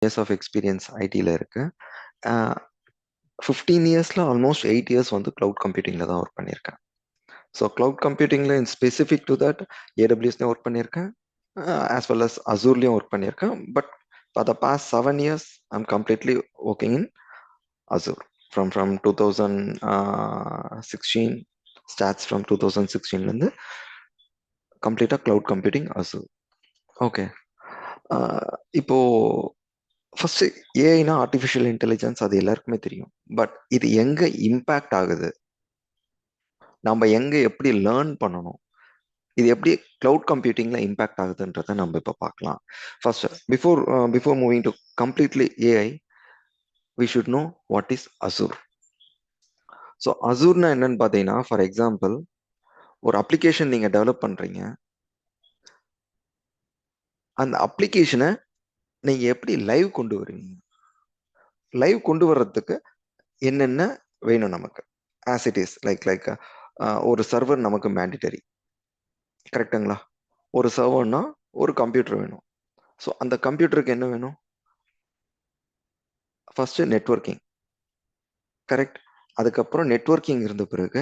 Years of experience ஐடியில் இருக்கு. 15 இயர்ஸில் ஆல்மோஸ்ட் 8 இயர்ஸ் வந்து க்ளவுட் கம்ப்யூட்டிங்கில் தான் ஒர்க் பண்ணியிருக்கேன். ஸோ க்ளவுட் கம்ப்யூட்டிங்கில் இன் ஸ்பெசிஃபிக் டு தட் ஏடபிள்யூஎஸ்லையும் ஒர்க் பண்ணியிருக்கேன், ஆஸ் வெல் அஸ் அசூர்லையும் ஒர்க் பண்ணியிருக்கேன். But for the past 7 years I'm completely working in Azure from 2016 starts from 2016 இருந்து கம்ப்ளீட்டா cloud computing Azure. ஓகே, இப்போ ஃபர்ஸ்ட் ஏஐனா ஆர்டிஃபிஷியல் இன்டெலிஜென்ஸ், அது எல்லாருக்குமே தெரியும். பட் இது எங்க இம்பேக்ட் ஆகுது, நம்ம எங்க எப்படி லேர்ன் பண்ணணும், இது எப்படி கிளவுட் கம்ப்யூட்டிங்ல இம்பாக்ட் ஆகுதுன்றதை நம்ம இப்போ பார்க்கலாம். First before moving to completely AI, we should know what is Azure. So அசூர்னா என்னன்னு பார்த்தீங்கன்னா, ஃபார் எக்ஸாம்பிள் ஒரு அப்ளிகேஷன் நீங்கள் டெவலப் பண்ணுறீங்க, அந்த அப்ளிகேஷனை நீங்கள் எப்படி லைவ் கொண்டு வருவீங்க? லைவ் கொண்டு வர்றதுக்கு என்னென்ன வேணும் நமக்கு? ஆஸ் இட் இஸ் லைக் ஒரு சர்வர் நமக்கு மேண்டிட்டரி, கரெக்டுங்களா? ஒரு சர்வர்னா ஒரு கம்ப்யூட்டர் வேணும். ஸோ அந்த கம்ப்யூட்டருக்கு என்ன வேணும்? First networking, correct. அதுக்கப்புறம் நெட்வொர்க்கிங் இருந்த பிறகு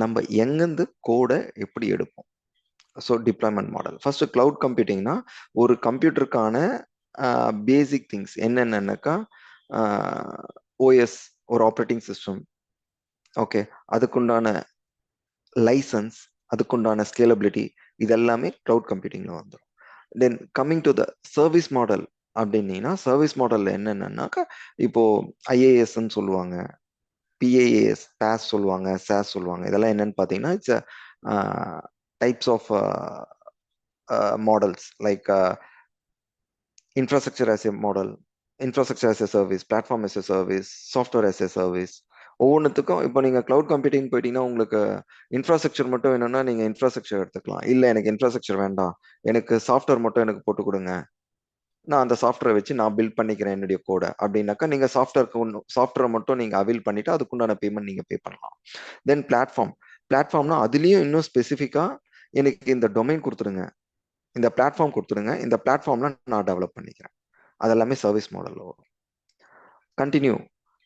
நம்ம எங்கேருந்து கோடை எப்படி எடுப்போம்? So deployment model. First cloud கம்ப்யூட்டிங்னா ஒரு கம்ப்யூட்டருக்கான பேசிக் திங்ஸ் என்னென்னக்கா, ஓஎஸ் ஒரு ஆப்ரேட்டிங் சிஸ்டம், ஓகே, அதுக்குண்டான லைசன்ஸ், அதுக்குண்டான ஸ்கேலபிலிட்டி, இதெல்லாமே கிளவுட் கம்ப்யூட்டிங்ல வந்துடும். Then coming to the service model அப்படின்னீங்கன்னா, சர்வீஸ் மாடல்ல என்னென்னக்கா, இப்போ ஐஏஎஸ்ன்னு சொல்லுவாங்க, பிஏஏஎஸ், பாஸ் சொல்லுவாங்க, சாஸ் சொல்லுவாங்க. இதெல்லாம் என்னன்னு பார்த்தீங்கன்னா, it's types of models like infrastructure as a model, infrastructure as a service, platform as a service, software as a service. ஒவ்வொன்றுத்துக்கும் இப்போ நீங்கள் க்ளவுட் கம்ப்யூட்டிங் போயிட்டீங்கன்னா, உங்களுக்கு இன்ஃப்ராஸ்ட்ரக்சர் மட்டும் வேணும்னா நீங்கள் இன்ஃப்ராஸ்ட்ரக்சர் எடுத்துக்கலாம். இல்லை எனக்கு இன்ஃப்ராஸ்ட்ரக்சர் வேண்டாம், எனக்கு சாஃப்ட்வேர் மட்டும் எனக்கு போட்டு கொடுங்க, நான் அந்த சாஃப்ட்வேர் வச்சு நான் பில்ட் பண்ணிக்கிறேன் என்னுடைய கோடை அப்படின்னாக்கா, நீங்கள் சாஃப்ட்வேர் மட்டும் நீங்கள் அவைல் பண்ணிட்டு அதுக்குண்டான பேமெண்ட் நீங்கள் பே பண்ணலாம். தென் பிளாட்ஃபார்ம்னா அதுலேயும் இன்னும் ஸ்பெசிஃபிக்காக எனக்கு இந்த டொமைன் கொடுத்துருங்க, இந்த பிளாட்ஃபார்ம் கொடுத்துருங்க, இந்த பிளாட்ஃபார்ம்ல நான் டெவலப் பண்ணிக்கிறேன். அதெல்லாமே சர்வீஸ் மாடல்ல வரும். கண்டினியூ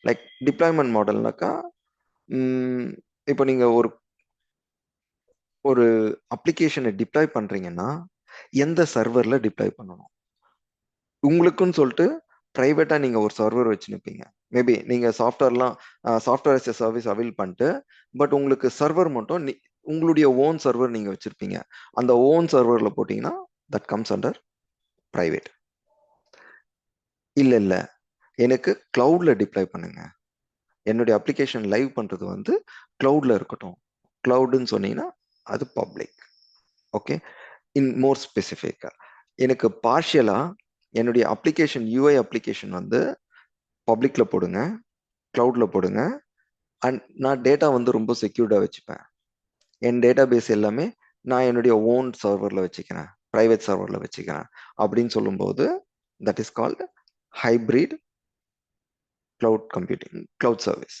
லைக் டிப்ளாய்மெண்ட் மாடல்னாக்கா, இப்போ நீங்க ஒரு அப்ளிகேஷனை டிப்ளாய் பண்றீங்கன்னா எந்த சர்வர்ல டிப்ளாய் பண்ணணும்? உங்களுக்குன்னு சொல்லிட்டு பிரைவேட்டா நீங்க ஒரு சர்வர் வச்சு நிற்பீங்க. மேபி நீங்க software as a service avail பண்ணிட்டு, பட் உங்களுக்கு சர்வர் மட்டும் உங்களுடைய ஓன் சர்வர் நீங்க வச்சிருப்பீங்க. அந்த ஓன் சர்வர்ல போட்டீங்கன்னா தட் கம்ஸ் அண்டர் பிரைவேட். இல்ல எனக்கு கிளவுட்ல டிப்ளாய் பண்ணுங்க, என்னுடைய அப்ளிகேஷன் லைவ் பண்றது வந்து கிளவுட்ல இருக்கட்டும். கிளவுடுன்னு சொன்னீங்கன்னா அது பப்ளிக். ஓகே, இன் மோர் ஸ்பெசிஃபிக்கா எனக்கு பார்ஷியலா என்னுடைய அப்ளிகேஷன் யூஐ அப்ளிகேஷன் வந்து பப்ளிக்ல போடுங்க, கிளவுட்ல போடுங்க. அண்ட் நான் டேட்டா வந்து ரொம்ப செக்யூர்டா வச்சுப்பேன். என் டேட்டா பேஸ் எல்லாமே நான் என்னுடைய ஓன் சர்வர்ல வச்சுக்கிறேன், பிரைவேட் சர்வர்ல வச்சுக்கிறேன் அப்படின்னு சொல்லும்போது that is called hybrid cloud computing, cloud service,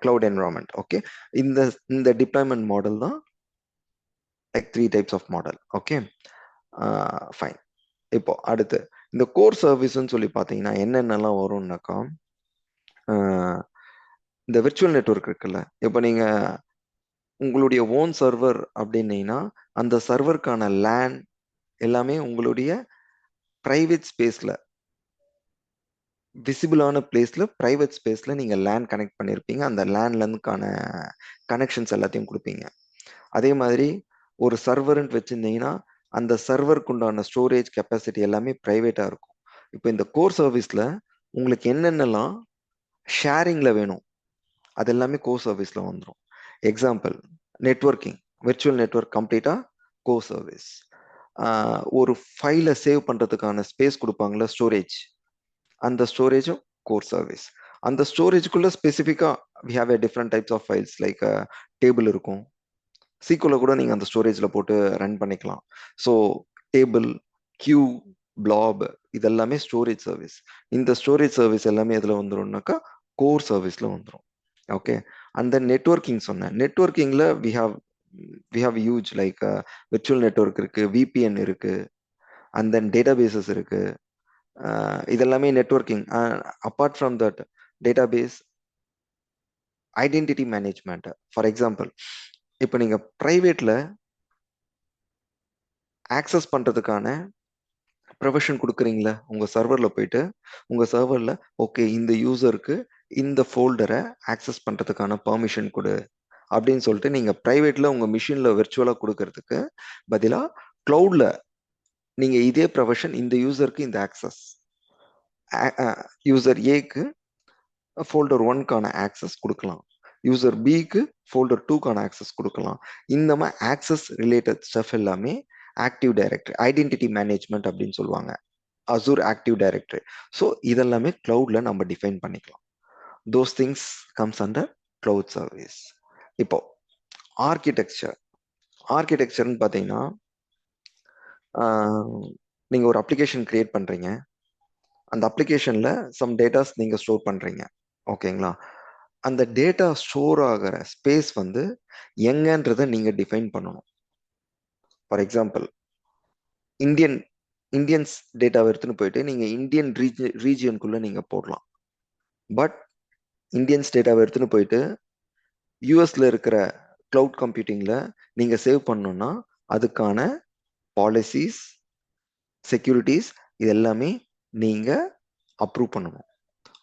cloud environment. Okay, இந்த டிப்ளாய்மெண்ட் மாடல் தான் like 3 types of model. Okay, fine. இப்போ அடுத்து இந்த கோர் சர்வீஸ்ன்னு சொல்லி பார்த்தீங்கன்னா என்னென்னலாம் வரும்னாக்கா, இந்த விர்ச்சுவல் நெட்வொர்க் இருக்குல்ல, இப்போ நீங்க உங்களுடைய ஓன் சர்வர் அப்படின்னீங்கன்னா அந்த சர்வருக்கான லேன் எல்லாமே உங்களுடைய பிரைவேட் ஸ்பேஸ்ல, விசிபிளான பிளேஸ்ல, பிரைவேட் ஸ்பேஸ்ல நீங்க லேன் கனெக்ட் பண்ணியிருப்பீங்க. அந்த லேன்லேருந்துக்கான கனெக்ஷன்ஸ் எல்லாத்தையும் கொடுப்பீங்க. அதே மாதிரி ஒரு சர்வர்ன்ட்டு வச்சிருந்தீங்கன்னா அந்த சர்வருக்கு உண்டான ஸ்டோரேஜ் கெப்பாசிட்டி எல்லாமே பிரைவேட்டா இருக்கும். இப்போ இந்த கோர் சர்வீஸ்ல உங்களுக்கு என்னென்னலாம் ஷேரிங்ல வேணும் அது எல்லாமே கோர் சர்வீஸ்ல வந்துடும். எக்ஸாம்பிள் நெட்வொர்க்கிங், விர்ச்சுவல் நெட்வொர்க் கம்ப்ளீட்டா கோர் சர்வீஸ். ஒரு ஃபைலை சேவ் பண்றதுக்கான ஸ்பேஸ் கொடுப்பாங்களா, ஸ்டோரேஜ், அந்த ஸ்டோரேஜும் கோர் சர்வீஸ். அந்த ஸ்டோரேஜுக்குள்ள ஸ்பெசிஃபிக்கா we have a different types of files like table இருக்கும், சீக்குவல கூட நீங்க அந்த ஸ்டோரேஜ்ல போட்டு ரன் பண்ணிக்கலாம். ஸோ டேபிள், கியூ, பிளாப், இதெல்லாமே ஸ்டோரேஜ் சர்வீஸ். இந்த ஸ்டோரேஜ் சர்வீஸ் எல்லாமே எதுல வந்துரும்னாக்கா கோர் சர்வீஸ்ல வந்துடும். ஓகே, அண்ட் தென் நெட்வொர்க்கிங் சொன்னேன். நெட்வொர்க்கிங்ல we have huge like virtual network இருக்கு, விபிஎன் இருக்கு, அண்ட் தென் டேட்டா பேசஸ் இருக்கு, இதெல்லாமே networking. Apart from that database identity management. For example, இப்போ நீங்க பிரைவேட்ல ஆக்சஸ் பண்றதுக்கான ப்ரொவிஷன் கொடுக்குறீங்களா உங்க சர்வர்ல போயிட்டு, உங்க சர்வர்ல ஓகே இந்த யூசருக்கு இந்த ஃபோல்டரை ஆக்சஸ் பண்றதுக்கான பெர்மிஷன் கொடு அப்படின்னு சொல்லிட்டு நீங்க பிரைவேட்ல உங்க மிஷின்ல விர்ச்சுவலா கொடுக்கறதுக்கு பதிலா கிளவுட்ல நீங்க இதே ப்ரொவிஷன் இந்த யூசருக்கு இந்த ஆக்சஸ், யூசர் ஏக்கு ஃபோல்டர் ஒன்க்கான ஆக்சஸ் கொடுக்கலாம், யூசர் பிக்கு ஃபோல்டர் டூக்கான ஆக்சஸ் கொடுக்கலாம். இந்த மாதிரி ஆக்சஸ் ரிலேட்டட் ஸ்டஃப் எல்லாமே ஆக்டிவ் டைரக்டரி ஐடென்டிட்டி மேனேஜ்மெண்ட் அப்படின்னு சொல்லுவாங்க, அசூர் ஆக்டிவ் டைரக்டரி. ஸோ இதெல்லாமே கிளவுட்ல நம்ம டிஃபைன் பண்ணிக்கலாம். Those things comes under cloud service. இப்போ ஆர்கிடெக்சர். ஆர்கிடெக்சர்னு பார்த்தீங்கன்னா, நீங்கள் ஒரு அப்ளிகேஷன் கிரியேட் பண்ணுறீங்க, அந்த அப்ளிகேஷனில் சம் டேட்டாஸ் நீங்கள் ஸ்டோர் பண்ணுறீங்க, ஓகேங்களா? அந்த டேட்டா ஸ்டோர் ஆகிற ஸ்பேஸ் வந்து எங்கன்றதை நீங்கள் டிஃபைன் பண்ணணும். ஃபார் எக்ஸாம்பிள், இந்தியன்ஸ் டேட்டாவை எடுத்துன்னு போயிட்டு நீங்கள் இந்தியன் ரீஜியனுக்குள்ளே நீங்கள் போடலாம். பட் இந்தியன்ஸ் டேட்டாவை எடுத்துன்னு போயிட்டு யூஎஸ்ல இருக்கிற கிளவுட் கம்ப்யூட்டிங்கில் நீங்கள் சேவ் பண்ணணும்னா அதுக்கான பாலிசிஸ், செக்யூரிட்டிஸ் இது எல்லாமே நீங்கள் அப்ரூவ் பண்ணணும்.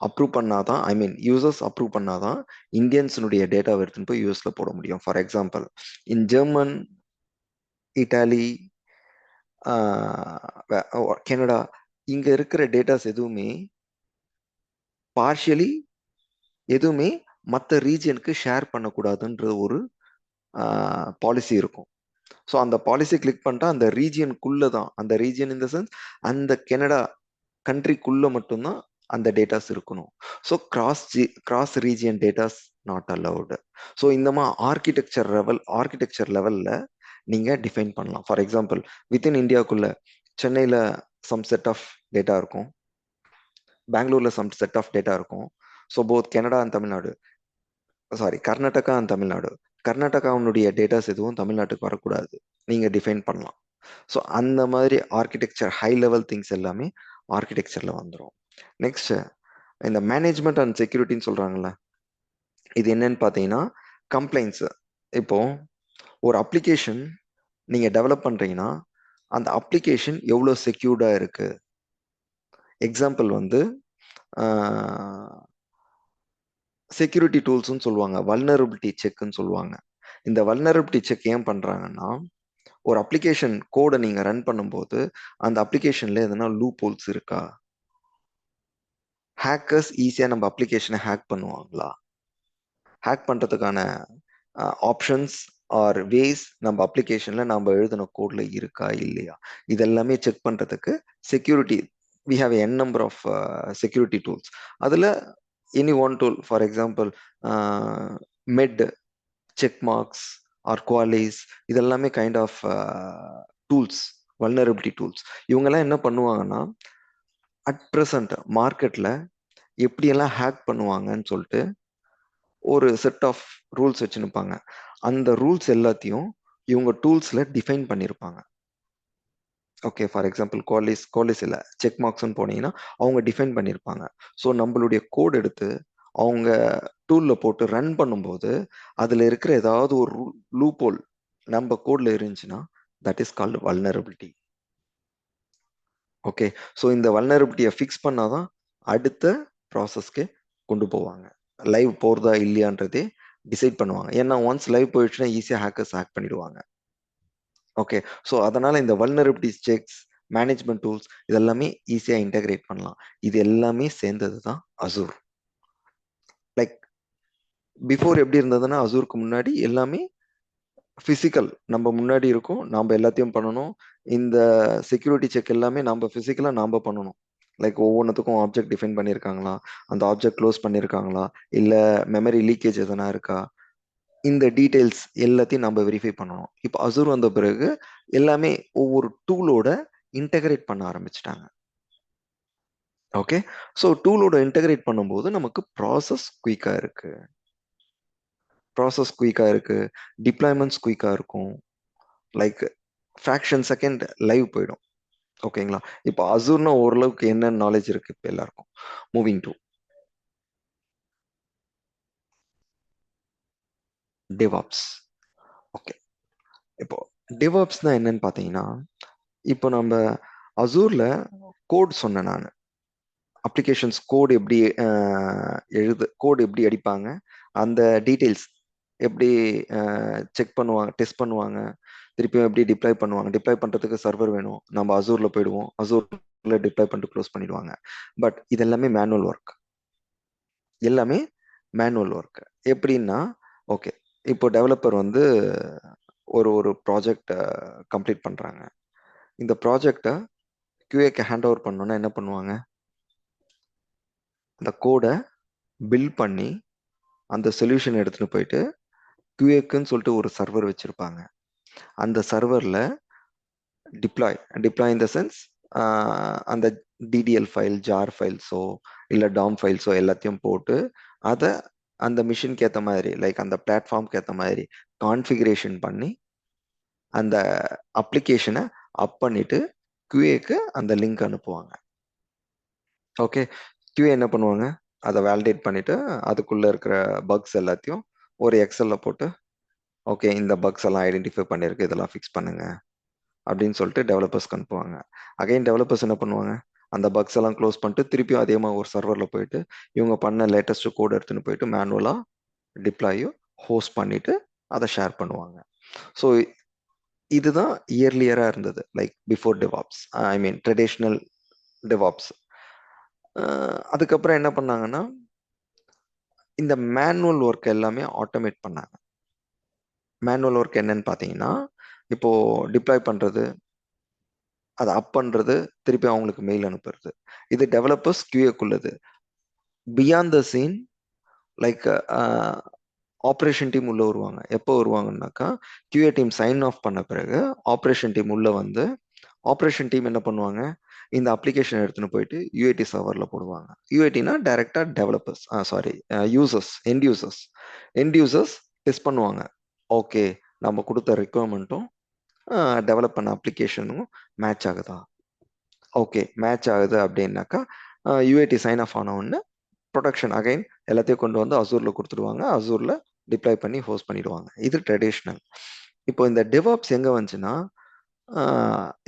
அப்ரூவ் பண்ணாதான், ஐ மீன் யூசர்ஸ் அப்ரூவ் பண்ணாதான் இந்தியன்ஸினுடைய டேட்டாவை எடுத்துன்னு போய் யூஎஸ்ல போட முடியும். For example, in German, Italy, Canada, இங்க இருக்கிற டேட்டாஸ் எதுவுமே பார்ஷியலி எதுவுமே மற்ற ரீஜியனுக்கு ஷேர் பண்ணக்கூடாதுன்ற ஒரு பாலிசி இருக்கும். ஸோ அந்த பாலிசி கிளிக் பண்ணிட்டா அந்த ரீஜியனுக்குள்ள தான், அந்த ரீஜியன் இன் த சென்ஸ் அந்த கனடா கண்ட்ரிக்குள்ள மட்டும்தான் அந்த டேட்டாஸ் இருக்கணும். So cross region datas not allowed. So இந்த மாதிரி ஆர்கிடெக்சர் லெவல்ல நீங்க டிஃபைன் பண்ணலாம். ஃபார் எக்ஸாம்பிள், வித்தின் இந்தியாவுக்குள்ள சென்னையில சம் செட் ஆஃப் டேட்டா இருக்கும், பெங்களூர்ல சம் செட் ஆஃப் டேட்டா இருக்கும். So both Canada and Tamil Nadu, sorry Karnataka and Tamil Nadu, கர்நாடகாவுடைய டேட்டாஸ் எதுவும் தமிழ்நாட்டுக்கு வரக்கூடாது, நீங்க டிஃபைன் பண்ணலாம். ஸோ அந்த மாதிரி ஆர்கிடெக்சர் ஹை லெவல் திங்ஸ் எல்லாமே ஆர்கிடெக்சர்ல வந்துடும். நெக்ஸ்ட், இந்த மேனேஜ்மெண்ட் அண்ட் செக்யூரிட்டின்னு சொல்றாங்கல்ல, இது என்னன்னு பார்த்தீங்கன்னா கம்ப்ளைண்ட்ஸ். இப்போ ஒரு அப்ளிகேஷன் நீங்க டெவலப் பண்றீங்கன்னா அந்த அப்ளிகேஷன் எவ்வளோ செக்யூர்டா இருக்கு. எக்ஸாம்பிள் வந்து செக்யூரிட்டி டூல்ஸ்ன்னு சொல்லுவாங்க, வல்னரபிலிட்டி செக்னு சொல்லுவாங்க. இந்த வல்னரபிலிட்டி செக் ஏன் பண்றாங்கன்னா, ஒரு அப்ளிகேஷன் கோடை நீங்க ரன் பண்ணும்போது அந்த அப்ளிகேஷன்ல எதனா லூப் ஹோல்ஸ் இருக்கா, ஹேக்கர்ஸ் ஈஸியா நம்ம அப்ளிகேஷனை ஹேக் பண்ணுவாங்களா, ஹேக் பண்றதுக்கான ஆப்ஷன்ஸ் ஆர் வேஸ் நம்ம அப்ளிகேஷன்ல நம்ம எழுதின கோட்ல இருக்கா இல்லையா, இதெல்லாமே செக் பண்றதுக்கு security we have n number of security tools. அதுல any one tool, for example med, check marks or qualis, இதெல்லாமே kind of tools, vulnerability tools. இவங்கெல்லாம் என்ன பண்ணுவாங்கன்னா அட் ப்ரெசன்ட் மார்க்கெட்ல எப்படியெல்லாம் ஹேக் பண்ணுவாங்கன்னு சொல்லிட்டு ஒரு செட் ஆஃப் ரூல்ஸ் வச்சுருப்பாங்க. அந்த ரூல்ஸ் எல்லாத்தையும் இவங்க டூல்ஸ்ல டிஃபைன் பண்ணியிருப்பாங்க. ஓகே, ஃபார் எக்ஸாம்பிள் கோலிஸ் இல்லை செக் மார்க்ஸ்ன்னு போனீங்கன்னா அவங்க டிஃபைன் பண்ணியிருப்பாங்க. ஸோ நம்மளுடைய கோட் எடுத்து அவங்க டூலில் போட்டு ரன் பண்ணும்போது அதில் இருக்கிற ஏதாவது ஒரு லூப் ஹோல் நம்ம கோடில் இருந்துச்சுன்னா that is called vulnerability. Okay, so இந்த வல்னரபிலிட்டியை ஃபிக்ஸ் பண்ணாதான் அடுத்த ப்ராசஸ்க்கு கொண்டு போவாங்க, லைவ் போகிறதா இல்லையான்றதே டிசைட் பண்ணுவாங்க. ஏன்னா ஒன்ஸ் லைவ் போயிடுச்சுன்னா ஈஸியாக ஹேக்கர்ஸ் ஹேக் பண்ணிடுவாங்க. ஓகே, ஸோ அதனால இந்த வல்னரபிலிட்டி செக்ஸ், மேனேஜ்மெண்ட் டூல்ஸ் இதெல்லாமே ஈஸியாக இன்டகிரேட் பண்ணலாம். இது எல்லாமே சேர்ந்தது தான் அசூர். லைக் பிஃபோர் எப்படி இருந்ததுன்னா அசூருக்கு முன்னாடி எல்லாமே ஃபிசிக்கல், நம்ம முன்னாடி இருக்கும், நாம் எல்லாத்தையும் பண்ணணும். இந்த செக்யூரிட்டி செக் எல்லாமே நம்ம ஃபிசிக்கலாக நாம் பண்ணணும். லைக் ஒவ்வொன்றுத்துக்கும் ஆப்ஜெக்ட் டிஃபைன் பண்ணியிருக்காங்களா, அந்த ஆப்ஜெக்ட் க்ளோஸ் பண்ணியிருக்காங்களா, இல்லை மெமரி லீக்கேஜ் எதனா இருக்கா, இந்த டீடைல்ஸ் எல்லாத்தையும் நம்ம வெரிஃபை பண்ணணும். இப்போ அசூர் வந்த பிறகு எல்லாமே ஒவ்வொரு டூலோட இன்டகிரேட் பண்ண ஆரம்பிச்சிட்டாங்க. ஓகே, ஸோ டூலோட இன்டகிரேட் பண்ணும்போது நமக்கு ப்ராசஸ் குயிக்காக இருக்கு, டிப்ளாய்மெண்ட்ஸ் குயிக்காக இருக்கும். லைக் ஃப்ராக்ஷன் செகண்ட் லைவ் போயிடும். ஓகேங்களா? இப்போ அசூர்னா ஓரளவுக்கு என்ன நாலேஜ் இருக்கு இப்போ எல்லாருக்கும். Moving to DevOps. ஓகே. இப்போ டிவாப்ஸ்னா என்னன்னு பார்த்தீங்கன்னா, இப்போ நம்ம அசூர்ல கோட் சொன்னேன் நான். அப்ளிகேஷன்ஸ் கோட் எப்படி கோட் எப்படி அடிப்பாங்க, அந்த டீட்டெயில்ஸ் எப்படி செக் பண்ணுவாங்க, டெஸ்ட் பண்ணுவாங்க, திருப்பியும் எப்படி டிப்ளாய் பண்ணுவாங்க. டிப்ளாய் பண்றதுக்கு சர்வர் வேணும். நம்ம அசூர்ல போயிடுவோம், அசூர்ல டிப்ளாய் பண்ணிட்டு க்ளோஸ் பண்ணிடுவாங்க. பட் இது எல்லாமே மேனுவல் ஒர்க். எல்லாமே மேனுவல் ஒர்க். எப்படின்னா, ஓகே, இப்போ டெவலப்பர் வந்து ஒரு ஒரு ப்ராஜெக்ட் கம்ப்ளீட் பண்றாங்க. இந்த ப்ராஜெக்டை QAக்கு ஹேண்ட் ஓவர் பண்ணணும்னா என்ன பண்ணுவாங்க? அந்த கோடை பில்ட் பண்ணி அந்த சொல்யூஷன் எடுத்துட்டு போயிட்டு QAக்குன்னு சொல்லிட்டு ஒரு சர்வர் வச்சிருப்பாங்க. அந்த சர்வர்ல டிப்ளாய் இன் த சென்ஸ், அந்த DDL ஃபைல், ஜார் ஃபைல்ஸோ இல்லை டாம் ஃபைல்ஸோ எல்லாத்தையும் போட்டு அதை அந்த மிஷினுக்கு ஏற்ற மாதிரி, லைக் அந்த பிளாட்ஃபார்ம்க்கு ஏற்ற மாதிரி கான்ஃபிகரேஷன் பண்ணி அந்த அப்ளிகேஷனை அப் பண்ணிட்டு QAக்கு அந்த லிங்க் அனுப்புவாங்க. ஓகே. QA என்ன பண்ணுவாங்க? அதை வேலிடேட் பண்ணிட்டு அதுக்குள்ள இருக்கிற பக்ஸ் எல்லாத்தையும் ஒரு எக்ஸல்ல போட்டு, ஓகே இந்த பக்ஸ் எல்லாம் ஐடென்டிஃபை பண்ணியிருக்கு, இதெல்லாம் ஃபிக்ஸ் பண்ணுங்க அப்படின்னு சொல்லிட்டு டெவலப்பர்ஸ்க்கு அனுப்புவாங்க. அகைன் டெவலப்பர்ஸ் என்ன பண்ணுவாங்க? அந்த பக்ஸ் எல்லாம் க்ளோஸ் பண்ணிட்டு திருப்பியும் அதே மாதிரி ஒரு சர்வரில் போயிட்டு இவங்க பண்ண லேட்டஸ்ட் கோட் எடுத்துன்னு போயிட்டு மேனுவலாக டிப்ளாயும் ஹோஸ்ட் பண்ணிட்டு அதை ஷேர் பண்ணுவாங்க. ஸோ இதுதான் இயர்லியராக இருந்தது, லைக் பிஃபோர் டிவாப்ஸ், ஐ மீன் ட்ரெடிஷ்னல் டிவாப்ஸ். அதுக்கப்புறம் என்ன பண்ணாங்கன்னா, இந்த மேனுவல் ஒர்க் எல்லாமே ஆட்டோமேட் பண்ணாங்க. மேனுவல் ஒர்க் என்னன்னு பார்த்தீங்கன்னா, இப்போ டிப்ளாய் பண்ணுறது, அதை அப் பண்ணுறது, திருப்பி அவங்களுக்கு மெயில் அனுப்புறது, இது டெவலப்பர்ஸ் QAக்குள்ளது. Beyond the scene, like operation team உள்ள வருவாங்க. எப்போ வருவாங்கன்னாக்கா, QA டீம் சைன் ஆஃப் பண்ண பிறகு ஆப்ரேஷன் டீம் உள்ள வந்து ஆப்ரேஷன் டீம் என்ன பண்ணுவாங்க? இந்த அப்ளிகேஷன் எடுத்துன்னு போயிட்டு UAT சர்வரில் போடுவாங்க. UATனா டைரக்டா developers, sorry, users, end users test பண்ணுவாங்க. ஓகே, நம்ம கொடுத்த ரெக்குவயர்மெண்ட்டும் டெவலப் பண்ண அப்ளிகேஷனும் மேட்ச் ஆகுதா? ஓகே, மேட்ச் ஆகுது அப்படின்னாக்கா UAT சைன் ஆஃப் ஆன உடனே ப்ரொடக்ஷன் அகைன் எல்லாத்தையும் கொண்டு வந்து அசூரில் கொடுத்துருவாங்க. அசூரில் டிப்ளாய் பண்ணி ஹோஸ்ட் பண்ணிடுவாங்க. இது ட்ரெடிஷ்னல். இப்போ இந்த டெவாப்ஸ் எங்கே வந்துச்சுன்னா,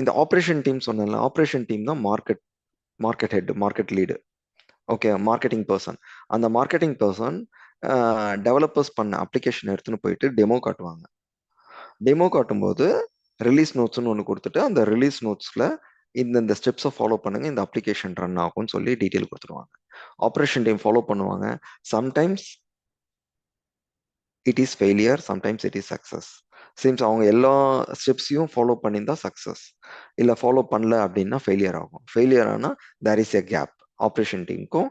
இந்த ஆப்ரேஷன் டீம் சொன்னேன்ல, ஆப்ரேஷன் டீம் தான் market head, market lead. Okay, marketing person. அந்த மார்க்கெட்டிங் பர்சன் டெவலப்பர்ஸ் பண்ண அப்ளிகேஷன் எடுத்துன்னு போயிட்டு டெமோ காட்டுவாங்க. டெமோ காட்டும்போது ரிலீஸ் நோட்ஸ்னு ஒன்று கொடுத்துட்டு அந்த ரிலீஸ் நோட்ஸில் இந்த ஸ்டெப்ஸை ஃபாலோ பண்ணுங்க, இந்த அப்ளிகேஷன் ரன் ஆகும்னு சொல்லி டீட்டெயில் கொடுத்துருவாங்க. ஆப்ரேஷன் டீம் ஃபாலோ பண்ணுவாங்க. Sometimes it is failure, sometimes it is success. Seems அவங்க எல்லா ஸ்டெப்ஸையும் ஃபாலோ பண்ணியிருந்தா சக்ஸஸ், இல்லை ஃபாலோ பண்ணல அப்படின்னா ஃபெயிலியர் ஆகும். ஃபெயிலியர் ஆனால் there is a gap operation டீமுக்கும்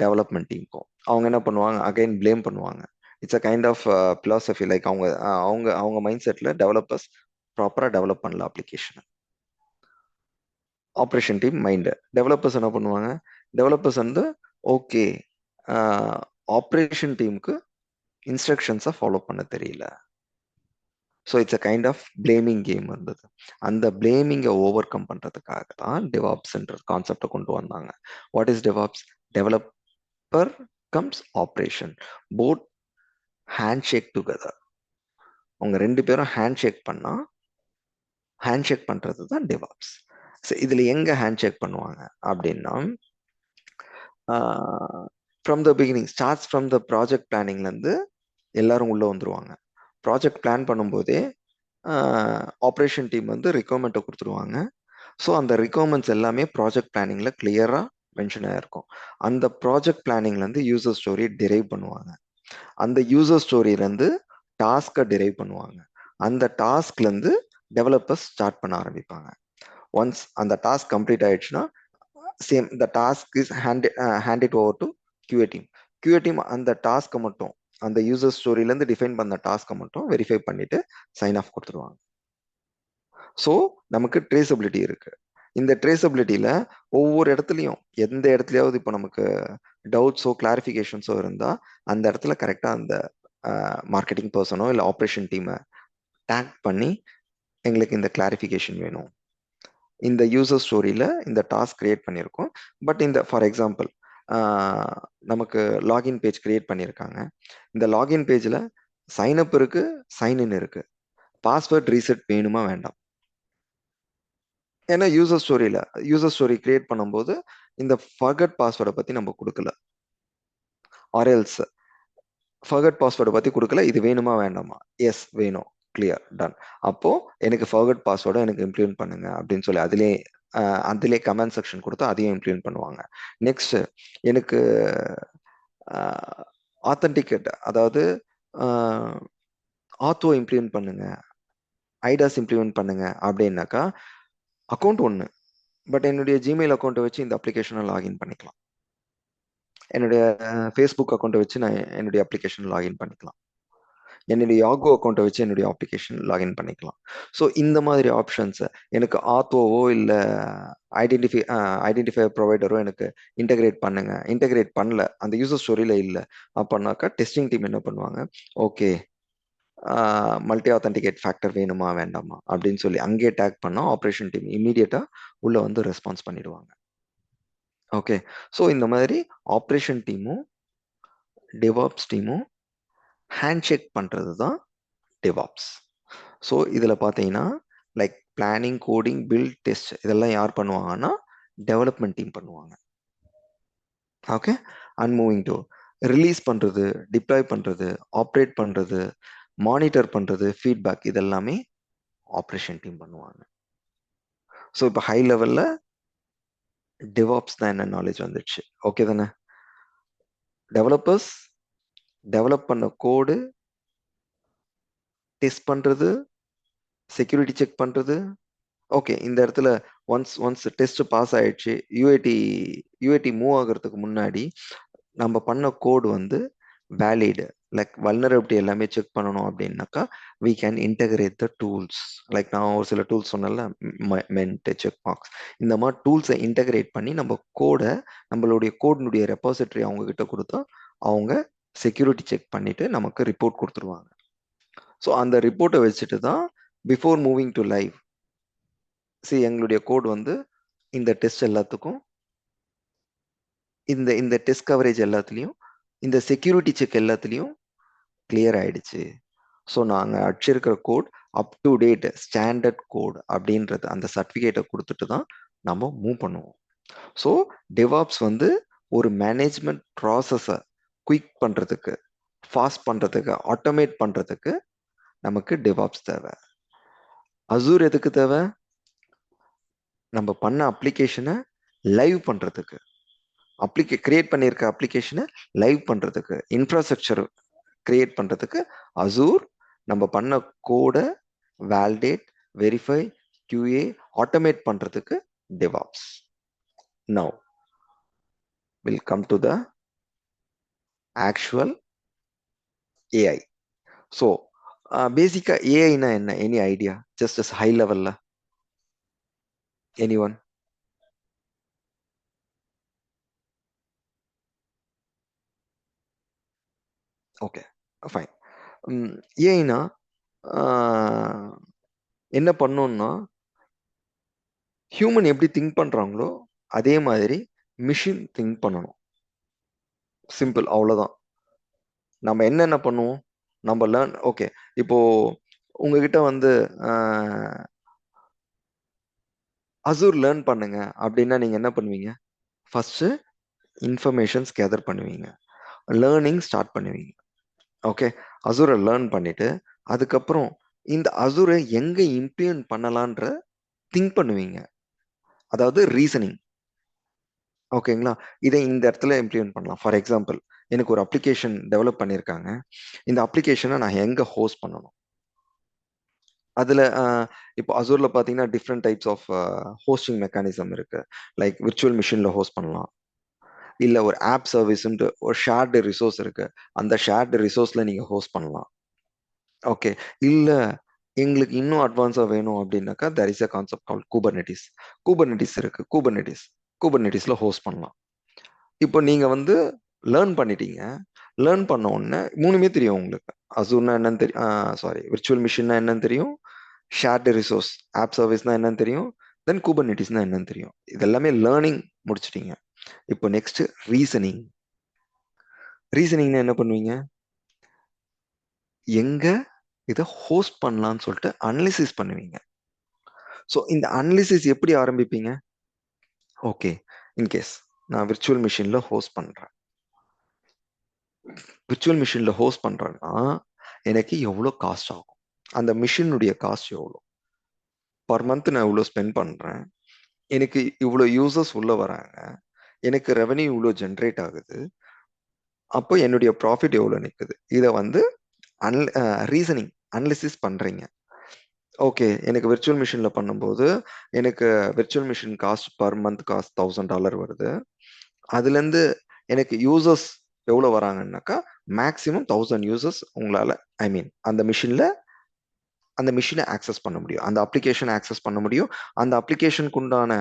டெவலப்மெண்ட் டீமுக்கும். அவங்க என்ன பண்ணுவாங்க? அகைன் பிளேம் பண்ணுவாங்க. It's a kind of philosophy, like அவங்க அவங்க அவங்க மைண்ட் செட்டில் டெவலப்பர்ஸ் ப்ராப்பராக டெவலப் பண்ணல application. Operation team mind, developers என்ன பண்ணுவாங்க? டெவலப்பர்ஸ் வந்து ஓகே, ஆப்ரேஷன் டீமுக்கு இன்ஸ்ட்ரக்ஷன்ஸை ஃபாலோ பண்ண தெரியல. So it's a kind of blaming game இருந்தது. அந்த பிளேமிங்கை ஓவர் கம் பண்ணுறதுக்காக தான் டெவாப்ஸ்ன்ற கான்செப்டை கொண்டு வந்தாங்க. What is DevOps? Developer comes operation, both hand shake together. அவங்க ரெண்டு பேரும் ஹேண்ட் ஷேக் பண்ணா, ஹேண்ட் ஷேக் பண்ணுறது தான் டெவாப்ஸ். இதில் எங்கே ஹேண்ட் ஷேக் பண்ணுவாங்க அப்படின்னா, from the beginning, starts from the project பிளானிங்லேருந்து எல்லாரும் உள்ளே வந்துருவாங்க. ப்ராஜெக்ட் பிளான் பண்ணும்போதே ஆப்ரேஷன் டீம் வந்து ரிக்வயர்மெண்ட்டை கொடுத்துருவாங்க. ஸோ அந்த ரிக்வயர்மெண்ட்ஸ் எல்லாமே ப்ராஜெக்ட் பிளானிங்கில் கிளியராக மென்ஷன் ஆகிருக்கும். அந்த ப்ராஜெக்ட் பிளானிங்லேருந்து யூசர் ஸ்டோரி டிரைவ் பண்ணுவாங்க. அந்த யூசர் ஸ்டோரியிலேருந்து டாஸ்க்கை டிரைவ் பண்ணுவாங்க. அந்த டாஸ்க்லேருந்து டெவலப்பர்ஸ் ஸ்டார்ட் பண்ண ஆரம்பிப்பாங்க. ஒன்ஸ் அந்த டாஸ்க் கம்ப்ளீட் ஆயிடுச்சுன்னா, same the task is hand it over to QA team. QA team அந்த டாஸ்க்கை மட்டும், அந்த யூசர் ஸ்டோரியிலேருந்து டிஃபைன் பண்ண டாஸ்க்கை மட்டும் வெரிஃபை பண்ணிட்டு சைன் ஆஃப் கொடுத்துருவாங்க. ஸோ நமக்கு ட்ரேசபிலிட்டி இருக்கு. இந்த ட்ரேசபிலிட்டியில் ஒவ்வொரு இடத்துலையும், எந்த இடத்துலையாவது இப்போ நமக்கு டவுட்ஸோ கிளாரிஃபிகேஷன்ஸோ இருந்தால் அந்த இடத்துல கரெக்டாக அந்த மார்க்கெட்டிங் பர்சனோ இல்லை ஆப்ரேஷன் டீமை டேக் பண்ணி எங்களுக்கு இந்த கிளாரிஃபிகேஷன் வேணும், இந்த யூசர் ஸ்டோரியில இந்த டாஸ்க் கிரியேட் பண்ணியிருக்கோம். பட் இந்த ஃபார் எக்ஸாம்பிள் நமக்கு லாகின் பேஜ் கிரியேட் பண்ணியிருக்காங்க. இந்த லாகின் பேஜில் சைன்அப் இருக்கு, சைன்இன் இருக்கு. பாஸ்வேர்ட் ரீசெட் வேணுமா வேண்டாம்? ஏன்னா யூசர் ஸ்டோரி கிரியேட் பண்ணும்போது இந்த ஃபர்கட் பாஸ்வேர்டை பத்தி நம்ம கொடுக்கல, ஆர்எல்ஸ் ஃபர்கட் பாஸ்வேர்டை பத்தி கொடுக்கல. இது வேணுமா வேண்டாமா? எஸ் வேணும், கிளியர், டன். அப்போ எனக்கு ஃபர்கட் பாஸ்வேர்டை எனக்கு இம்ப்ளிமெண்ட் பண்ணுங்க அப்படின்னு சொல்லி அதிலே கமெண்ட் செக்ஷன் கொடுத்து அதையும் இம்ப்ளிமெண்ட் பண்ணுவாங்க. நெக்ஸ்ட் எனக்கு ஆத்தன்டிகேட், அதாவது ஆத்தோ இம்ப்ளிமெண்ட் பண்ணுங்க, ஐடாஸ் இம்ப்ளிமெண்ட் பண்ணுங்க அப்படின்னாக்கா அக்கௌண்ட் ஒன்று, பட் என்னுடைய ஜிமெயில் அக்கௌண்ட்டை வச்சு இந்த அப்ளிகேஷனை லாகின் பண்ணிக்கலாம். என்னுடைய ஃபேஸ்புக் அக்கௌண்ட்டை வச்சு நான் என்னுடைய அப்ளிகேஷன் லாகின் பண்ணிக்கலாம். என்னுடைய யாகோ அக்கௌண்ட்டை வச்சு என்னுடைய அப்ளிகேஷன் லாகின் பண்ணிக்கலாம். ஸோ இந்த மாதிரி ஆப்ஷன்ஸை எனக்கு ஆத்தோவோ இல்லை ஐடென்டிஃபை ப்ரொவைடரோ எனக்கு இன்டகிரேட் பண்ணல, அந்த யூசர் ஸ்டோரியில் இல்லை அப்படின்னாக்கா டெஸ்டிங் டீம் என்ன பண்ணுவாங்க, ஓகே மல்டி ஆத்தன்டிகேட் ஃபேக்டர் வேணுமா வேண்டாமா அப்படின்னு சொல்லி அங்கேயே டேக் பண்ணால் ஆப்ரேஷன் டீம் இமீடியட்டாக உள்ள வந்து ரெஸ்பான்ஸ் பண்ணிடுவாங்க. ஓகே, ஸோ இந்த மாதிரி ஆப்ரேஷன் டீமும் டெவாப்ஸ் டீமும் ஹேண்ட்ஷேக் பண்ணுறது தான் டெவாப்ஸ். ஸோ இதில் பார்த்தீங்கன்னா like planning, coding, build, test இதெல்லாம் யார் பண்ணுவாங்கன்னா டெவலப்மெண்ட் டீம் பண்ணுவாங்க. Okay, and moving to release பண்ணுறது, டிப்ளாய் பண்ணுறது, ஆப்ரேட் பண்ணுறது, மானிட்டர் பண்ணுறது, ஃபீட்பேக் இதெல்லாமே ஆப்ரேஷன் டீம் பண்ணுவாங்க. ஸோ இப்போ ஹை லெவலில் டெவாப்ஸ் தான் என்ன நாலேஜ் வந்துடுச்சு. ஓகே தானே? டெவலப்பர்ஸ் டெவலப் பண்ண கோடு டெஸ்ட் பண்ணுறது, செக்யூரிட்டி செக் பண்ணுறது. ஓகே, இந்த இடத்துல ஒன்ஸ் டெஸ்ட் பாஸ் ஆயிடுச்சு, யூஏடி மூவ் ஆகுறதுக்கு முன்னாடி நம்ம பண்ண கோடு வந்து வேலிட், லைக் வல்னரபிலிட்டி எல்லாமே செக் பண்ணணும் அப்படின்னாக்கா we can integrate the tools. Like நான் ஒரு சில டூல்ஸ் சொன்னேன்ல, மென்ட், செக் பாக்ஸ், இந்த மாதிரி டூல்ஸை இன்டகிரேட் பண்ணி நம்ம கோடை, நம்மளுடைய கோடினுடைய ரெபாசிட்டரி அவங்க கிட்ட கொடுத்தா அவங்க செக்யூரிட்டி செக் பண்ணிட்டு நமக்கு ரிப்போர்ட் கொடுத்துருவாங்க. ஸோ அந்த ரிப்போர்ட்டை வச்சுட்டு தான் பிஃபோர் மூவிங் டு லைவ் எங்களுடைய கோட் வந்து இந்த டெஸ்ட் எல்லாத்துக்கும், இந்த டெஸ்ட் கவரேஜ் எல்லாத்துலேயும், இந்த செக்யூரிட்டி செக் எல்லாத்துலேயும் கிளியர் ஆயிடுச்சு. ஸோ நாங்கள் அடிச்சிருக்கிற code up to date standard code அப்படின்றது அந்த சர்டிஃபிகேட்டை கொடுத்துட்டு தான் நம்ம மூவ் பண்ணுவோம். ஸோ டெவாப்ஸ் வந்து ஒரு மேனேஜ்மெண்ட் ப்ராசஸை குயிக் பண்ணுறதுக்கு, ஃபாஸ்ட் பண்ணுறதுக்கு, ஆட்டோமேட் பண்ணுறதுக்கு நமக்கு டெவாப்ஸ் தேவை. அசூர் எதுக்கு தேவை? நம்ம பண்ண அப்ளிகேஷனை லைவ் பண்ணுறதுக்கு, கிரியேட் பண்ணியிருக்க அப்ளிகேஷனை லைவ் பண்ணுறதுக்கு, இன்ஃப்ராஸ்ட்ரக்சர் கிரியேட் பண்ணுறதுக்கு அசூர். நம்ம பண்ண கோடை வேலிடேட், வெரிஃபை, QA, ஆட்டோமேட் பண்ணுறதுக்கு DevOps. Now we'll come to the actual AI. So பேசிக்காக ஏஐனா என்ன? Any idea? ஜஸ்ட் ஹை லெவல்ல anyone? Okay, fine. ஏஐனா என்ன பண்ணோம்னா, ஹியூமன் எப்படி திங்க் பண்றாங்களோ அதே மாதிரி மிஷின் திங்க் பண்ணணும். சிம்பிள், அவ்வளோதான். நம்ம என்னென்ன பண்ணுவோம், நம்ம லேர்ன். ஓகே, இப்போ உங்ககிட்ட வந்து அசூர் லேர்ன் பண்ணுங்க அப்படின்னா நீங்க என்ன பண்ணுவீங்க? ஃபர்ஸ்ட் இன்ஃபர்மேஷன்ஸ் கேதர் பண்ணுவீங்க, லேர்னிங் ஸ்டார்ட் பண்ணுவீங்க. ஓகே, அசூரை லேர்ன் பண்ணிட்டு அதுக்கப்புறம் இந்த அசூரை எங்க இம்ப்ளிமெண்ட் பண்ணலான்ற திங்க் பண்ணுவீங்க, அதாவது ரீசனிங். ஓகேங்களா? இதை இந்த இடத்துல இம்ப்ளிமெண்ட் பண்ணலாம். ஃபார் எக்ஸாம்பிள், எனக்கு ஒரு அப்ளிகேஷன் டெவலப் பண்ணியிருக்காங்க, இந்த அப்ளிகேஷனை நான் எங்க ஹோஸ்ட் பண்ணணும்? அதில் இப்போ அசூரில் பார்த்தீங்கன்னா different types of hosting mechanism இருக்கு. லைக் விர்ச்சுவல் மிஷினில் ஹோஸ்ட் பண்ணலாம், இல்லை ஒரு ஆப் சர்வீஸ்ன்ட்டு ஒரு ஷேர்டு ரிசோர்ஸ் இருக்கு, அந்த ஷேர்டு ரிசோர்ஸில் நீங்கள் ஹோஸ்ட் பண்ணலாம். ஓகே, இல்லை எங்களுக்கு இன்னும் அட்வான்ஸாக வேணும் அப்படின்னாக்கா there is a concept called Kubernetes இருக்கு, குபர்நெட்டிஸில் ஹோஸ்ட் பண்ணலாம். இப்போ நீங்கள் வந்து லேர்ன் பண்ணிட்டீங்க, லேர்ன் பண்ண உடனே மூணுமே தெரியும் உங்களுக்கு. அசூர்னா என்னன்னு தெரியும், விர்ச்சுவல் மிஷின்னா என்னன்னு தெரியும், ஷேர்டு ரிசோர்ஸ் ஆப் சர்வீஸ்னா என்னன்னு தெரியும், தென் கூபர்நெட்டிஸ்னா என்னன்னு தெரியும். இதெல்லாமே லேர்னிங் முடிச்சிட்டீங்க. இப்போ நெக்ஸ்ட் ரீசனிங். ரீசனிங்னா என்ன பண்ணுவீங்க? எங்க இதை ஹோஸ்ட் பண்ணலாம்னு சொல்லிட்டு அனலிசிஸ் பண்ணுவீங்க. ஸோ இந்த அனலிசிஸ் எப்படி ஆரம்பிப்பீங்க? ஓகே, இன்கேஸ் நான் விர்ச்சுவல் மிஷின்ல ஹோஸ்ட் பண்றேன். விர்ச்சுவல் மிஷின்ல ஹோஸ்ட் பண்றேன்னா எனக்கு எவ்வளோ காஸ்ட் ஆகும், அந்த மிஷினுடைய காஸ்ட் எவ்வளோ, பர் மந்த் நான் இவ்வளோ ஸ்பெண்ட் பண்றேன், எனக்கு இவ்வளோ யூசர்ஸ் உள்ள வராங்க, எனக்கு ரெவன்யூ இவ்வளோ ஜென்ரேட் ஆகுது, அப்போ என்னுடைய ப்ராஃபிட் எவ்வளோ நிற்குது, இதை வந்து ரீசனிங் அனலிசிஸ் பண்றீங்க. ஓகே, எனக்கு விர்ச்சுவல் மிஷின்ல பண்ணும்போது எனக்கு virtual machine cost per month cost $1000 வருது. அதுலேருந்து எனக்கு யூசர்ஸ் எவ்வளோ வராங்கன்னாக்கா மேக்ஸிமம் 1000 யூசர்ஸ் உங்களால் ஐ மீன் அந்த மிஷினை ஆக்சஸ் பண்ண முடியும், அந்த அப்ளிகேஷனை ஆக்சஸ் பண்ண முடியும். அந்த அப்ளிகேஷனுக்கு உண்டான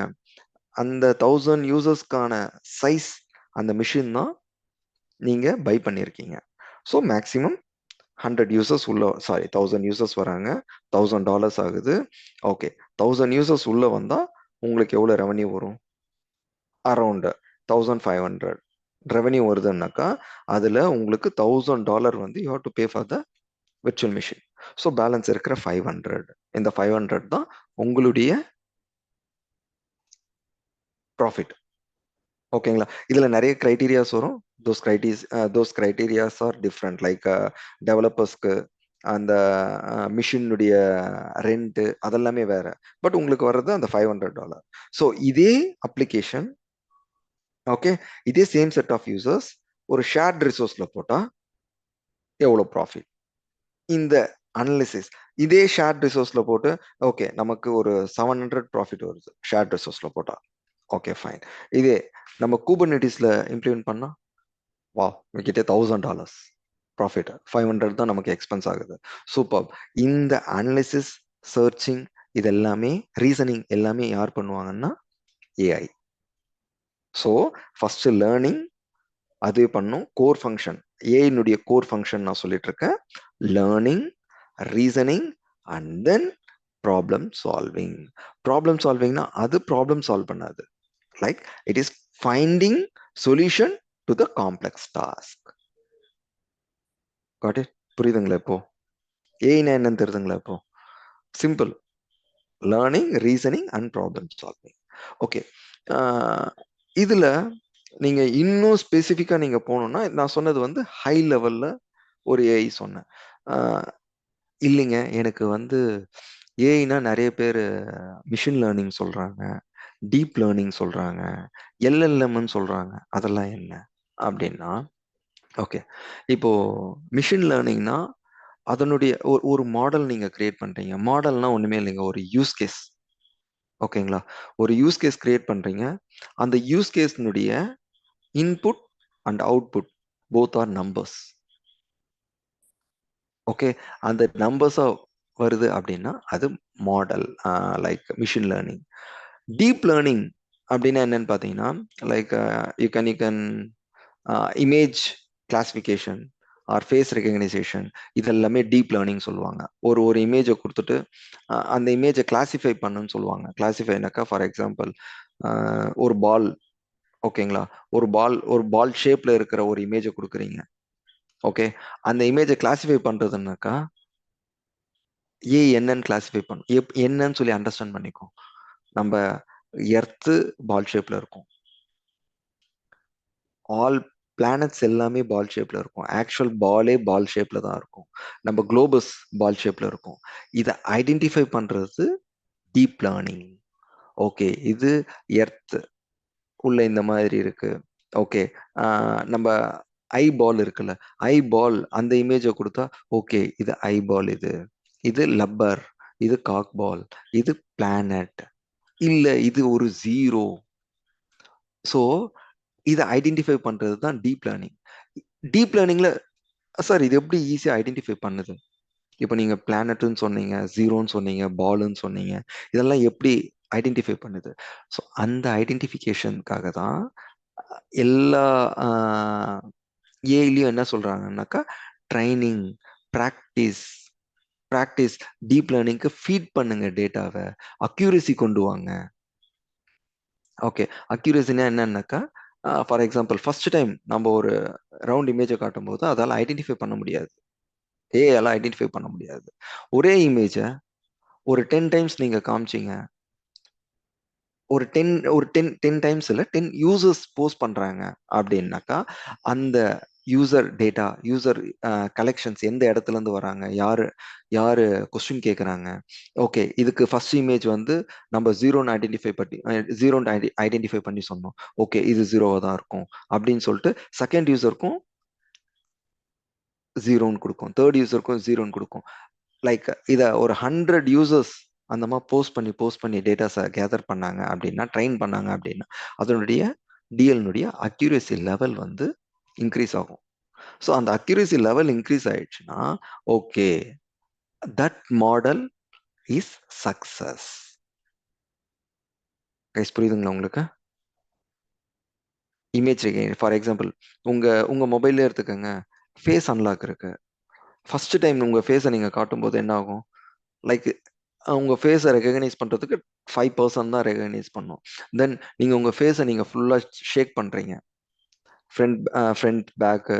அந்த 1000 யூசர்ஸ்க்கான சைஸ் அந்த மிஷின் தான் நீங்க பை பண்ணியிருக்கீங்க. ஸோ மேக்ஸிமம் 100 யூசர்ஸ் உள்ள 1000 யூசர்ஸ் வராங்க, $1000 ஆகுது. ஓகே, 1000 யூசர்ஸ் உள்ள வந்தா உங்களுக்கு எவ்வளோ ரெவன்யூ வரும்? அரௌண்ட் 1500 ரெவன்யூ வருதுன்னாக்கா அதுல உங்களுக்கு $1000 வந்து you have to pay for the virtual machine. So balance இருக்கிற 500, இந்த 500 தான் உங்களுடைய ப்ராஃபிட். ஓகேங்களா? இதுல நிறைய கிரைட்டீரியாஸ் வரும். those criterias are different. Like டெவலப்பர்ஸ்க்கு அந்த மிஷினுடைய ரெண்ட் அதெல்லாமே வேற. பட் உங்களுக்கு வர்றது அந்த $500. ஸோ இதே அப்ளிகேஷன், ஓகே, இதே சேம் செட் ஆஃப் யூசர்ஸ் ஒரு ஷேர்ட் ரிசோர்ஸ்ல போட்டா எவ்வளவு ப்ராஃபிட்? இந்த அனலிசிஸ் இதே ஷேர்ட் ரிசோர்ஸ்ல போட்டு ஓகே நமக்கு ஒரு 700 ப்ராஃபிட் வருது ஷேர்ட் ரிசோர்ஸ்ல போட்டா. Okay fine. இதே நம்ம கூபர்நெட்டிஸ்ல இம்ப்ளிமெண்ட் பண்ணா வா கிட்டே $1000 ப்ராஃபிட், 500 தான் நமக்கு எக்ஸ்பென்ஸ் ஆகுது. சூப்பர். இந்த அனலிசிஸ், சர்ச்சிங், இது எல்லாமே ரீசனிங் எல்லாமே யார் பண்ணுவாங்கன்னா ஏஐ. ஸோ ஃபர்ஸ்ட் லேர்னிங் அது பண்ணும். கோர் ஃபங்க்ஷன், ஏஐனுடைய கோர் ஃபங்க்ஷன் நான் சொல்லிட்டு இருக்கேன். Learning, reasoning and then problem solving. Problem சால்விங்னா அது ப்ராப்ளம் சால்வ் பண்ணாது, like it is finding solution to the complex task. Got it? புரியுதுங்களா இப்போ? ஏஐனா என்னன்னு தெரியுதுங்களா இப்போ? Simple, learning, reasoning and problem solving. Okay, இதுல நீங்க இன்னும் ஸ்பெசிஃபிக்கா நீங்க போகணும்னா நான் சொன்னது வந்து ஹை லெவல்ல ஒரு ஏஐ சொன்னேன். இல்லைங்க, எனக்கு வந்து ஏஐனா நிறைய பேர் மிஷின் லேர்னிங் சொல்றாங்க, டீப் லேர்னிங் சொல்றாங்க, எல்எல்எம்னு சொல்றாங்க. அதெல்லாம் என்ன அப்படின்னா, ஓகே, இப்போ மிஷின் லேர்னிங்னா அதனுடைய ஒரு மாடல் நீங்க கிரியேட் பண்றீங்க. மாடல்னா ஒண்ணுமே இல்லைங்க, ஒரு யூஸ் கேஸ். ஓகேங்களா? ஒரு யூஸ் கேஸ் கிரியேட் பண்றீங்க. அந்த யூஸ் கேஸ்னுடைய input and output both are numbers. Okay, அந்த நம்பர்ஸா வருது அப்படின்னா அது model, like machine learning. Deep learning அப்படின்னா என்னன்னு பார்த்தீங்கன்னா, like you can image classification or face recognition, இதெல்லாமே டீப் லேர்னிங் சொல்லுவாங்க. ஒரு ஒரு இமேஜை கொடுத்துட்டு அந்த இமேஜை கிளாசிஃபை பண்ணுன்னு சொல்லுவாங்க. கிளாசிஃபைனாக்கா ஃபார் எக்ஸாம்பிள் ஒரு பால், ஓகேங்களா, ஒரு பால் ஷேப்ல இருக்கிற ஒரு இமேஜை கொடுக்குறீங்க. ஓகே, அந்த இமேஜை கிளாசிஃபை பண்றதுனாக்கா என்னன்னு கிளாசிஃபை பண்ணும், என்னன்னு சொல்லி அண்டர்ஸ்டாண்ட் பண்ணிக்கும். நம்ம எர்த்து பால் ஷேப்ல இருக்கும், ஆல் பிளானட்ஸ் எல்லாமே பால் ஷேப்ல இருக்கும், ஆக்சுவல் பாலே பால் ஷேப்ல தான் இருக்கும், நம்ம குளோபஸ் பால் ஷேப்ல இருக்கும். இதை ஐடென்டிஃபை பண்றது டீப் லேர்னிங். ஓகே, இது எர்த் உள்ள இந்த மாதிரி இருக்கு. ஓகே, நம்ம ஐ பால் இருக்குல்ல, ஐ பால் அந்த இமேஜை கொடுத்தா ஓகே இது ஐ பால், இது லப்பர், இது காக் பால், இது பிளானட், இல்ல இது ஒரு ஜீரோ. ஸோ இதை ஐடென்டிஃபை பண்றது தான் டீப் லேர்னிங். டீப் லேர்னிங்ல சார் இது எப்படி ஈஸியா ஐடென்டிஃபை பண்ணுது? இப்போ நீங்க பிளானட்னு சொன்னீங்க, ஜீரோன்னு சொன்னீங்க, பால்னு சொன்னீங்க, இதெல்லாம் எப்படி ஐடென்டிஃபை பண்ணுது? ஸோ அந்த ஐடென்டிஃபிகேஷனுக்காக தான் எல்லா ஏஐலையும் என்ன சொல்றாங்கன்னாக்கா ட்ரைனிங், ப்ராக்டிஸ், ப்ராக்டிஸ். டீப் லேர்னிங்க்கு ஃபீட் பண்ணுங்க டேட்டாவை, அக்யூரசி கொண்டு வாங்க. ஓகே. அக்யூரசினா என்னன்னாக்கா, ஃபார் எக்ஸாம்பிள் ஃபர்ஸ்ட் டைம் நம்ம ஒரு ரவுண்ட் இமேஜ காட்டும்போது, அதால ஐடென்டிஃபை பண்ண முடியாது. ஏஐயால ஐடென்டிஃபை பண்ண முடியாது. ஒரே இமேஜ ஒரு 10 டைம்ஸ் நீங்க காமிச்சீங்க. ஒரு 10 டைம்ஸ் இல்ல, 10 யூசர்ஸ் போஸ்ட் பண்றாங்க அப்படின்னாக்கா, அந்த யூசர் டேட்டா, யூசர் கலெக்ஷன்ஸ் எந்த இடத்துலருந்து வராங்க? யாரு யாரு கொஸ்டின் கேட்குறாங்க? ஓகே. இதுக்கு ஃபர்ஸ்ட் இமேஜ் வந்து நம்ம 0ன்னு ஐடென்டிஃபை பண்ணி சொன்னோம். ஓகே. இது 0வா தான் இருக்கும். அப்படின்னு சொல்லிட்டு செகண்ட் யூசருக்கும் 0ன்னு குடுக்கும். தேர்ட் யூசருக்கும் 0ன்னு குடுக்கும். லைக் இத ஒரு 100 யூசர்ஸ் அந்த மாதிரி போஸ்ட் பண்ணி டேட்டாஸை கேதர் பண்ணாங்க அப்படின்னா, ட்ரெயின் பண்ணாங்க அப்படின்னா, அதனுடைய டிஎல்னுடைய அக்யூரசி லெவல் வந்து இன்க்ரீஸ் ஆகும். ஸோ அந்த அக்யூரசி லெவல் இன்க்ரீஸ் ஆயிடுச்சுன்னா, okay, that model is success. Guys, புரியுதுங்களா உங்களுக்கு? இமேஜ் ஃபார் எக்ஸாம்பிள், உங்க உங்க மொபைல்ல எடுத்துக்கோங்க. ஃபேஸ் அன்லாக் இருக்கு. ஃபர்ஸ்ட் டைம் உங்க ஃபேஸை நீங்க காட்டும்போது என்ன ஆகும்? லைக் உங்க ஃபேஸை ரெகக்னைஸ் பண்றதுக்கு 5% தான் ரெகக்னைஸ் பண்ணும். தென் நீங்க உங்க ஃபேஸை நீங்க ஃபுல்லா ஷேக் பண்றீங்க. Front bag,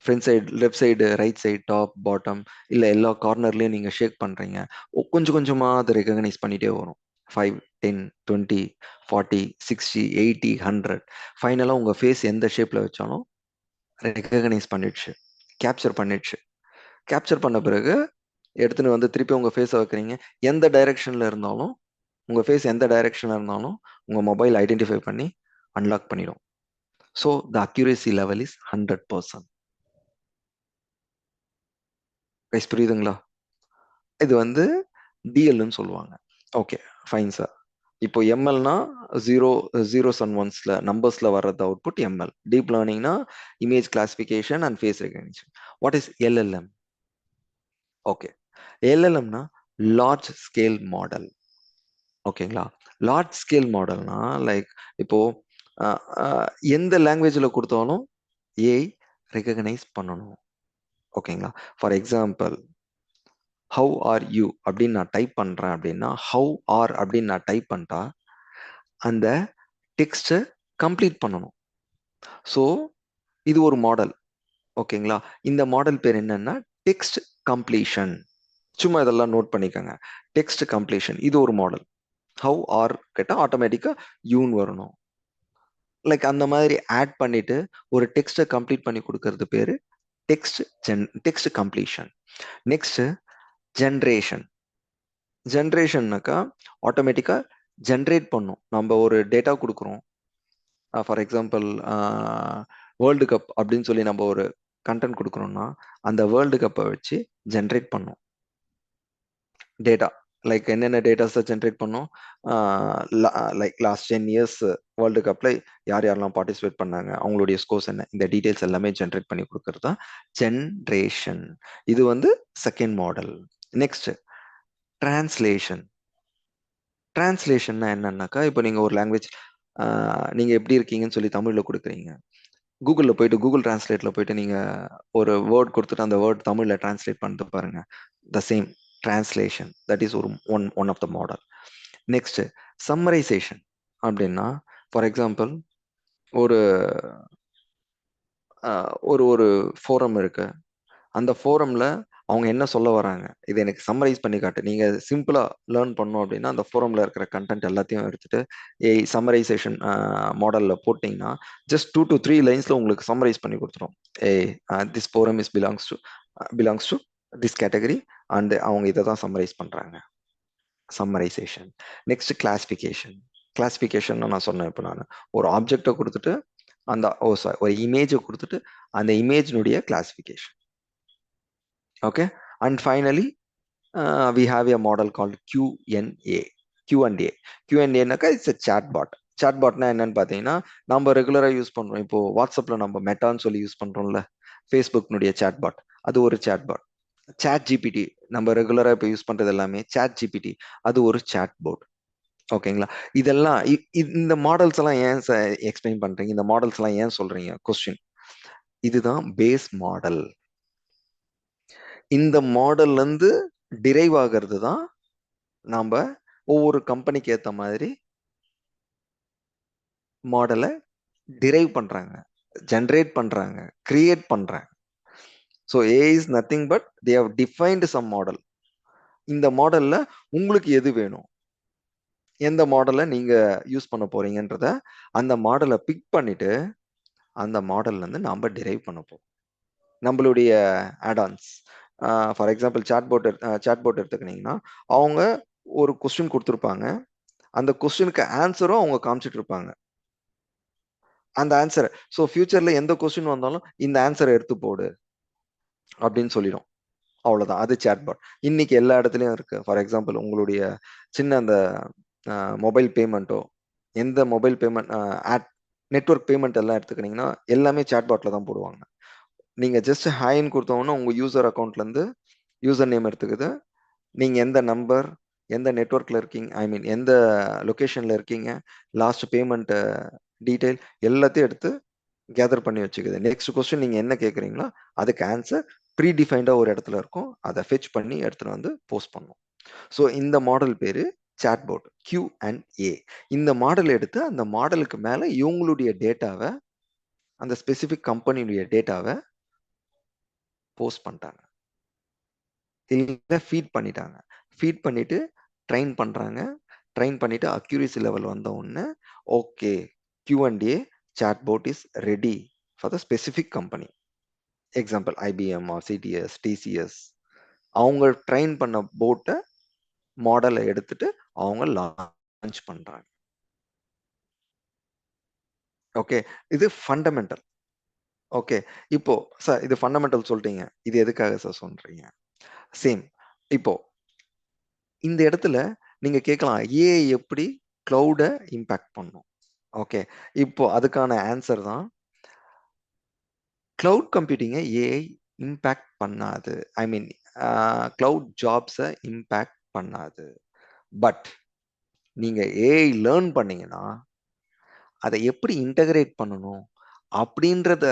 front side, left side, right side, top, bottom, இல்ல எல்லா கார்னர்லயும் நீங்க ஷேக் பண்றீங்க. கொஞ்சம் கொஞ்சமா அதை ரெகக்னைஸ் பண்ணிட்டே வரும். 5, 10, 20, 40, 60, 80, 100. ஃபைனலா உங்க ஃபேஸ் எந்த ஷேப்ல வச்சாலும் ரெகக்னைஸ் பண்ணிடுச்சு, கேப்சர் பண்ணிடுச்சு. கேப்சர் பண்ண பிறகு எடுத்துன்னு வந்து திருப்பி உங்க ஃபேஸை வைக்கிறீங்க. எந்த டைரக்ஷன்ல இருந்தாலும், உங்க ஃபேஸ் எந்த டைரக்ஷன்ல இருந்தாலும் உங்க மொபைல் ஐடென்டிஃபை பண்ணி அன்லாக் பண்ணிடும். So the accuracy level is 100%. Guys, புரியுதுங்களா? இது வந்து டிஎல்னு சொல்லுவாங்க. Okay, fine sir. இப்போ எம்எல்னா ஜீரோஸ் அண்ட் ஒன்ஸ்ல நம்பர்ஸ்ல வர்றது அவுட்புட் எம்எல். டீப் லேர்னிங்னா image classification and face recognition. What is LLM? Okay, எல்எல்எம்னா லார்ஜ் ஸ்கேல் மாடல். ஓகேங்களா? லார்ஜ் ஸ்கேல் மாடல்னா லைக் இப்போ எந்த லாங்குவேஜ்ல கொடுத்தாலும் ஏஐ ரெகக்னைஸ் பண்ணணும். ஓகேங்களா? For example, how are you அப்படின்னு நான் டைப் பண்றேன் அப்படின்னா, ஹவ் ஆர் அப்படின்னு நான் டைப் பண்ணிட்டா அந்த டெக்ஸ்ட்டை கம்ப்ளீட் பண்ணணும். ஸோ இது ஒரு மாடல். ஓகேங்களா? இந்த மாடல் பேர் என்னன்னா டெக்ஸ்ட் கம்ப்ளீஷன். சும்மா இதெல்லாம் நோட் பண்ணிக்கோங்க. டெக்ஸ்ட் கம்ப்ளீஷன் இது ஒரு மாடல். ஹவ் ஆர் கேட்டா ஆட்டோமேட்டிக்கா யூன்னு வரணும். லைக் அந்த மாதிரி ஆட் பண்ணிட்டு ஒரு டெக்ஸ்ட்டை கம்ப்ளீட் பண்ணி கொடுக்கறது பேரு டெக்ஸ்ட் கம்ப்ளீஷன். Next generation. ஜென்ரேஷன்னாக்கா ஆட்டோமேட்டிக்கா ஜென்ரேட் பண்ணும். நம்ம ஒரு டேட்டா கொடுக்குறோம். ஃபார் எக்ஸாம்பிள், வேர்ல்டு கப் அப்படின்னு சொல்லி நம்ம ஒரு கண்டென்ட் கொடுக்குறோம்னா, அந்த வேர்ல்டு கப்பை வச்சு ஜென்ரேட் பண்ணும் டேட்டா. லைக் என்னென்ன டேட்டாஸை ஜென்ரேட் பண்ணும்? லைக் லாஸ்ட் 10 இயர்ஸ் வேர்ல்டு கப்ல யார் யாரெல்லாம் பார்ட்டிசிபேட் பண்ணாங்க, அவங்களுடைய ஸ்கோர்ஸ் என்ன, இந்த டீடைல்ஸ் எல்லாமே ஜென்ரேட் பண்ணி கொடுக்கறது தான் ஜென்ரேஷன். இது வந்து செகண்ட் மாடல். Next translation. டிரான்ஸ்லேஷன்னா என்னன்னாக்கா, இப்போ நீங்க ஒரு லாங்குவேஜ் நீங்க எப்படி இருக்கீங்கன்னு சொல்லி தமிழ்ல கொடுக்குறீங்க. கூகுளில் போயிட்டு கூகுள் டிரான்ஸ்லேட்ல போயிட்டு நீங்க ஒரு வேர்ட் கொடுத்துட்டு அந்த வேர்ட் தமிழ்ல டிரான்ஸ்லேட் பண்ணிட்டு பாருங்க. The same translation, that is ஒரு one of the model. Next summarisation அப்படின்னா, ஃபார் எக்ஸாம்பிள், ஒரு ஒரு ஒரு ஃபோரம் இருக்கு. அந்த ஃபோரம்ல அவங்க என்ன சொல்ல வராங்க, இது எனக்கு சம்மரைஸ் பண்ணி காட்டு. நீங்க சிம்பிளா லேர்ன் பண்ணோம் அப்படின்னா, அந்த ஃபோரம்ல இருக்கிற கண்டென்ட் எல்லாத்தையும் எடுத்துட்டு சம்மரைசேஷன் மாடல்ல போட்டிங்கன்னா, ஜஸ்ட் 2 to 3 லைன்ஸ்ல உங்களுக்கு சம்மரைஸ் பண்ணி கொடுத்துரும். This forum is belongs to this category and அவங்க இதை தான் சம்மரைஸ் பண்றாங்க. சம்மரைசேஷன். Next classification. கிளாசிஃபிகேஷன் நான் சொன்னேன். இப்போ நான் ஒரு ஆப்ஜெக்டை கொடுத்துட்டு அந்த சாரி, ஒரு இமேஜை கொடுத்துட்டு அந்த இமேஜினுடைய classification. Okay, and finally, we have a model called Q&A. Q&A. Q&A it's a chatbot. சாட்பாட்னா என்னன்னு பார்த்தீங்கன்னா, நம்ம ரெகுலராக யூஸ் பண்றோம். இப்போ வாட்ஸ்அப்ல நம்ம மெட்டான்னு சொல்லி யூஸ் பண்றோம்ல, ஃபேஸ்புக்னுடைய சாட்பாட், அது ஒரு சாட்பாட். சாட் ஜிபிடி, நம்ம ரெகுலராக இப்போ யூஸ் பண்றது எல்லாமே சாட் ஜிபிடி, அது ஒரு சாட்போர்ட். ஓகேங்களா? இதெல்லாம் இந்த மாடல்ஸ் எல்லாம் ஏன் எக்ஸ்பிளைன் பண்றீங்க, இந்த மாடல்ஸ் எல்லாம் ஏன் சொல்றீங்க கொஸ்டின். இதுதான் பேஸ் மாடல். இந்த மாடல்ல இருந்து டிரைவ் ஆகிறது தான் நாம ஒவ்வொரு கம்பெனிக்கு ஏத்த மாதிரி மாடலை டிரைவ் பண்றாங்க, ஜென்ரேட் பண்றாங்க, கிரியேட் பண்றாங்க. So A is nothing but they have defined some model. இந்த மாடல்ல உங்களுக்கு எது வேணும், எந்த மாடலை நீங்க யூஸ் பண்ண போறீங்கன்றத அந்த மாடலை பிக் பண்ணிட்டு அந்த மாடல்ல இருந்து நாம டிரைவ் பண்ண போறோம் நம்மளுடைய ஆடான்ஸ். ஃபார் எக்ஸாம்பிள் சாட்போட் எடுத்துக்கிட்டீங்கன்னா, அவங்க ஒரு கொஸ்டின் கொடுத்துருப்பாங்க, அந்த கொஸ்டினுக்கு ஆன்சரும் அவங்க காமிச்சிட்டு இருப்பாங்க. அந்த ஆன்சர், ஸோ ஃபியூச்சர்ல எந்த கொஸ்டின் வந்தாலும் இந்த ஆன்சரை எடுத்து போடு அப்படின்னு சொல்லிடும். அவ்வளவுதான், அது சாட்பாட். இன்னைக்கு எல்லா இடத்துலயும் இருக்கு. ஃபார் எக்ஸாம்பிள் உங்களுடைய சின்ன அந்த மொபைல் பேமெண்ட்டோ, எந்த mobile payment ad network payment எல்லாம் எடுத்துக்கிட்டீங்கன்னா எல்லாமே சாட்பாட்ல தான் போடுவாங்க. நீங்க ஜஸ்ட் ஹாய்ன்னு கொடுத்தோம்னா உங்க யூசர் அக்கௌண்ட்ல இருந்து யூசர் நேம் எடுத்துக்குது, நீங்க எந்த நம்பர், எந்த நெட்வொர்க்ல இருக்கீங்க, ஐ மீன் எந்த லொகேஷன்ல இருக்கீங்க, லாஸ்ட் பேமெண்ட் டீடைல் எல்லாத்தையும் எடுத்து கேதர் பண்ணி வச்சுக்குது. நெக்ஸ்ட் கொஸ்டின் நீங்க என்ன கேட்குறீங்களோ அதுக்கு ஆன்சர் ப்ரீ டிஃபைன்டா ஒரு இடத்துல இருக்கும், அதை ஃபெச் பண்ணி எடுத்துட்டு வந்து போஸ்ட் பண்ணும். ஸோ இந்த மாடல் பேரு சாட்போட், Q&A. இந்த மாடல் எடுத்து அந்த மாடலுக்கு மேல இவங்களுடைய டேட்டாவை, அந்த ஸ்பெசிபிக் கம்பெனியுடைய டேட்டாவை போஸ்ட் பண்ணிட்டாங்க, இல்லை ஃபீட் பண்ணிட்டாங்க. ஃபீட் பண்ணிட்டு ட்ரெயின் பண்றாங்க. ட்ரெயின் பண்ணிட்டு அக்யூரசி லெவல் வந்த உடனே okay, Q&A chatbot is ready for the specific company. Example IBM or CTS, TCS. அவங்க ட்ரெயின் பண்ண போட்டை மாடலை எடுத்துட்டு அவங்க லான்ச் பண்றாங்க. ஓகே, இது ஃபண்டமெண்டல். ஓகே, இப்போ சார் இது ஃபண்டமெண்டல் சொல்லிட்டீங்க, இது எதுக்காக சார் சொல்றீங்க? சேம். இப்போ இந்த இடத்துல நீங்க கேட்கலாம், ஏஐ எப்படி கிளவுட இம்பாக்ட் பண்ணும்? ஓகே, இப்போ அதுக்கான ஆன்சர் தான், கிளவுட் கம்ப்யூட்டிங்கை ஏஐ இம்பாக்ட் பண்ணாது. ஐ மீன் கிளவுட் ஜாப்ஸை இம்பாக்ட் பண்ணாது. பட் நீங்க ஏஐ லேர்ன் பண்ணீங்கன்னா அதை எப்படி இன்டகிரேட் பண்ணணும் அப்படின்றத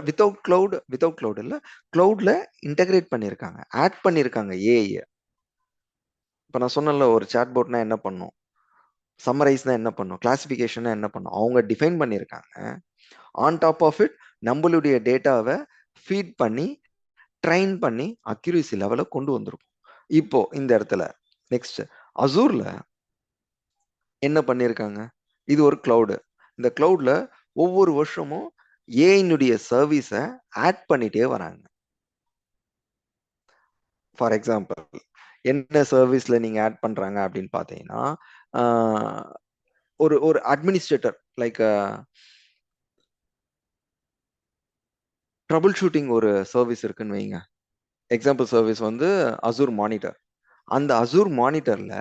வித்தவுட் கிளவுட் இல்லை, கிளவுட்ல இன்டகிரேட் பண்ணியிருக்காங்க, ஆட் பண்ணியிருக்காங்க ஏஐ. இப்போ நான் சொன்னல, ஒரு சாட்போட்னா என்ன பண்ணும், சம்மரைஸ்னா என்ன பண்ணும், கிளாசிஃபிகேஷனா என்ன பண்ணும், அவங்க டிஃபைன் பண்ணியிருக்காங்க. ஆன் டாப் ஆஃப் இட் நம்மளுடைய டேட்டாவை ஃபீட் பண்ணி ட்ரெயின் பண்ணி அக்யூரசி லெவலை கொண்டு வந்திருக்கும். இப்போ இந்த இடத்துல நெக்ஸ்ட் அசூர்ல என்ன பண்ணியிருக்காங்க, இது ஒரு கிளவுடு. இந்த கிளவுட்ல ஒவ்வொரு வருஷமும் ஏஐனுடைய சர்வீஸை ஆட் பண்ணிட்டே வராங்க. ஃபார் எக்ஸாம்பிள் என்ன சர்வீஸ்ல நீங்க ஆட் பண்றாங்க அப்படின்னு பார்த்தீங்கன்னா, ஒரு ஒரு அட்மினிஸ்ட்ரேட்டர் லைக் ட்ரபிள் ஷூட்டிங் ஒரு சர்வீஸ் இருக்குன்னு வைங்க. எக்ஸாம்பிள் சர்வீஸ் வந்து அசூர் மானிட்டர். அந்த அசூர் மானிட்டர்ல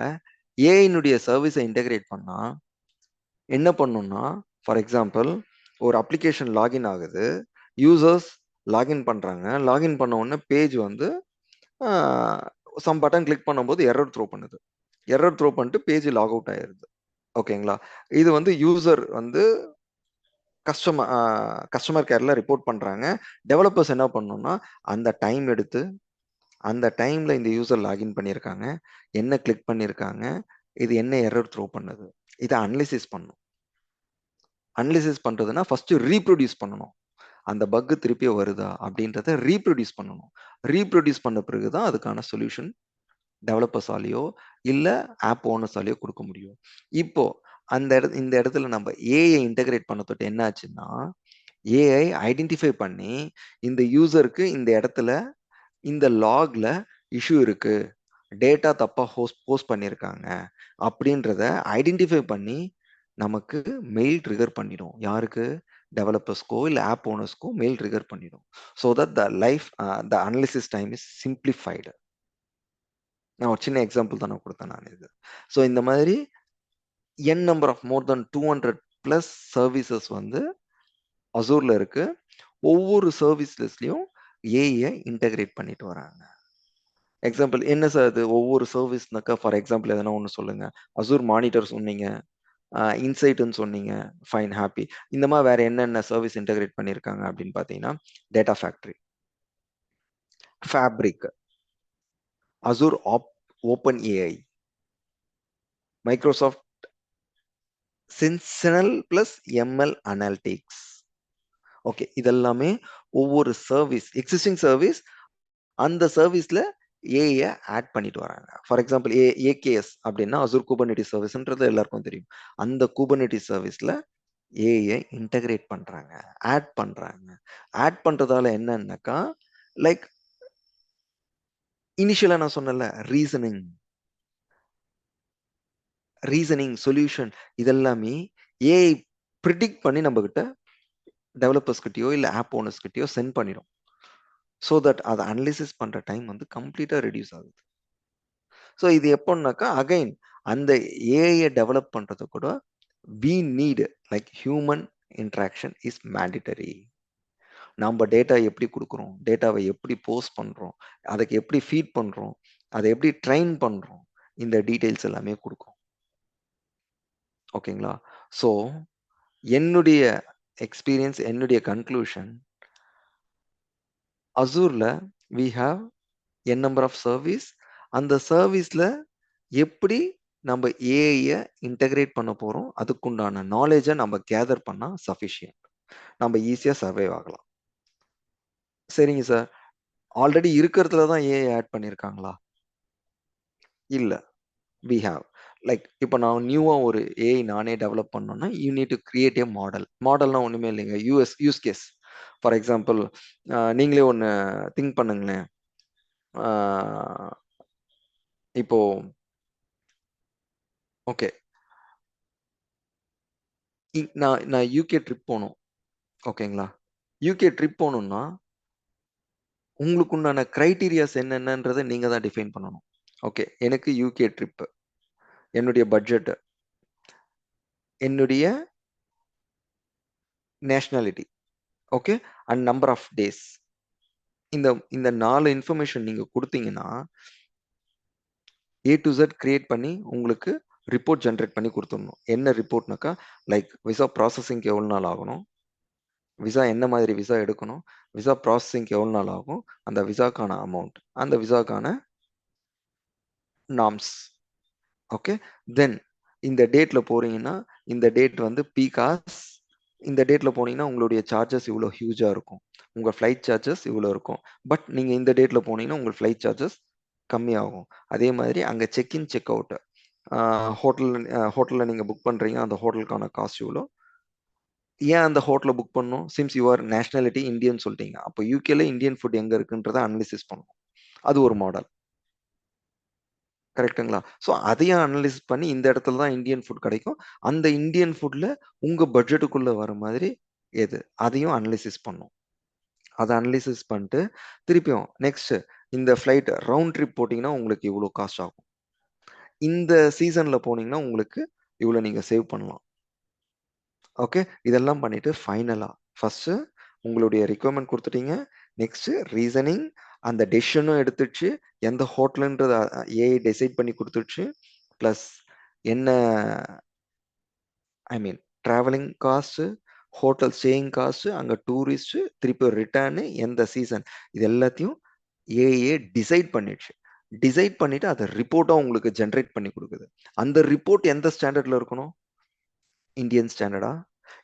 ஏஐனுடைய சர்வீஸை இன்டகிரேட் பண்ணா என்ன பண்ணும்னா, ஃபார் எக்ஸாம்பிள் ஒரு அப்ளிகேஷன் லாகின் ஆகுது, யூசர்ஸ் லாகின் பண்றாங்க, லாகின் பண்ண உடனே பேஜ் வந்து சம் பட்டன் கிளிக் பண்ணும்போது எரர் த்ரோ பண்ணுது, எரர் த்ரோ பண்ணிட்டு பேஜ் லாக் அவுட் ஆயிருது. ஓகேங்களா, இது வந்து யூசர் வந்து கஸ்டமர் கேர்ல ரிப்போர்ட் பண்றாங்க. டெவலப்பர்ஸ் என்ன பண்ணணும்னா அந்த டைம் எடுத்து அந்த டைம்ல இந்த யூசர் லாகின் பண்ணியிருக்காங்க, என்ன கிளிக் பண்ணியிருக்காங்க, இது என்ன எரர் த்ரோ பண்ணுது, இதை அனலிசிஸ் பண்ணும். அனலிசிஸ் பண்றதுன்னா ஃபர்ஸ்ட் ரீப்ரொடியூஸ் பண்ணணும், அந்த பக் திருப்பி வருதா அப்படின்றத ரீப்ரொடியூஸ் பண்ணணும். ரீப்ரொடியூஸ் பண்ண பிறகுதான் அதுக்கான சொல்யூஷன் டெவலப்பர்ஸாலேயோ இல்லை ஆப் ஓனர்ஸாலேயோ கொடுக்க முடியும். இப்போ இந்த இடத்துல நம்ம ஏஐ இன்டகிரேட் பண்ண தொட்டு என்ன ஆச்சுன்னா, ஏஐ ஐடென்டிஃபை பண்ணி இந்த யூசருக்கு இந்த இடத்துல இந்த லாக்ல இஷ்யூ இருக்கு, டேட்டா தப்பா போஸ்ட் பண்ணியிருக்காங்க அப்படின்றத ஐடென்டிஃபை பண்ணி நமக்கு மெயில் ட்ரிகர் பண்ணிடும். யாருக்கு? டெவலப்பர்ஸ்க்கோ இல்லை ஆப் ஓனர்ஸ்க்கோ மெயில் ட்ரிகர் பண்ணிடும். So that the analysis time is simplified. நான் ஒரு சின்ன எக்ஸாம்பிள் தானே கொடுத்தேன் நான் இது. ஸோ இந்த மாதிரி n number of more than 200+ services வந்து அசூர்ல இருக்கு. ஒவ்வொரு சர்வீஸ் லிஸ்ட்லயும் ஏஐ இன்டகிரேட் பண்ணிட்டு வராங்க. எக்ஸாம்பிள் என்ன சார் அது ஒவ்வொரு சர்வீஸ்னாக்கா? ஃபார் எக்ஸாம்பிள் எதனா ஒன்று சொல்லுங்க. அசூர் மானிட்டர் சொன்னீங்க, இன்சைட்னு சொன்னீங்க, ஃபைன், ஹாப்பி. இந்த மாதிரி வேற என்னென்ன சர்வீஸ் இன்டகிரேட் பண்ணியிருக்காங்க அப்படின்னு பார்த்தீங்கன்னா, data factory, fabric, Azure OpenAI, Microsoft Sentinel plus ML analytics. Okay, இதெல்லாமே ஒவ்வொரு சர்வீஸ், எக்ஸிஸ்டிங் சர்வீஸ், அந்த சர்வீஸ்ல ஏஐ ஆட் பண்ணிட்டு வராங்க. ஃபார் எக்ஸாம்பிள் ஏகேஎஸ் அப்படின்னா அசூர் குபர்நெட்டிஸ் சர்வீஸ்ன்றது எல்லாருக்கும் தெரியும். அந்த குபர்நெட்டிஸ் சர்வீஸ்ல ஏஐ இன்டகிரேட் பண்றாங்க, ஆட் பண்றாங்க. ஆட் பண்றதால என்னன்னாக்கா, லைக் இனிஷியலா நான் சொன்னல, ரீசனிங் சொல்யூஷன், இதெல்லாமே ஏஐ ப்ரிடிக்ட் பண்ணி நம்ம கிட்ட டெவலப்பர்ஸ் கிட்டயோ இல்ல ஆப் ஓனர்ஸ் கிட்டயோ சென்ட் பண்ணிடும். ஸோ தட் அதை அனலிசிஸ் பண்ற டைம் வந்து கம்ப்ளீட்டா ரெடியூஸ் ஆகுது. ஸோ இது எப்போன்னாக்கா அகைன் அந்த ஏஐ டெவலப் பண்றது கூட we need like human interaction is mandatory. நம்ம டேட்டா எப்படி கொடுக்குறோம், டேட்டாவை எப்படி போஸ்ட் பண்றோம், அதுக்கு எப்படி ஃபீட் பண்றோம், அதை எப்படி ட்ரெயின் பண்றோம், இந்த டீடைல்ஸ் எல்லாமே கொடுக்கும். ஓகேங்களா? ஸோ என்னுடைய எக்ஸ்பீரியன்ஸ், என்னுடைய கன்க்ளூஷன், அசூர்ல we have n number of service. அந்த சர்வீஸ்ல எப்படி நம்ம ஏஐ இன்டகிரேட் பண்ண போறோம், அதுக்குண்டான நாலேஜை நம்ம கேதர் பண்ணா சஃபிஷியன்ட். நம்ம ஈஸியா சர்வைவ் ஆகலாம். சரிங்க சார், ஆல்ரெடி இருக்கிறதுல தான் ஏஐ ஆட் பண்ணியிருக்காங்களா? இல்ல. வி ஹேவ் லைக் இப்போ நான் நியூவா ஒரு ஏஐ நானே டெவலப் பண்ணோம்னா you need to create a model. மாடல்னா ஒண்ணுமே இல்லைங்க, யூஸ் கேஸ். ஃபார் எக்ஸாம்பிள் நீங்களே ஒன்று திங்க் பண்ணுங்களேன். இப்போ ஓகே, நான் யூகே ட்ரிப் போகணும். ஓகேங்களா? யூகே ட்ரிப் போகணும்னா உங்களுக்கு உண்டான கிரைட்டீரியாஸ் என்னென்னன்றதை நீங்க தான் டிஃபைன் பண்ணணும். ஓகே, எனக்கு யூகே ட்ரிப், என்னுடைய பட்ஜெட், என்னுடைய nationality, okay, and number of days. இந்த இந்த 4 இன்ஃபர்மேஷன் நீங்க கொடுத்தீங்கன்னா ஏ டு Z கிரியேட் பண்ணி உங்களுக்கு ரிப்போர்ட் ஜென்ரேட் பண்ணி கொடுத்துடணும். என்ன ரிப்போர்ட்னாக்கா, லைக் விசா ப்ராசஸிங்க்கு எவ்வளோ நாள் ஆகணும், விசா என்ன மாதிரி விசா எடுக்கணும், விசா ப்ராசஸிங்க்கு எவ்வளோ நாள் ஆகும், அந்த விசாக்கான அமௌண்ட், அந்த விசாக்கான நார்ம்ஸ். ஓகே, தென் இந்த டேட்ல போறீங்கன்னா இந்த டேட் வந்து பீக் ஹார்ஸ், இந்த டேட்ல போனீங்கன்னா உங்களுடைய சார்ஜஸ் இவ்வளோ ஹியூஜா இருக்கும், உங்க ஃப்ளைட் சார்ஜஸ் இவ்வளோ இருக்கும். பட் நீங்க இந்த டேட்ல போனீங்கன்னா உங்க ஃப்ளைட் சார்ஜஸ் கம்மியாகும். அதே மாதிரி அங்க செக்இன் செக் அவுட், ஹோட்டல்ல நீங்க புக் பண்றீங்க, அந்த ஹோட்டலுக்கான காஸ்ட் இவ்வளோ. ஏன் அந்த ஹோட்டலை புக் பண்ணணும்? சிம்ஸ் யுவர் நேஷனாலிட்டி இந்தியன் சொல்லிட்டீங்க, அப்போ யூகேல இந்தியன் ஃபுட் எங்க இருக்குன்றதை அனலிசிஸ் பண்ணணும். அது ஒரு மாடல். கரெக்ட்டுங்களா? ஸோ அதையும் அனலைஸ் பண்ணி இந்த இடத்துல தான் இந்தியன் ஃபுட் கிடைக்கும். அந்த இந்தியன் ஃபுட்ல உங்க பட்ஜெட்டுக்குள்ள வர மாதிரி எது? அதையும் அனலைசிஸ் பண்ணும். அத அனலைசிஸ் பண்ணிட்டு திருப்பியும் நெக்ஸ்ட் இந்த ஃப்ளைட் ரவுண்ட் ட்ரிப் போட்டீங்கன்னா உங்களுக்கு இவ்வளோ காஸ்ட் ஆகும். இந்த சீசன்ல போனீங்கன்னா உங்களுக்கு இவ்வளோ நீங்க சேவ் பண்ணலாம். ஓகே, இதெல்லாம் பண்ணிட்டு ஃபைனலா ஃபர்ஸ்ட் உங்களுடைய ரிக்வயர்மெண்ட் கொடுத்துட்டீங்க. நெக்ஸ்ட் ரீசனிங், அந்த டெசிஷனும் எடுத்துடுச்சு, எந்த ஹோட்டலுன்றத ஏஐ டிசைட் பண்ணி கொடுத்துடுச்சு. ப்ளஸ் என்ன I mean travelling cost, hotel staying cost, அங்கே டூரிஸ்ட், திருப்பி ரிட்டர்னு, எந்த சீசன், இது எல்லாத்தையும் ஏஐ டிசைட் பண்ணிடுச்சு. டிசைட் பண்ணிட்டு அதை ரிப்போர்ட்டாக உங்களுக்கு ஜென்ரேட் பண்ணி கொடுக்குது. அந்த ரிப்போர்ட் எந்த ஸ்டாண்டர்ட்ல இருக்கணும்? இந்தியன் ஸ்டாண்டர்டா?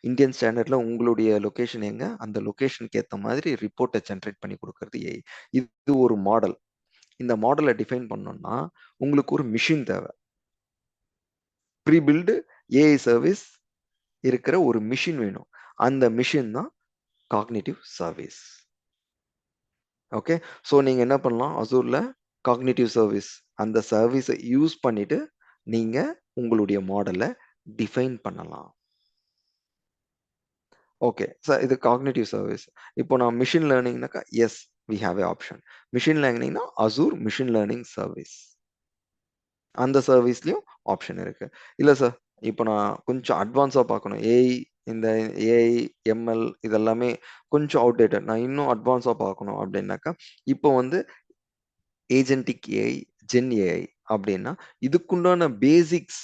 இந்தியன் ஸ்டாண்டர்ட்ல உங்களுடைய லொகேஷன் எங்க, அந்த லொகேஷனுக்கு ஏற்ற மாதிரி ரிப்போர்ட்டை ஜென்ரேட் பண்ணி கொடுக்கறது ஏஐ. இது ஒரு மாடல். இந்த மாடலை டிஃபைன் பண்ணோம்னா உங்களுக்கு ஒரு மிஷின் தேவை. ப்ரீ பில்டு ஏஐ சர்வீஸ் இருக்கிற ஒரு மிஷின் வேணும். அந்த மிஷின் தான் காக்னிட்டிவ் சர்வீஸ். ஓகே, ஸோ நீங்க என்ன பண்ணலாம், அசூர்ல காக்னிட்டிவ் சர்வீஸ், அந்த சர்வீஸை யூஸ் பண்ணிட்டு நீங்க உங்களுடைய மாடலை டிஃபைன் பண்ணலாம். ஓகே சார், இது காக்னிட்டிவ் சர்வீஸ். இப்போ நான் மிஷின் லேர்னிங்னாக்கா yes we have a option. Machine லேர்னிங்னா அசூர் மிஷின் லேர்னிங் சர்வீஸ், அந்த சர்வீஸ்லயும் ஆப்ஷன் இருக்கு. இல்ல சார், இப்போ நான் கொஞ்சம் அட்வான்ஸா பார்க்கணும், ஏஐ, இந்த ஏஐ எம்எல் இதெல்லாமே கொஞ்சம் அவுடேட்டட், நான் இன்னும் அட்வான்ஸா பார்க்கணும் அப்படின்னாக்கா இப்போ வந்து ஏஜென்டிக் ஏஐ, ஜென் ஏஐ அப்படின்னா இதுக்குண்டான பேசிக்ஸ்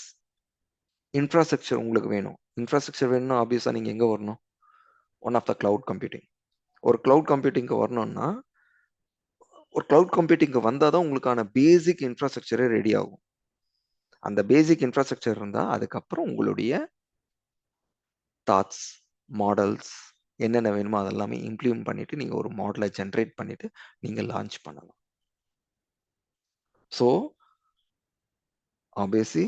இன்ஃப்ராஸ்ட்ரக்சர் உங்களுக்கு வேணும். இன்ஃப்ராஸ்ட்ரக்சர் வேணும்னா ஆப்வியஸா நீங்க எங்க வரணும்? One of the cloud computing. ஒரு கிளவுட் கம்ப்யூட்டிங்க்கு வரணும்னா, ஒரு கிளவுட் கம்ப்யூட்டிங்க்கு வந்தாதான் உங்களுக்கான பேசிக் இன்ஃப்ராஸ்ட்ரக்சரே ரெடி ஆகும். அந்த பேசிக் இன்ஃப்ராஸ்ட்ரக்சர் இருந்தா அதுக்கப்புறம் உங்களுடைய தாட்ஸ், மாடல்ஸ் என்னென்ன வேணுமோ அதெல்லாமே இம்ப்ளிமெண்ட் பண்ணிட்டு நீங்க ஒரு மாடலை ஜென்ரேட் பண்ணிட்டு நீங்க லான்ச் பண்ணலாம். So obviously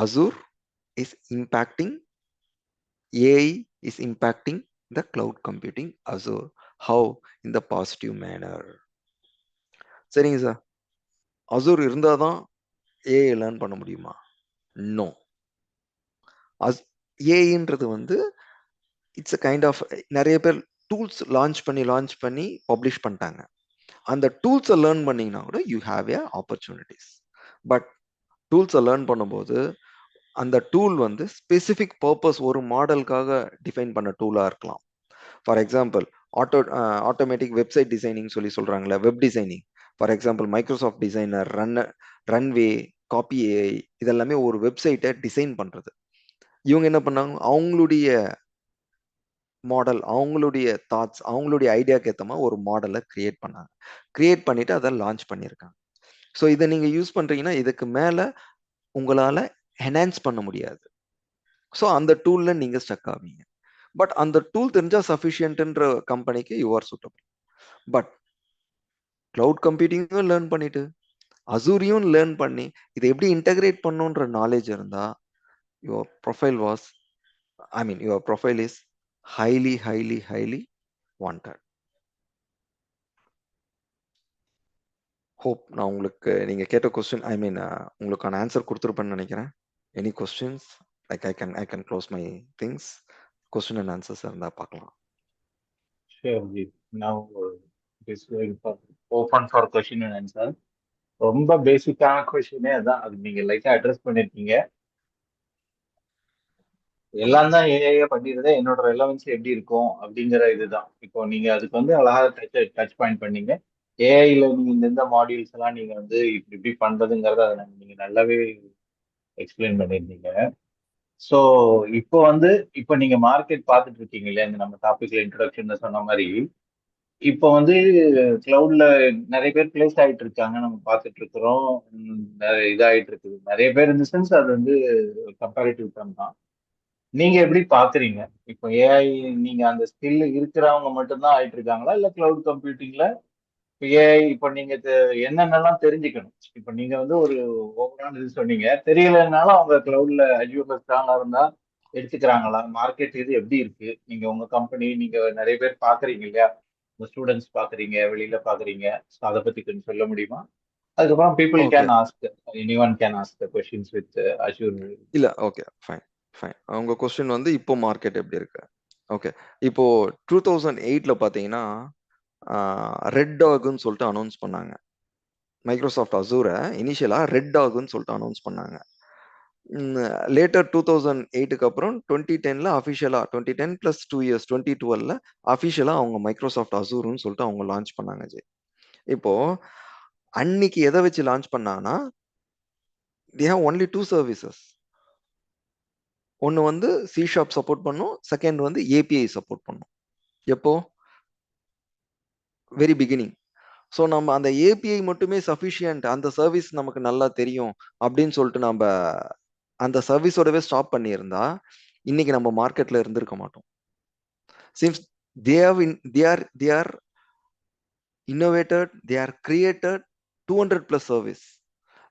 Azure is impacting, AI is impacting the cloud computing Azure. How? In the positive manner. சரிங்க சார், Azure இருந்தால் தான் ஏஐ லேர்ன் பண்ண முடியுமா? நோ. ஏஐன்றது வந்து இட்ஸ் அ கைண்ட் ஆஃப், நிறைய பேர் டூல்ஸ் லான்ச் பண்ணி பப்ளிஷ் பண்ணிட்டாங்க. அந்த டூல்ஸை லேர்ன் பண்ணீங்கன்னா கூட you have a opportunities. But டூல்ஸை லேர்ன் பண்ணும்போது அந்த டூல் வந்து ஸ்பெசிஃபிக் பர்பஸ் ஒரு மாடலுக்காக டிஃபைன் பண்ண டூலாக இருக்கலாம். For example automatic website designing சொல்கிறாங்களே, web designing. For example Microsoft designer, runway, copy AI, இதெல்லாமே ஒரு வெப்சைட்டை டிசைன் பண்ணுறது. இவங்க என்ன பண்ணாங்க, அவங்களுடைய மாடல், அவங்களுடைய தாட்ஸ், அவங்களுடைய ஐடியாக்கு ஏற்ற மாதிரி ஒரு மாடலை கிரியேட் பண்ணாங்க. கிரியேட் பண்ணிட்டு அதை லான்ச் பண்ணியிருக்காங்க. ஸோ இதை நீங்கள் யூஸ் பண்ணுறீங்கன்னா இதுக்கு மேலே உங்களால் என்ஹான்ஸ் பண்ண முடியாது. ஸோ அந்த டூலில் நீங்கள் ஸ்டக் ஆவீங்க. பட் அந்த டூல் தெரிஞ்சால் சஃபிஷியன்ட்ன்ற கம்பெனிக்கு you are suitable. But cloud கம்ப்யூட்டிங்கும் லேர்ன் பண்ணிட்டு அசூரியும் லேர்ன் பண்ணி இதை எப்படி இன்டகிரேட் பண்ணுன்ற நாலேஜ் இருந்தால் your profile your profile is highly wanted. Hope நான் உங்களுக்கு நீங்கள் கேட்ட கொஸ்டின் உங்களுக்கான ஆன்சர் கொடுத்துருப்பேன்னு நினைக்கிறேன். Any questions? Like I can close my things. Question and answers இருந்தால் பார்க்கலாம். Sure, now it is open for question and answer. ரொம்ப பேசிக்கான கொஸ்டினே அதான், அது நீங்க லைட்டா அட்ரஸ் பண்ணிருக்கீங்க. எல்லாம் தான் ஏஐ பண்ணிடுறதே, என்னோட ரெலவன்ஸ் எப்படி இருக்கும் அப்படிங்கிற இதுதான். இப்போ நீங்க அதுக்கு வந்து அழகா டச் பாயிண்ட் பண்ணீங்க. ஏஐல நீங்க இந்த மாடியூல்ஸ் எல்லாம் நீங்க வந்து இப்படி பண்றதுங்கிறத அதை நீங்க நல்லாவே எக்ஸ்பிளைன் பண்ணியிருந்தீங்க. ஸோ இப்போ வந்து இப்போ நீங்க மார்க்கெட் பார்த்துட்டு இருக்கீங்க இல்லையா, இந்த நம்ம டாபிக்ல இன்ட்ரடக்ஷன் சொன்ன மாதிரி, இப்போ வந்து கிளவுட்ல நிறைய பேர் பிளேஸ் ஆயிட்டு இருக்காங்க, நம்ம பார்த்துட்டு இருக்கிறோம். இதாயிட்டு இருக்குது நிறைய பேர். இந்த சென்ஸ் அது வந்து கம்பேரிட்டிவ் டர்ம் தான். நீங்க எப்படி பாக்குறீங்க இப்போ ஏஐ? நீங்க அந்த ஸ்கில் இருக்கிறவங்க மட்டும்தான் ஆயிட்டு இருக்காங்களா, இல்ல கிளவுட் கம்ப்யூட்டிங்ல ஏஐ இப்போ நீங்க என்னென்னலாம் தெரிஞ்சுக்கணும்? இப்போ நீங்க வந்து ஒரு ஓவரால் இது சொன்னீங்க, தெரியலனாலும் அவங்க கிளவுட்ல அஜூர்ல ஸ்ட்ராங்கா இருந்தா எடுத்துக்கிறாங்களா? மார்க்கெட் இது எப்படி இருக்கு? நீங்க உங்க கம்பெனி, நீங்க நிறைய பேர் பாக்குறீங்க இல்லையா, உங்க ஸ்டூடெண்ட்ஸ் பாக்குறீங்க, வெளியில பாக்குறீங்க, அதை பத்தி கொஞ்சம் சொல்ல முடியுமா? அதுக்கப்புறம் people can ask, any one can ask questions with Azure. இல்லை, ஓகே, ஃபைன். அவங்க கொஸ்டின் வந்து இப்போ மார்க்கெட் எப்படி இருக்கு? ஓகே, இப்போ 2008 பார்த்தீங்கன்னா ரெட் டாக்னு சொல்லிட்டு அனௌன்ஸ் பண்ணாங்க. மைக்ரோசாஃப்ட் அசூரை இனிஷியலாக ரெட் டாக்னு சொல்லிட்டு அனௌன்ஸ் பண்ணாங்க. லேட்டர் 2008க்கு அப்புறம் 2010ல அஃபிஷியலாக 2010 + 2 இயர்ஸ் 2012ல அஃபிஷியலாக அவங்க மைக்ரோசாஃப்ட் அசூர்னு சொல்லிட்டு அவங்க லான்ச் பண்ணாங்க. இப்போ அன்னைக்கு எதை வச்சு லான்ச் பண்ணாங்கன்னா, they have only 2 services. ஒன்று வந்து C# சப்போர்ட் பண்ணும், செகண்ட் வந்து API சப்போர்ட் பண்ணும். எப்போ? Very beginning. ஸோ நம்ம அந்த ஏபிஐ மட்டுமே சஃபிஷியன்ட், அந்த சர்வீஸ் நமக்கு நல்லா தெரியும் அப்படின்னு சொல்லிட்டு நம்ம அந்த சர்வீஸோடவே ஸ்டாப் பண்ணியிருந்தா இன்னைக்கு நம்ம மார்க்கெட்ல இருந்திருக்க மாட்டோம். Since they are innovated, they are created 200+ service.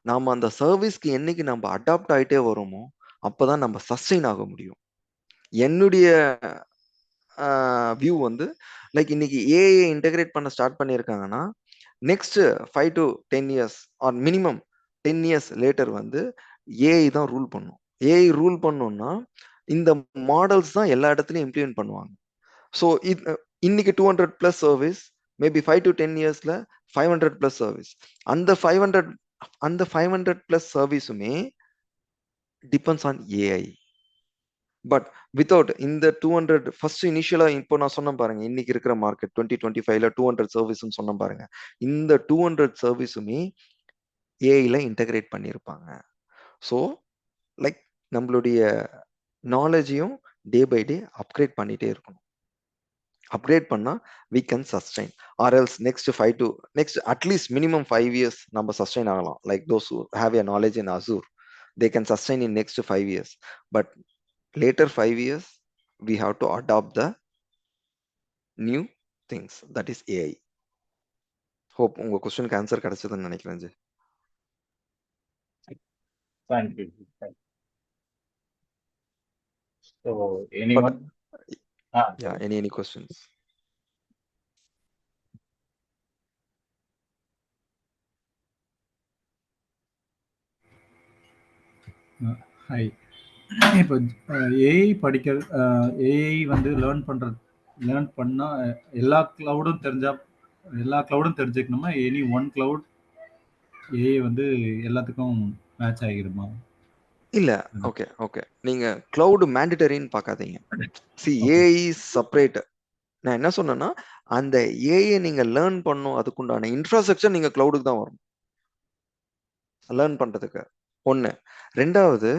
நாம அந்த சர்வீஸ்க்கு என்னைக்கு நம்ம அடாப்ட் ஆகிட்டே வரோமோ அப்போதான் நம்ம சஸ்டெயின் ஆக முடியும். என்னுடைய வியூ வந்து லைக் இன்னைக்கு ஏஐ இன்டகிரேட் பண்ண ஸ்டார்ட் பண்ணியிருக்காங்கன்னா next 5 to 10 years R minimum 10 years later வந்து ஏஐ தான் ரூல் பண்ணும். ஏஐ ரூல் பண்ணோம்னா இந்த மாடல்ஸ் தான் எல்லா இடத்துலையும் இம்ப்ளிமெண்ட் பண்ணுவாங்க. ஸோ இன்னைக்கு 200+ சர்வீஸ், மேபி 5 to 10 இயர்ஸ்ல 500+ சர்வீஸ். அந்த 500+ சர்வீஸுமே depends on AI. But without இந்த 200 ஃபர்ஸ்ட் இனிஷியலா இப்போ நான் சொன்ன பாருங்க, இன்னைக்கு இருக்கிற மார்க்கெட் 2025ல 200 சர்வீஸ்ன்னு சொன்ன பாருங்க, இந்த 200 சர்வீஸுமே ஏஐல இன்டகிரேட் பண்ணியிருப்பாங்க. ஸோ லைக் நம்மளுடைய நாலேஜையும் டே பை டே அப்கிரேட் பண்ணிட்டே இருக்கணும். அப்கிரேட் பண்ணா we can sustain, or else next at least minimum 5 years நம்ம சஸ்டைன் ஆகலாம். Like those who have a knowledge in Azure, they can sustain in next 5 years. But later 5 years we have to adopt the new things, that is AI. Hope உங்க கொஸ்டினுக்கு answer கிடைச்சதுன்னு நினைக்கிறேன் G. Thank you. So anyone? Yeah, any questions? Hi. இப்போ AI AI வந்து learn பண்ணால் எல்லா க்ளவுடும் தெரிஞ்சுக்கணுமா? Any one cloud AI வந்து எல்லாத்துக்கும் மேட்ச் ஆகிருமா? இல்ல. ஓகே. நீங்க கிளவுட் மேண்டட்டரின்னு பார்க்காதீங்க. AI is separate. நான் என்ன சொன்னேன்னா, அந்த ஏஐ நீங்க லேர்ன் பண்ணும், அதுக்குண்டான இன்ஃப்ராஸ்ட்ரக்சர் நீங்க கிளவுடுக்கு தான் வரும் லேர்ன் பண்றதுக்கு. ஒண்ணு. 2வது,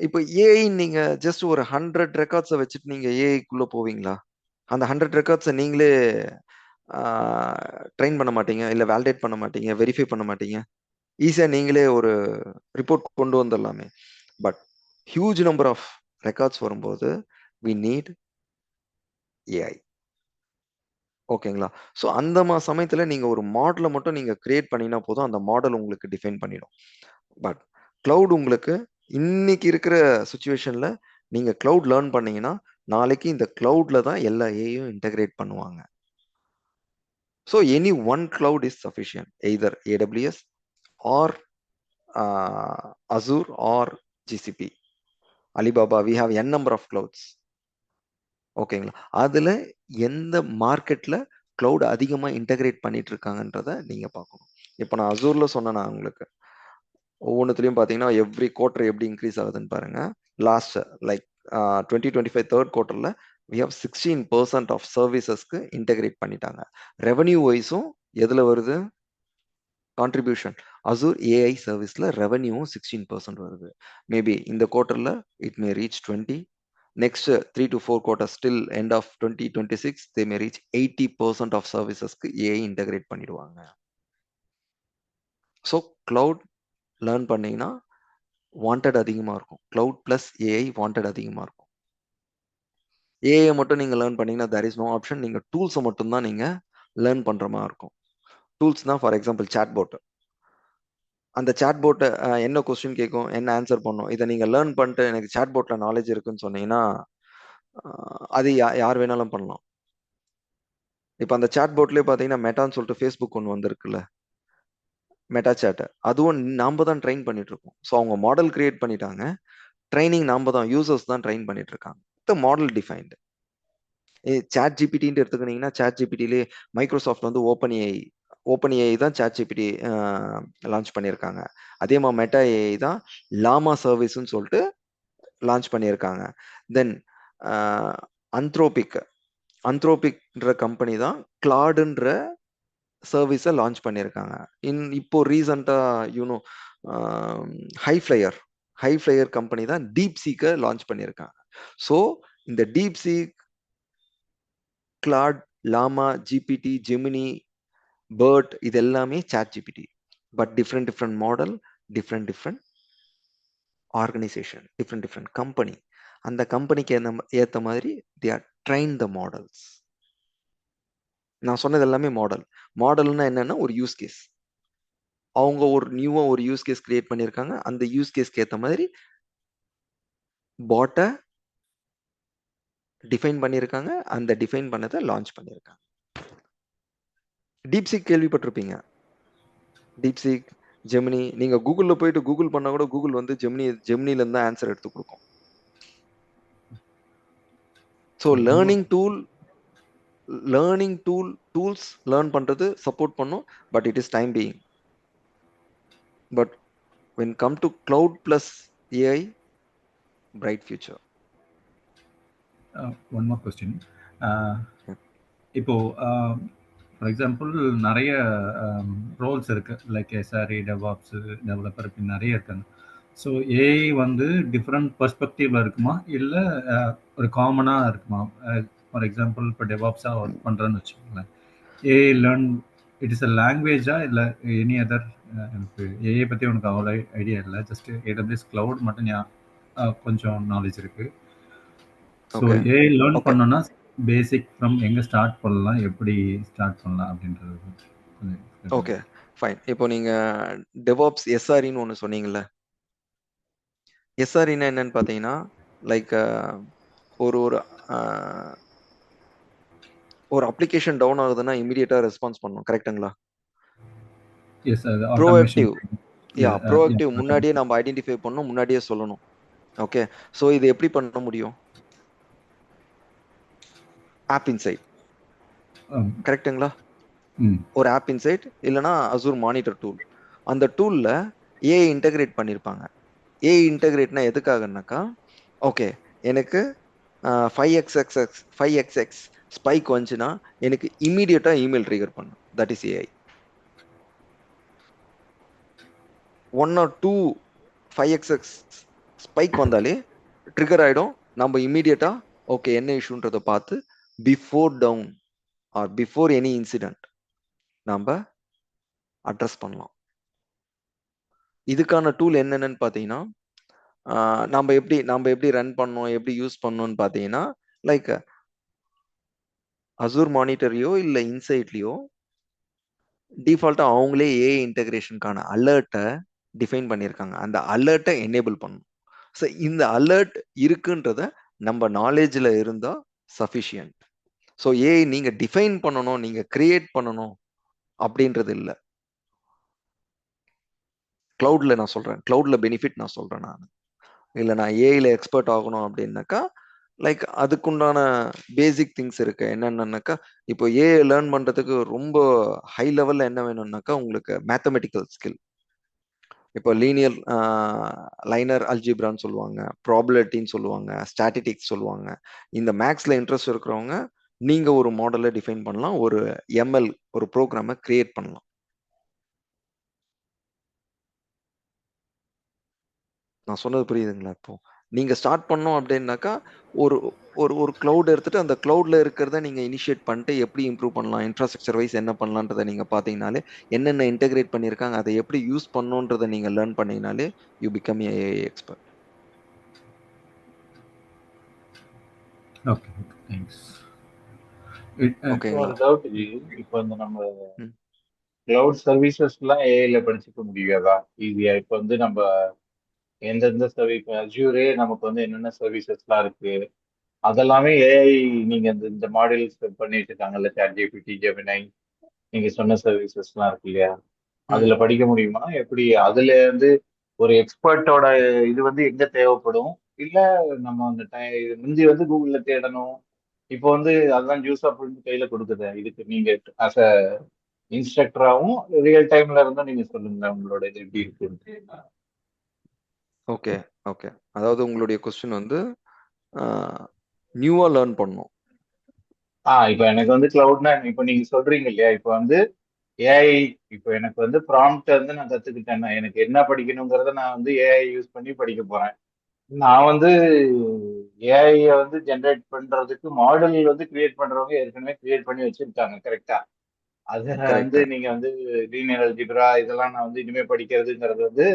இப்போ ஏஐ நீங்க ஜஸ்ட் ஒரு 100 ரெக்கார்ட்ஸை வச்சுட்டு நீங்க ஏஐக்குள்ள போவீங்களா? அந்த 100 ரெக்கார்ட்ஸை நீங்களே ட்ரெயின் பண்ண மாட்டீங்க, இல்ல வேலிடேட் பண்ண மாட்டீங்க, வெரிஃபை பண்ண மாட்டீங்க. ஈஸியா நீங்களே ஒரு ரிப்போர்ட் கொண்டு வந்துடலாமே. But huge number of records வரும்போது வி நீட் ஏஐ. ஓகேங்களா? ஸோ அந்த சமயத்துல நீங்க ஒரு மாடலை மட்டும் நீங்க கிரியேட் பண்ணினா போதும், அந்த மாடல் உங்களுக்கு டிஃபைன் பண்ணிடும். பட் கிளவுட் உங்களுக்கு இன்னைக்கு இருக்கிற சுச்சுவேஷன்ல நீங்க கிளவுட் லேர்ன் பண்ணீங்கன்னா, நாளைக்கு இந்த கிளவுட்ல தான் எல்லா ஏஐயும் இன்டகிரேட் பண்ணுவாங்க. So any one cloud is sufficient, either AWS or Azure or GCP. Alibaba, we have n number of clouds. ஓகேங்களா? அதுல எந்த மார்க்கெட்ல கிளவுட் அதிகமா இன்டகிரேட் பண்ணிட்டு இருக்காங்கன்றத நீங்க பார்க்கணும். இப்போ நான் அசூர்ல சொன்னேன்னா உங்களுக்கு ஒவ்வொன்றுத்துலையும் பார்த்தீங்கன்னா எவ்ரி குவார்டர் எப்படி இன்க்ரீஸ் ஆகுதுன்னு பாருங்க. லாஸ்ட் லைக் 2025 தேர்ட் குவார்டர்ல we have 16% ஆஃப் சர்வீசஸ்க்கு இன்டகிரேட் பண்ணிட்டாங்க. ரெவன்யூ வைஸும் எதுல வருது? கான்ட்ரிபியூஷன் அசூர் ஏஐ சர்வீஸ்ல ரெவன்யூவும் 16% வருது. மேபி இந்த குவார்டர்ல it may reach 20. Next 3 to 4 quarters till end of 2026 they may reach 80% of servicesக்கு AI integrate பண்ணிடுவாங்க. ஸோ கிளவுட் லேர்ன் பண்ணீங்கன்னா வாண்டட் அதிகமாக இருக்கும். கிளவுட் பிளஸ் ஏஐ வாண்டட் அதிகமாக இருக்கும். ஏஐ மட்டும் நீங்கள் லேர்ன் பண்ணீங்கன்னா தேர் இஸ் நோ ஆப்ஷன். நீங்கள் டூல்ஸை மட்டும்தான் நீங்கள் லேர்ன் பண்ணுற மாதிரி இருக்கும். டூல்ஸ்னா ஃபார் எக்ஸாம்பிள் சாட்போட். அந்த சாட்போட்டை என்ன கொஸ்டின் கேட்கும், என்ன ஆன்சர் பண்ணும், இதை நீங்கள் லேர்ன் பண்ணிட்டு எனக்கு சாட்போட்டில் நாலேஜ் இருக்குன்னு சொன்னீங்கன்னா அது யார் வேணாலும் பண்ணலாம். இப்போ அந்த சாட் போர்ட்லேயே பார்த்தீங்கன்னா மெட்டான்னு சொல்லிட்டு ஃபேஸ்புக் ஒன்று வந்திருக்குல்ல, மெட்டா சேட்டை, அதுவும் நாம தான் ட்ரெயின் பண்ணிட்டு இருக்கோம். ஸோ அவங்க மாடல் கிரியேட் பண்ணிட்டாங்க, ட்ரைனிங் நாம தான், யூசர்ஸ் தான் ட்ரெயின் பண்ணிட்டு இருக்காங்க. த மாடல் டிஃபைன்டு. சாட் ஜிபிடின்னு எடுத்துக்கிட்டீங்கன்னா சாட் ஜிபிடிலே மைக்ரோசாஃப்ட் வந்து ஓப்பன் ஏஐ தான் சாட் ஜிபிடி லான்ச் பண்ணியிருக்காங்க. அதே மாதிரி மெட்டா ஏஐ தான் லாமா சர்வீஸ்ன்னு சொல்லிட்டு லான்ச் பண்ணியிருக்காங்க. தென் அந்த்ரோபிக்ன்ற கம்பெனி தான் கிளாடுன்ற சர்வீஸை லான்ச் பண்ணியிருக்காங்க. இப்போ ரீசண்டாக யூனோ ஹைஃப்ளையர் கம்பெனி தான் டீப் சீக்கை லான்ச் பண்ணியிருக்காங்க. ஸோ இந்த DeepSeek, Claude, Llama, GPT, Gemini, Bard இது எல்லாமே ChatGPT. But different model, different organisation, different company. அந்த கம்பெனிக்கு ஏற்ற மாதிரி they are train the models. நான் சொன்னது எல்லாமே மாடல்னா என்னன்னா ஒரு யூஸ் கேஸ். அவங்க ஒரு நியூவா ஒரு யூஸ் கேஸ் கிரியேட் பண்ணியிருக்காங்க. அந்த யூஸ் கேஸ்க்கு ஏற்ற மாதிரி பாட்டை டிஃபைன் பண்ணியிருக்காங்க. அந்த டிஃபைன் பண்ணதை லான்ச் பண்ணியிருக்காங்க. டீப்சீக் கேள்விப்பட்டிருப்பீங்க. டீப்சீக், ஜெமினி. நீங்க கூகுள்ல போயிட்டு கூகுள் பண்ணா கூட கூகுள் வந்து ஜெமினில இருந்து ஆன்சர் எடுத்து கொடுக்கும். ஸோ டூல்ஸ் லேர்ன் பண்றது சப்போர்ட் பண்ணும். But it is time being. But when come to cloud plus AI, bright future. One more question. இப்போ ஃபார் எக்ஸாம்பிள் நிறைய ரோல்ஸ் இருக்கு, லைக் எஸ்ஆர்இ, டெவாப்ஸ், டெவலப்பர், இப்படி நிறைய இருக்காங்க. ஸோ ஏஐ வந்து டிஃப்ரெண்ட் பர்ஸ்பெக்டிவ்ல இருக்குமா, இல்லை ஒரு காமனாக இருக்குமா? ஃபார் எக்ஸாம்பிள் இப்போ டெவாப்ஸாக ஒர்க் பண்ணுறேன்னு வச்சுக்கோங்களேன், AI learn it is a லாங்குவேஜா, இல்லை எனி அதர்? எனக்கு ஏஐ பற்றி உனக்கு அவ்வளோ ஐடியா இல்லை, ஜஸ்ட் AWS கிளவுட் மட்டும் கொஞ்சம் நாலேஜ் இருக்குது. So okay AI learn okay பண்ணோன்னா பேசிக் ஃப்ரம் எங்கே ஸ்டார்ட் பண்ணலாம், எப்படி ஸ்டார்ட் பண்ணலாம் அப்படின்றது கொஞ்சம் explain ஓகே பண்ணுங்க. ஃபைன். இப்போ நீங்க டெவாப்ஸ் எஸ்ஆர்இன்னு ஒன்று சொன்னீங்கல்ல. எஸ்ஆர்இன்னா என்னன்னு பார்த்தீங்கன்னா லைக் ஒரு ஒரு அஹ், ஒரு அப்ளிகேஷன் டவுன் ஆகுதுன்னா இமீடியட்டாக ரெஸ்பான்ஸ் பண்ணணும், கரெக்ட்டுங்களா? எஸ், அது ஆட்டோமேஷன். ப்ரோஆக்டிவ், ப்ரோஆக்டிவ் முன்னாடியே நம்ம ஐடென்டிஃபை பண்ணணும், முன்னாடியே சொல்லணும். ஓகே, ஸோ இது எப்படி பண்ண முடியும்? ஆப் இன்சைட், கரெக்ட்டுங்களா? ஒரு ஆப் இன்சைட் இல்லைனா அசூர் மானிட்டர் டூல். அந்த டூலில் ஏஐ இன்டகிரேட் பண்ணியிருப்பாங்க. ஏஐ இன்டகிரேட்னா எதுக்காகனாக்கா, ஓகே எனக்கு 5xx ஸ்பைக் வந்துச்சுன்னா எனக்கு இமீடியட்டாக இமெயில் ட்ரிகர் பண்ணும். That is AI. 1 or 2 5xx spike வந்தாலே ட்ரிகர் ஆகிடும். நம்ம இமீடியட்டாக ஓகே என்ன இஷ்யூன்றதை பார்த்து before down or before any incident நம்ம அட்ரஸ் பண்ணலாம். இதுக்கான டூல் என்னென்னு பார்த்தீங்கன்னா, நம்ம எப்படி ரன் பண்ணோம், எப்படி யூஸ் பண்ணோம்னு பார்த்தீங்கன்னா, லைக் அசூர் மானிட்டர்லையோ இல்லை இன்சைட்லையோ டிஃபால்ட்டாக அவங்களே ஏஐ இன்டகிரேஷனுக்கான அலர்ட்டை டிஃபைன் பண்ணியிருக்காங்க. அந்த அலர்ட்டை எனேபிள் பண்ணணும். ஸோ இந்த அலர்ட் இருக்குன்றத நம்ம நாலேஜில் இருந்தால் சஃபிஷியன்ட். ஸோ ஏஐ நீங்கள் டிஃபைன் பண்ணணும், நீங்கள் கிரியேட் பண்ணணும் அப்படின்றது இல்லை. க்ளவுடில் நான் சொல்கிறேன், க்ளவுடில் பெனிஃபிட் நான் சொல்கிறேன். இல்லை நான் ஏஐல எக்ஸ்பர்ட் ஆகணும் அப்படின்னாக்கா லைக் அதுக்குண்டான பேசிக் திங்ஸ் இருக்கு. என்னென்னக்கா, இப்போ ஏஐ லேர்ன் பண்ணுறதுக்கு ரொம்ப ஹை லெவலில் என்ன வேணும்னாக்கா உங்களுக்கு மேத்தமெட்டிக்கல் ஸ்கில். இப்போ லீனியர் லைனர் அல்ஜிப்ரான்னு சொல்லுவாங்க, ப்ராபபிலிட்டின்னு சொல்லுவாங்க, ஸ்டாட்டிஸ்டிக்ஸ் சொல்லுவாங்க. இந்த மேக்ஸில் இன்ட்ரெஸ்ட் இருக்கிறவங்க நீங்கள் ஒரு மாடலை டிஃபைன் பண்ணலாம், ஒரு எம்எல் ஒரு ப்ரோக்ராமை கிரியேட் பண்ணலாம். நான் சொன்னது புரியுதுங்களா? இப்போ நீங்க ஸ்டார்ட் பண்ணோம் அப்படின்னாக்கா ஒரு ஒரு ஒரு கிளவுட் எடுத்துட்டு அந்த கிளவுட்ல இருக்கிறத நீங்க இனிஷியேட் பண்ணிட்டு எப்படி இம்ப்ரூவ் பண்ணலாம், இன்ஃப்ராஸ்ட்ரக்சர் வைஸ் என்ன பண்ணலான்றதை நீங்க பார்த்தீங்கனாலே, என்னென்ன இன்டெகிரேட் பண்ணியிருக்காங்க, அதை எப்படி யூஸ் பண்ணணுன்றதை நீங்க லேர்ன் பண்ணீங்கனாலே you become a AI expert. Okay, thanks. ஓகேங்களா? ஒரு டவுட் இது. இப்போ இந்த நம்ம ம். கிளவுட் சர்வீசஸ்லாம் ஏஐல படிச்சுக்க முடியாதா ஈஸியா? இப்போ வந்து நம்ம எந்தெந்த சர்வீஸ் அஜூரே நமக்கு வந்து என்னென்ன சர்வீசஸ்லாம் இருக்கு அதெல்லாமே ஏஐ நீங்க இந்த மாடல்ஸ் பண்ணிட்டு இருக்காங்கல்ல, சாட் ஜிபிடி, ஜெமினை, நீங்க சொன்ன சர்வீசஸ்லாம் இருக்கு இல்லையா, அதுல படிக்க முடியுமா? எப்படி அதுல வந்து ஒரு எக்ஸ்பர்ட்டோட இது வந்து எங்க தேவைப்படும்? இல்ல நம்ம அந்த முந்தி வந்து கூகுள்ல தேடணும், இப்போ வந்து அதெல்லாம் ஜூஸ் அப்படின்னு கையில கொடுக்குது. இதுக்கு நீங்க ஆஸ் அ இன்ஸ்ட்ரக்டராகவும் ரியல் டைம்ல இருந்தா நீங்க சொல்லுங்களேன் உங்களோட இது எப்படி இருக்கு. ஓகே ஓகே, அதாவது உங்களுடைய கொஸ்டின் வந்து நியூவா லேர்ன் பண்ணணும். இப்போ எனக்கு வந்து கிளவுட்னா இப்போ நீங்க சொல்றீங்க இல்லையா, இப்போ வந்து ஏஐ, இப்போ எனக்கு வந்து ப்ராம்ப்ட் வந்து நான் கத்துக்கிட்டேன்னா எனக்கு என்ன படிக்கணுங்கிறத நான் வந்து ஏஐ யூஸ் பண்ணி படிக்க போறேன். நான் வந்து ஏஐ வந்து ஜென்ரேட் பண்றதுக்கு மாடல் வந்து கிரியேட் பண்றவங்க ஏற்கனவே கிரியேட் பண்ணி வச்சிருக்காங்க, கரெக்டா? அதை வந்து கரெக்ட். நீங்க வந்து லீனியர் அல்ஜிப்ரா இதெல்லாம் நான் வந்து இனிமே படிக்கிறதுங்கிறது வந்து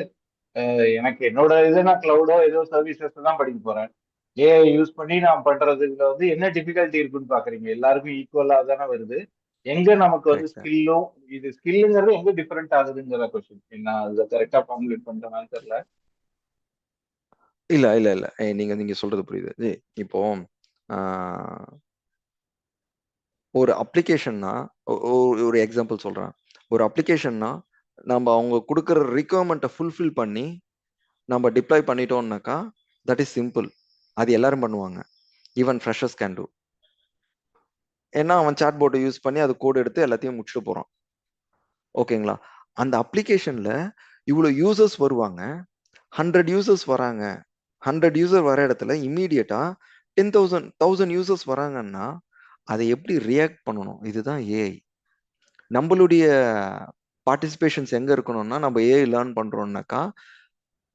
எனக்கு என்னோட இது நான் கிளவுடோ ஏதோ சர்வீசஸ் தான் படிக்க போறேன். ஏஐ யூஸ் பண்ணி நான் பண்றதுல வந்து என்ன டிஃபிகல்ட்டி இருக்குன்னு பாக்குறீங்க? எல்லாருக்கும் ஈக்குவலா தானே வருது. எங்க நமக்கு வந்து கரெக்ட். ஸ்கில்லும் இது ஸ்கில்லுங்கிறது எங்க டிஃபரெண்ட் ஆகுதுங்கிற கொஸ்டின். என்ன அதை கரெக்டா ஃபார்முலேட் பண்றேன்னு தெரியல. இல்ல இல்ல இல்ல நீங்க நீங்க சொல்றது புரியுது. இப்போ ஒரு அப்ளிகேஷன்னா ஒரு எக்ஸாம்பிள் சொல்றேன். ஒரு அப்ளிகேஷன்னா நம்ம அவங்க கொடுக்குற ரிக்குவயர்மெண்ட்டை ஃபுல்ஃபில் பண்ணி நம்ம டிப்ளாய் பண்ணிட்டோம்னாக்கா தட் இஸ் சிம்பிள். அது எல்லாரும் பண்ணுவாங்க. Even freshers can do. ஏன்னா அவன் சாட் போர்ட்டை யூஸ் பண்ணி அது கோட் எடுத்து எல்லாத்தையும் முடிச்சுட்டு போறான். ஓகேங்களா? அந்த அப்ளிகேஷன்ல இவ்வளோ யூசர்ஸ் வருவாங்க, 100 யூசர்ஸ் வராங்க. 100 யூசர் வர இடத்துல இம்மீடியட்டா 10,000 யூசர்ஸ் வராங்கன்னா அதை எப்படி ரியாக்ட் பண்ணணும்? இதுதான் ஏஐ. நம்மளுடைய பார்ட்டிசிபேஷன்ஸ் எங்க இருக்கணும்னா, நம்ம ஏஐ லேர்ன் பண்றோம்னாக்கா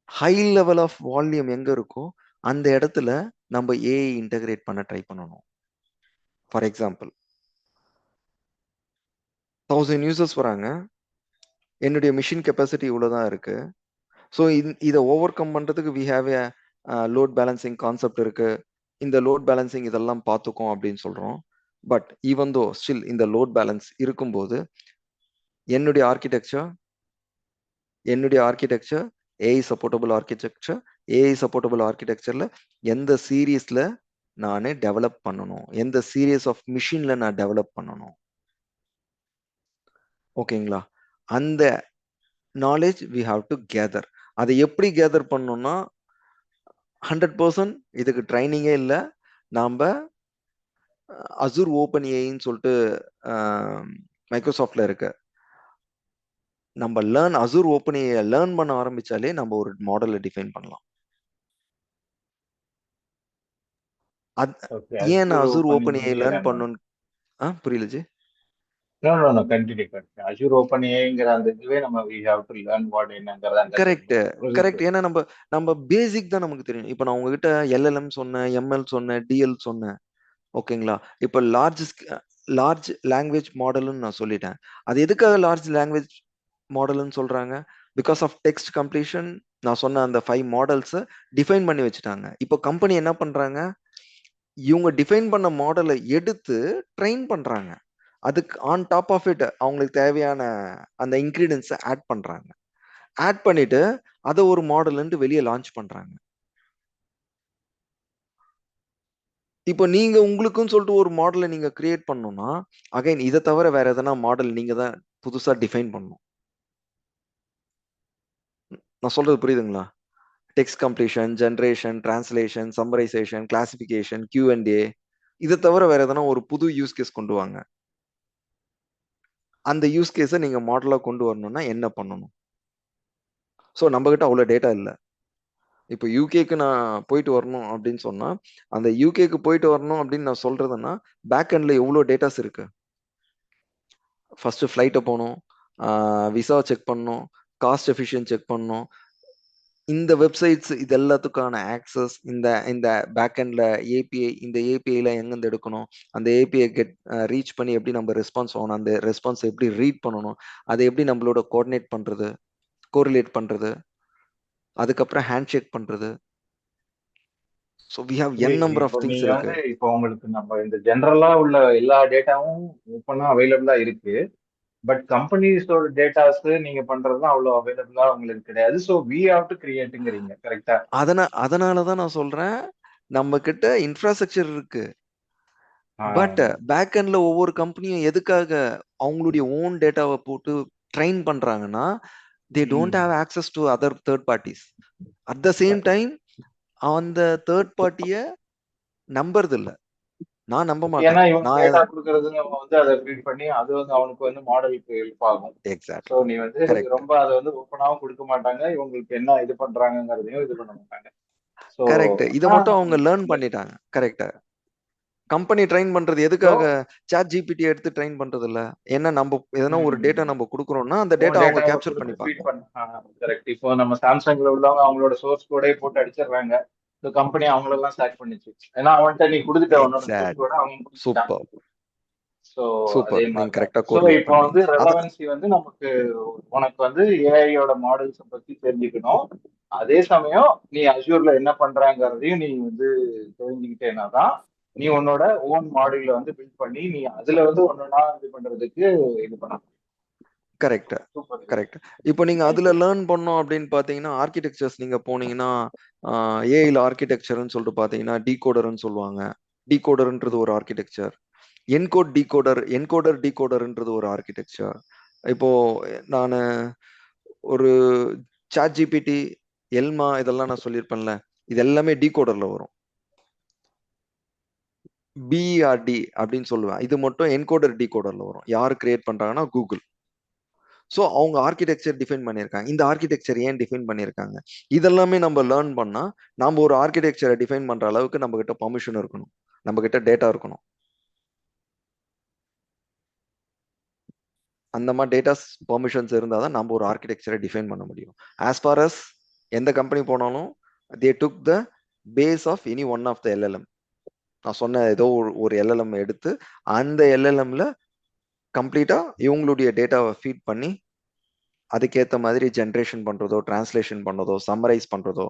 ஹை லெவல் ஆஃப் வால்யூம் எங்க இருக்கோ அந்த இடத்துல நம்ம ஏஐ இன்டகிரேட் பண்ண ட்ரை பண்ணணும். ஃபார் எக்ஸாம்பிள் 1000 யூசர்ஸ் வராங்க, என்னுடைய மிஷின் கெப்பாசிட்டி இவ்வளோதான் இருக்கு. ஸோ இதை ஓவர் கம் பண்றதுக்கு we have a load balancing concept இருக்கு, இந்த லோட் பேலன்சிங் இதெல்லாம் பார்த்துக்கும் அப்படின்னு சொல்றோம். பட் ஈவன் தோ ஸ்டில் இந்த லோட் பேலன்ஸ் இருக்கும்போது என்னுடைய ஆர்கிடெக்சர் ஏஐ சப்போர்ட்டபிள் ஆர்கிடெக்சர்ல எந்த சீரீஸ்ல நான் டெவலப் பண்ணணும், எந்த சீரீஸ் ஆஃப் மிஷின்ல நான் டெவலப் பண்ணணும். ஓகேங்களா? அந்த knowledge we have to gather. அதை எப்படி கேதர் பண்ணணும்னா 100% இதுக்கு ட்ரைனிங்கே இல்லை. நாம் அசூர் ஓப்பன் ஏஐன்னு சொல்லிட்டு மைக்ரோசாஃப்ட்ல இருக்கு. நம்ம அசூர் ஓப்பன் ஏஐ லேர்ன் பண்ண ஆரம்பிச்சாலே நம்ம ஒரு மாடலை டிஃபைன் பண்ணலாம். ஏன் நான் அசூர் ஓப்பன் ஏஐ லேர்ன் பண்ணணும் புரியல ஜி. அசூர் ஓப்பன் ஏஐங்கிற அந்த இதுவே நம்ம we have to learn what என்னங்கறத கரெக்ட். ஏன்னா நம்ம பேசிக் தான் நமக்கு தெரியும். இப்போ நான் உங்ககிட்ட எல்எல்எம் சொன்னேன், எம்எல் சொன்னேன், டிஎல் சொன்னேன். ஓகேங்களா? இப்போ லார்ஜ் லாங்குவேஜ் மாடல்னு நான் சொல்லிட்டேன். அது எதுக்காக லார்ஜ் லாங்குவேஜ் மாடல்னு சொல்றாங்க? Because of text completion. நான் சொன்ன அந்த 5 மாடல்ஸ் டிஃபைன் பண்ணி வச்சுட்டாங்க. இப்போ கம்பெனி என்ன பண்றாங்க, இவங்க டிஃபைன் பண்ண மாடலை எடுத்து ட்ரெயின் பண்றாங்க. அதுக்கு ஆன் டாப் ஆஃப் இட் அவங்களுக்கு தேவையான அந்த இன்கிரீடியன்ஸை ஆட் பண்றாங்க. ஆட் பண்ணிட்டு அதை ஒரு மாடல் வெளியே லான்ச் பண்றாங்க. இப்போ நீங்க உங்களுக்குன்னு சொல்லிட்டு ஒரு மாடலை நீங்க கிரியேட் பண்ணணும்னா அகைன் இதை தவிர வேற எதனா மாடல் நீங்க தான் புதுசா டிஃபைன் பண்ணணும். நான் சொல்றது புரியுதுங்களா? Text completion, generation, translation, summarisation, classification, Q&A, இதை தவிர வேற எதனா ஒரு புது யூஸ் கேஸ் கொண்டு வாங்க. அந்த யூஸ் கேஸை நீங்க மாடலா கொண்டு வரணும்னா என்ன பண்ணணும்? ஸோ நம்ம கிட்ட அவ்வளோ டேட்டா இல்லை. இப்போ யூகேக்கு நான் போயிட்டு வரணும் அப்படின்னு சொன்னா அந்த யூகேக்கு போயிட்டு வரணும் அப்படின்னு நான் சொல்றதுன்னா பேக் எண்ட்ல எவ்வளோ டேட்டாஸ் இருக்கு. ஃபர்ஸ்ட் ஃப்ளைட்டை போகணும், விசா செக் பண்ணணும், காஸ்ட் எஃபிஷியன்ட் செக் பண்ணணும். இந்த வெப்சைட்ஸ் இது எல்லாத்துக்கான ஆக்சஸ் இந்த பேக் எண்ட்ல ஏபிஐ, இந்த ஏபிஐல எங்கேருந்து எடுக்கணும், அந்த ஏபிஐ ரீச் பண்ணி எப்படி நம்ம ரெஸ்பான்ஸ் ஆகணும், அந்த ரெஸ்பான்ஸ் எப்படி ரீட் பண்ணணும், அதை எப்படி நம்மளோட கோரிலேட் பண்றது, அதுக்கப்புறம் ஹேண்ட் ஷேக் பண்றது. So we have n number of things இருக்கு. இப்போ உங்களுக்கு நம்ம இந்த ஜெனரலா உள்ள எல்லா டேட்டாவும் ஓப்பனா அவைலபிளா இருக்கு. பட் கம்பெனிஸோட டேட்டாஸ் நீங்க பண்றதுதான் அவ்வளவு அவைலபிளா உங்களுக்கு கிடையாது. ஸோ வி ஹேவ் டு கிரியேட்டுங்கிறீங்க, கரெக்டா? அதனாலதான் நான் சொல்றேன் நம்ம கிட்ட இன்ஃப்ராஸ்ட்ரக்சர் இருக்கு. பட் பேக் எண்ட்ல ஒவ்வொரு கம்பெனியும் எதுக்காக அவங்களுடைய ஓன் டேட்டாவை போட்டு ட்ரெயின் பண்றாங்கன்னா they don't have access to other third parties. At the same time அந்த தேர்ட் பார்ட்டிய நம்புறது இல்ல. நான் நம்ப மாட்டேன். ஏன்னா இவங்க டேட்டா கொடுக்கிறது நம்ம வந்து அதை ஃபீட் பண்ணி அது வந்து அவனுக்கு வந்து மாடலுக்கு ஹெல்ப் ஆகும். எக்ஸாக்ட்லி. ஸோ நீ வந்து ரொம்ப அதை வந்து ஓப்பனாகவும் கொடுக்க மாட்டாங்க. இவங்களுக்கு என்ன இது பண்றாங்கிறதையும் இது பண்ண மாட்டாங்க. கரெக்ட். இதை மட்டும் அவங்க லேர்ன் பண்ணிட்டாங்க. கரெக்ட். கம்பெனி ட்ரெயின் பண்றது எதுக்காக சாட் ஜிபிடி எடுத்து ட்ரெயின் பண்றது இல்ல. ஏன்னா நம்ம எதனா ஒரு டேட்டா நம்ம கொடுக்குறோம்னா அந்த டேட்டா அவங்க கேப்சர் பண்ணிப்பாங்க. கரெக்ட். இப்போ நம்ம சாம்சங்ல உள்ளவங்க அவங்களோட சோர்ஸ் கோடே போட்டு அடிச்சிடுறாங்க. இந்த கம்பெனி அவங்களெல்லாம் ஸ்டார்ட் பண்ணிச்சு. ஏன்னா அவன்கிட்ட நீ கொடுத்துட்ட உன்னோட சோர்ஸ் கோட அவங்க சூப்பர். So super. நீங்க கரெக்ட்டா சோ இப்போ வந்து ரெலவன்சி வந்து நமக்கு உனக்கு வந்து ஏஐயோட மாடல்ஸ் பத்தி தெரிஞ்சுக்கணும். அதே சமயம் நீ அசூர்ல என்ன பண்றாங்கிறதையும் நீ வந்து தெரிஞ்சுக்கிட்டேன்னா தான் நீ உன்னோட ஓன் மாடியூல வந்து பில்ட் பண்ணி நீ அதுல வந்து ஒன்னொன்னா இது பண்றதுக்கு இது பண்ணலாம். கரெக்ட். இப்போ நீங்க அதுல லேர்ன் பண்ணோம் அப்படின்னு பாத்தீங்கன்னா ஆர்கிடெக்சர்ஸ் நீங்க போனீங்கன்னா ஏஐல ஆர்கிடெக்சர்னு சொல்லிட்டு பாத்தீங்கன்னா டீகோடர்னு சொல்லுவாங்க. டீகோடர்ன்றது ஒரு ஆர்கிடெக்சர். என்கோடர் டீகோடர்ன்றது ஒரு ஆர்கிடெக்சர். இப்போ நான் ஒரு சாட் ஜிபிடி, எல்மா இதெல்லாம் நான் சொல்லியிருப்பேன்ல, இது எல்லாமே டீகோடர்ல வரும். பிஆர்டி அப்படின்னு சொல்லுவேன். இது மட்டும் என்கோடர் டீகோடர்ல வரும். யார் கிரியேட் பண்றாங்கன்னா கூகுள். ஸோ அவங்க ஆர்கிடெக்சர் டிஃபைன் பண்ணியிருக்காங்க. இந்த ஆர்கிடெக்சர் ஏன் டிஃபைன் பண்ணியிருக்காங்க, இதெல்லாமே நம்ம லேர்ன் பண்ணா நம்ம ஒரு ஆர்கிடெக்சரை டிஃபைன் பண்ற அளவுக்கு நம்ம கிட்ட பர்மிஷன் இருக்கணும், நம்ம கிட்ட டேட்டா இருக்கணும். அந்த மாதிரி டேட்டாஸ் பர்மிஷன்ஸ் இருந்தால் தான் நம்ம ஒரு ஆர்கிடெக்சரை டிஃபைன் பண்ண முடியும். ஆஸ் ஃபார் அஸ் எந்த கம்பெனி போனாலும் they took the base of any one of the LLM. நான் சொன்ன ஏதோ ஒரு எல்எல்எம் எடுத்து அந்த எல்எல்எம்ல கம்ப்ளீட்டா இவங்களுடைய டேட்டாவை ஃபீட் பண்ணி அதுக்கேற்ற மாதிரி ஜென்ரேஷன் பண்றதோ, டிரான்ஸ்லேஷன் பண்றதோ, சம்மரைஸ் பண்றதோ,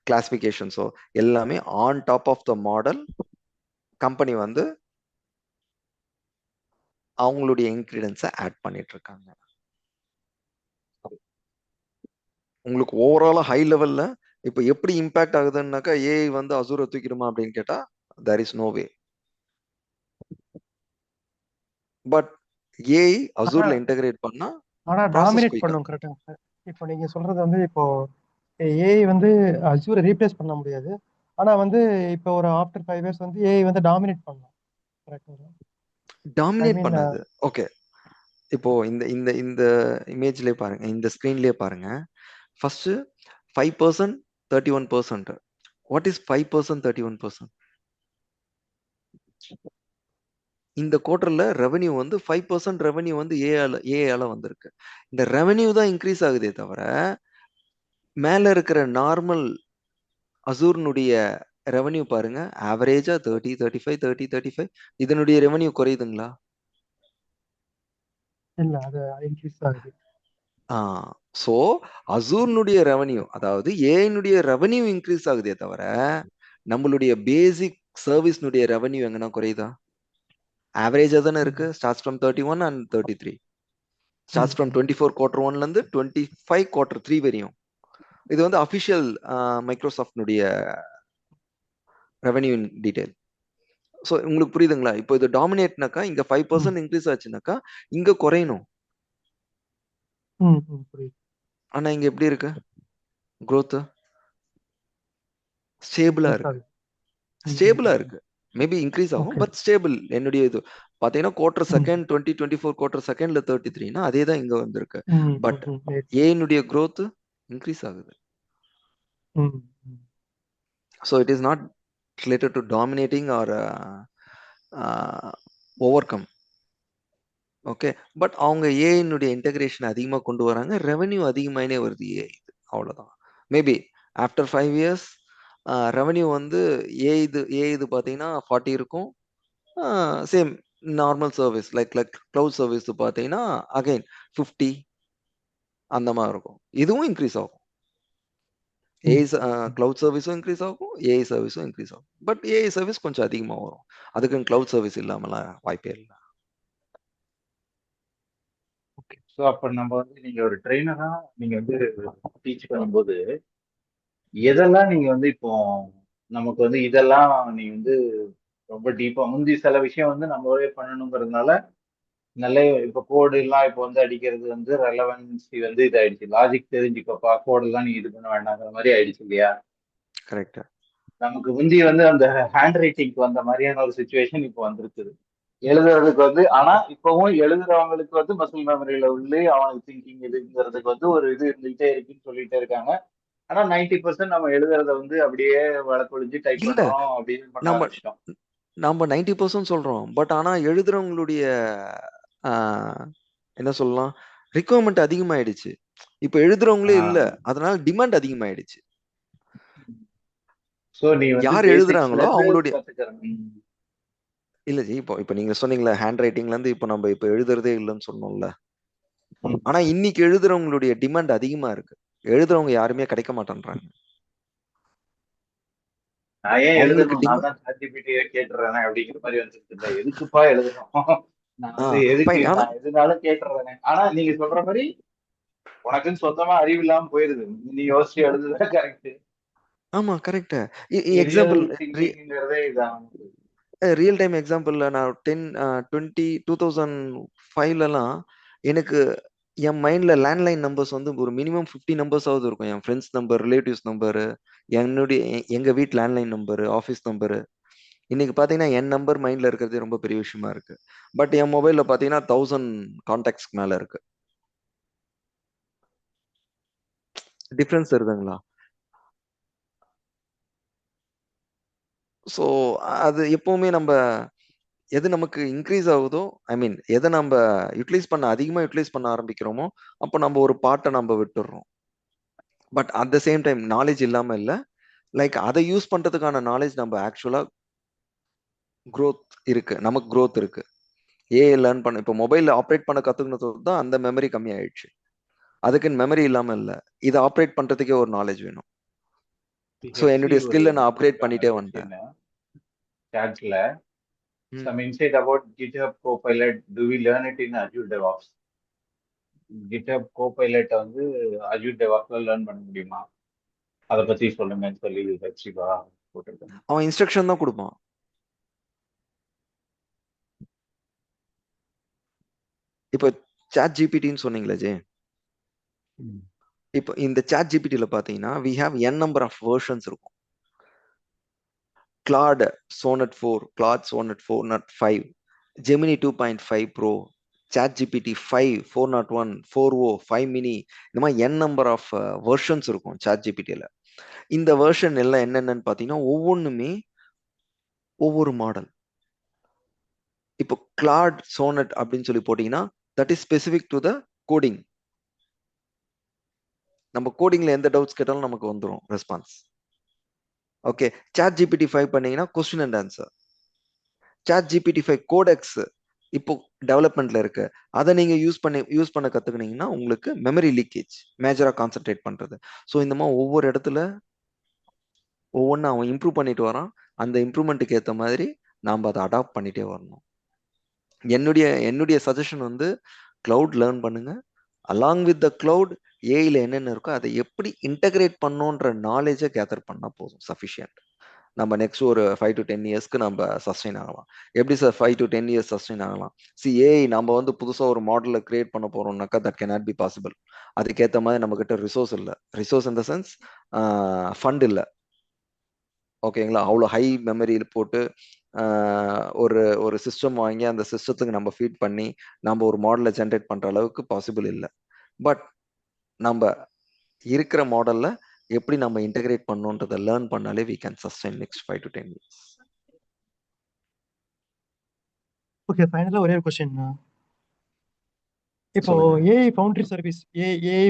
கிளாசிஃபிகேஷன்ஸோ எல்லாமே on top of the model company வந்து அவங்களுடைய இன்கிரீடியன்ஸை ஆட் பண்ணிட்டு இருக்காங்க. உங்களுக்கு ஓவராலா ஹை லெவல்ல இப்போ எப்படி இம்பாக்ட் ஆகுதுன்னாக்கா ஏஐ வந்து அசூரை தூக்கிடுமா அப்படின்னு கேட்டா there is no way. But AI அசூர்ல இன்டகிரேட் பண்ணா ஆனா ப்ராசஸ் டாமினேட் குயிக்கா. பண்ணும். கரெக்டாங்க சார். இப்போ நீங்க சொல்றது வந்து இப்போ ஏஐ வந்து அசூரை ரீப்ளேஸ் பண்ண முடியாது. ஆனா வந்து இப்போ ஒரு ஆஃப்டர் 5 இயர்ஸ் வந்து ஏஐ வந்து டாமினேட் பண்ணலாம். கரெக்டுங்களா? ஐ டாமினேட் மீன் பண்ணாது. ஓகே, இப்போ இந்த இந்த இந்த இமேஜ்லயே பாருங்க, இந்த ஸ்கிரீன்லயே பாருங்க. ஃபர்ஸ்ட் 5%, 31%. What is 5%, 31%? இந்த குவார்டர்ல ரெவென்யூ வந்து 5% ரெவென்யூ வந்து ஏஆல வந்திருக்கு. இந்த ரெவென்யூ தான் இன்க்ரீஸ் ஆகுதே தவிர மேல இருக்கிற நார்மல் அசூர்னுடைய ரெவென்யூ பாருங்க, ஆவரேஜா 30, 35, 30, 35. இதனுடைய ரெவென்யூ குறையுதுங்களா? இல்ல, அது இன்க்ரீஸ் ஆகுது. ஸோ அசூர்னுடைய ரெவென்யூ, அதாவது ஏஐனுடைய ரெவென்யூ இன்க்ரீஸ் ஆகுதே தவிர நம்மளுடைய பேசிக் சர்வீஸ்னுடைய ரெவென்யூ எங்கன்னா குறையுதா? ஆவரேஜா தானே இருக்கு. Starts from 31 and 33. Starts from 24 quarter 1ல இருந்து 25 குவார்டர் 3 வரையும். இது வந்து அபிஷியல் மைக்ரோசாஃப்ட்னுடைய ரெவென்யூ டீடைல். ஸோ உங்களுக்கு புரியுதுங்களா? இப்போ இது டாமினேட்னாக்கா இங்க 5% இன்க்ரீஸ் ஆச்சுனாக்கா இங்க குறையணும். புரியுது. ஆனா இங்க எப்படி இருக்கு growth? ஸ்டேபிளா இருக்கு. ஸ்டேபிளா இருக்கு. மேபி இன்க்ரீஸ் ஆகும், பட் ஸ்டேபிள். என்னுடைய இது பாத்தீங்கன்னா குவார்டர் செகண்ட் 2024 குவார்டர் செகண்ட்ல 33னா அதே தான் இங்க வந்திருக்கு. பட் ஏனுடைய growth இன்க்ரீஸ் ஆகுது. So it is not related to dominating or overcome. Okay, but அவங்க ஏஐனுடைய இன்டகிரேஷன் அதிகமாக கொண்டு வராங்க, ரெவென்யூ அதிகமாயினே வருது ஏஐ. அவ்வளோதான். மேபி ஆஃப்டர் 5 இயர்ஸ் ரெவென்யூ வந்து ஏஐது பார்த்தீங்கன்னா 40 இருக்கும். Same normal service like cloud service பார்த்தீங்கன்னா அகைன் 50 அந்த மாதிரி இருக்கும். இதுவும் இன்க்ரீஸ் ஆகும். ஏஐ க்ளவுட் சர்வீஸும் இன்க்ரீஸ் ஆகும், ஏஐ சர்வீஸும் இன்க்ரீஸ் ஆகும். பட் ஏஐ சர்வீஸ் கொஞ்சம் அதிகமாக வரும். அதுக்கு க்ளவுட் சர்வீஸ் இல்லாமலாம் வாய்ப்பே இல்லை. ஸோ அப்போ நம்ம வந்து நீங்க ஒரு ட்ரெயினரா நீங்க வந்து டீச் பண்ணும்போது எதெல்லாம் நீங்க வந்து இப்போ நமக்கு வந்து இதெல்லாம் நீங்க வந்து ரொம்ப டீப்பா முந்தி சில விஷயம் வந்து நம்மளே பண்ணணுங்கிறதுனால நல்ல இப்போ கோடு எல்லாம் இப்போ வந்து அடிக்கிறது வந்து ரெலவன்சி வந்து இதாயிடுச்சு. லாஜிக் தெரிஞ்சுக்கப்பா, கோடு எல்லாம் நீ இது பண்ண வேண்டாங்கிற மாதிரி ஆயிடுச்சு இல்லையா? கரெக்டா. நமக்கு முந்தி வந்து அந்த ஹேண்ட் ரைட்டிங்க்கு வந்த மாதிரியான ஒரு சுச்சுவேஷன் இப்போ வந்திருக்குது. எழுதுறதுக்கு வந்து ஆனா இப்பவும் எழுதுறவங்களுக்கு வந்து மசில் மெமரியில உள்ளே அவனுக்கு திங்கிங் இதுங்கிறதுக்கு வந்து ஒரு இது இருந்துகிட்டே இருக்குன்னு சொல்லிட்டே இருக்காங்க. ஆனா 90% நம்ம எழுதுறத வந்து அப்படியே வழக்கொழிஞ்சு டைப் இல்ல, பண்றோம் அப்படின்னு பண்ண நம்ம ஆரம்பிச்சிட்டோம். நம்ம 90% சொல்றோம். பட் ஆனா எழுதுறவங்களுடைய என்ன சொல்லலாம், ரிக்குவயர்மெண்ட் அதிகமாயிடுச்சு. இப்ப எழுதுறவங்களே இல்ல, அதனால டிமாண்ட் அதிகமாயிடுச்சு. சோ நீ வந்து யார் பேசிக்ஸ்ல எழுதுறாங்களோ இருந்து அவங்களுடைய கத்துக்கிறேன். இல்ல ஜி, இப்போ நீங்க சொன்னீங்களா ஹேண்ட் ரைட்டிங்ல இருந்து இப்போ நம்ம இப்போ எழுதுறதே இல்லைன்னு சொன்னோம்ல. ஆனா இன்னைக்கு எழுதுறவங்களுடைய டிமாண்ட் அதிகமா இருக்கு. எழுதுறவங்க யாருமே கிடைக்க மாட்டேன்றாங்க. நான் ஏன் அவங்களுக்கு எழுதணும், நான் தான் ChatGPT கேட்டுறேன் அப்படிங்கிற மாதிரி வந்துருக்கு. எதுக்குப்பா எழுதணும், நான் வந்து எதுக்கு நான் எதுனாலும் கேட்டுறேன். ஆனா நீங்க சொல்ற மாதிரி உனக்குன்னு சொந்தமா அறிவு இல்லாம போயிருது, நீ யோசிச்சு எழுதுதான் கரெக்ட். ஆமா கரெக்ட். எக்ஸாம்பிள் ரியல் டைம் எக்ஸாம்பிள்ல நான் 2005லலாம் எனக்கு என் மைண்ட்ல லேண்ட்லைன் நம்பர்ஸ் வந்து ஒரு மினிமம் 50 நம்பர்ஸாவது இருக்கும். என் ஃப்ரெண்ட்ஸ் நம்பர், ரிலேட்டிவ்ஸ் நம்பரு, எங்க வீட்டு லேண்ட்லைன் நம்பரு, ஆஃபீஸ் நம்பரு. இன்னைக்கு பாத்தீங்கன்னா என் நம்பர் மைண்ட்ல இருக்கிறதே ரொம்ப பெரிய விஷயமா இருக்கு. பட் என் மொபைல்ல பாத்தீங்கன்னா 1000 கான்டாக்ட்ஸ்க்கு மேல இருக்கு. டிஃபரன்ஸ் இருக்குங்களா? ஸோ அது எப்பவுமே நம்ம எது நமக்கு இன்க்ரீஸ் ஆகுதோ, ஐ மீன் எதை நம்ம அதிகமாக யூட்டிலைஸ் பண்ண ஆரம்பிக்கிறோமோ அப்போ நம்ம ஒரு பார்ட்டை நம்ம விட்டுடுறோம். But at the same time knowledge இல்லாம இல்லை, லைக் அதை யூஸ் பண்றதுக்கான நாலேஜ் நம்ம ஆக்சுவலா க்ரோத் இருக்கு, நமக்கு க்ரோத் இருக்கு. ஏஐ லேர்ன் பண்ண இப்போ மொபைல் ஆப்ரேட் பண்ண கத்துக்கினது தான் அந்த மெமரி கம்மியாயிடுச்சு. அதுக்குன்னு மெமரி இல்லாம இல்லை, இதை ஆப்ரேட் பண்றதுக்கே ஒரு நாலேஜ் வேணும். ஸோ என்னுடைய ஒரு ஸ்கில்லை நான் அப்கிரேட் பண்ணிட்டே வந்துட்டேன். சாட்ல some insight about GitHub Copilot. Do we learn it in Azure DevOps? GitHub Copilot வந்து Azure DevOpsல லேர்ன் பண்ண முடியுமா? அதை பத்தி சொல்லுங்கன்னு சொல்லி ஹெச்சிவா போட்டிருக்காங்க. அவன் இன்ஸ்ட்ரக்ஷன் தான் கொடுப்பான். இப்போ சாட் ஜிபிடின்னு சொன்னீங்களே ஜே, இப்போ இந்த சாட் ஜிபிடியில பாத்தீங்கன்னா we have n number of versions இருக்கும். Claude Sonnet 4, Claude Sonnet 4.5, Gemini 2.5 Pro, ChatGPT 5, 401, 4o, 5 mini, இந்த மாதிரி n number of versions இருக்கும் ChatGPTல. இந்த வெர்ஷன் எல்லாம் என்னென்னு பார்த்தீங்கன்னா ஒவ்வொன்றுமே ஒவ்வொரு மாடல். இப்போ Claude Sonnet அப்படின்னு சொல்லி போட்டீங்கன்னா that is specific to the coding. நம்ம கோடிங்ல எந்த டவுட்ஸ் கேட்டாலும் நமக்கு வந்துடும் ரெஸ்பான்ஸ். ஓகே, ChatGPT 5 பண்ணீங்கன்னா question and answer. ChatGPT 5 codex இப்போ டெவலப்மெண்ட்ல இருக்கு, அதை நீங்க யூஸ் பண்ண கத்துக்கினீங்கன்னா உங்களுக்கு மெமரி லீக்கேஜ் மேஜரா கான்சென்ட்ரேட் பண்றது. ஸோ இந்த மாதிரி ஒவ்வொரு இடத்துல ஒவ்வொன்றும் அவன் இம்ப்ரூவ் பண்ணிட்டு வரான். அந்த இம்ப்ரூவ்மெண்ட்டுக்கு ஏற்ற மாதிரி நாம் அதை அடாப்ட் பண்ணிட்டே வரணும். என்னுடைய சஜஷன் வந்து கிளவுட் லேர்ன் பண்ணுங்க. அலாங் வித் த கிளவுட் ஏஐல என்னென்ன இருக்கோ அதை எப்படி இன்டகிரேட் பண்ணோன்ற நாலேஜை கேதர் பண்ணா போதும், சஃபிஷியன்ட். நம்ம நெக்ஸ்ட் ஒரு 5 to 10 இயர்ஸ்க்கு நம்ம சஸ்டெயின் ஆகலாம். எப்படி சார் 5 to 10 இயர்ஸ் சஸ்டெயின் ஆகலாம்? ஏஐ நம்ம வந்து புதுசா ஒரு மாடலை கிரியேட் பண்ண போறோம்னாக்கா that can not be possible. அதுக்கேற்ற மாதிரி நம்ம கிட்ட ரிசோர்ஸ் இல்லை. Resource in the sense fund இல்லை. ஓகேங்களா? அவ்வளோ ஹை மெமரியில் போட்டு ஒரு ஒரு சிஸ்டம் வாங்கி அந்த சிஸ்டத்துக்கு நம்ம ஃபீட் பண்ணி நம்ம ஒரு மாடலை ஜென்ரேட் பண்ற அளவுக்கு பாசிபிள் இல்லை. பட் நம்ம இருக்கிற மாடல்ல எப்படி நம்ம இன்டகிரேட் பண்ணோன்றதை லேர்ன் பண்ணாலே we can sustain next 5 to 10 years. Okay, ஃபைனலா ஒரே ஒரு क्वेश्चन. இப்போ சொல்லுங்க. ஏஐ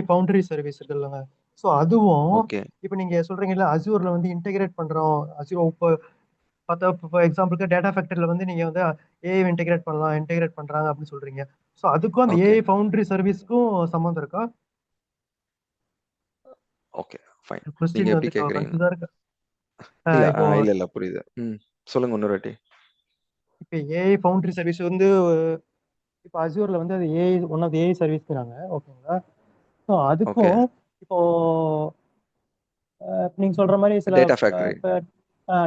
ஃபவுண்டரி சர்வீஸ் இருக்குல்லங்க, ஸோ அதுவும் ஓகே இப்போ நீங்க சொல்றீங்கல்ல அசூர்ல வந்து இன்டெகிரேட் பண்றோம். அசூர் இப்போ பார்த்தா இப்போ எக்ஸாம்பிளுக்கு டேட்டா ஃபேக்டரியில வந்து நீங்க வந்து ஏஐ இன்டெகிரேட் பண்றாங்க அப்படின்னு சொல்றீங்க. ஸோ அதுக்கும் அந்த ஓகே ஏஐ ஃபவுண்டரி சர்வீஸ்க்கும் சம்மந்தம் இருக்கா? Okay fine. நீங்க கொஸ்டின் எப்படி வந்து கேக்குறீங்க? கன்ஃபியூஸா இருக்கு. இல்ல இப்போ இல்ல புரியுது. சொல்லுங்க இன்னொரு வாட்டி. இப்போ ஏஐ ஃபவுண்டரி சர்வீஸ் வந்து இப்போ அசூர்ல வந்து அது ஏஐ ஒன் ஆஃப் ஏஐ சர்வீஸ்ங்கிறாங்க. ஓகேங்களா? ஸோ ஓகே அதுக்கும் இப்போ நீங்க சொல்ற மாதிரி சில டேட்டா ஃபேக்டரி.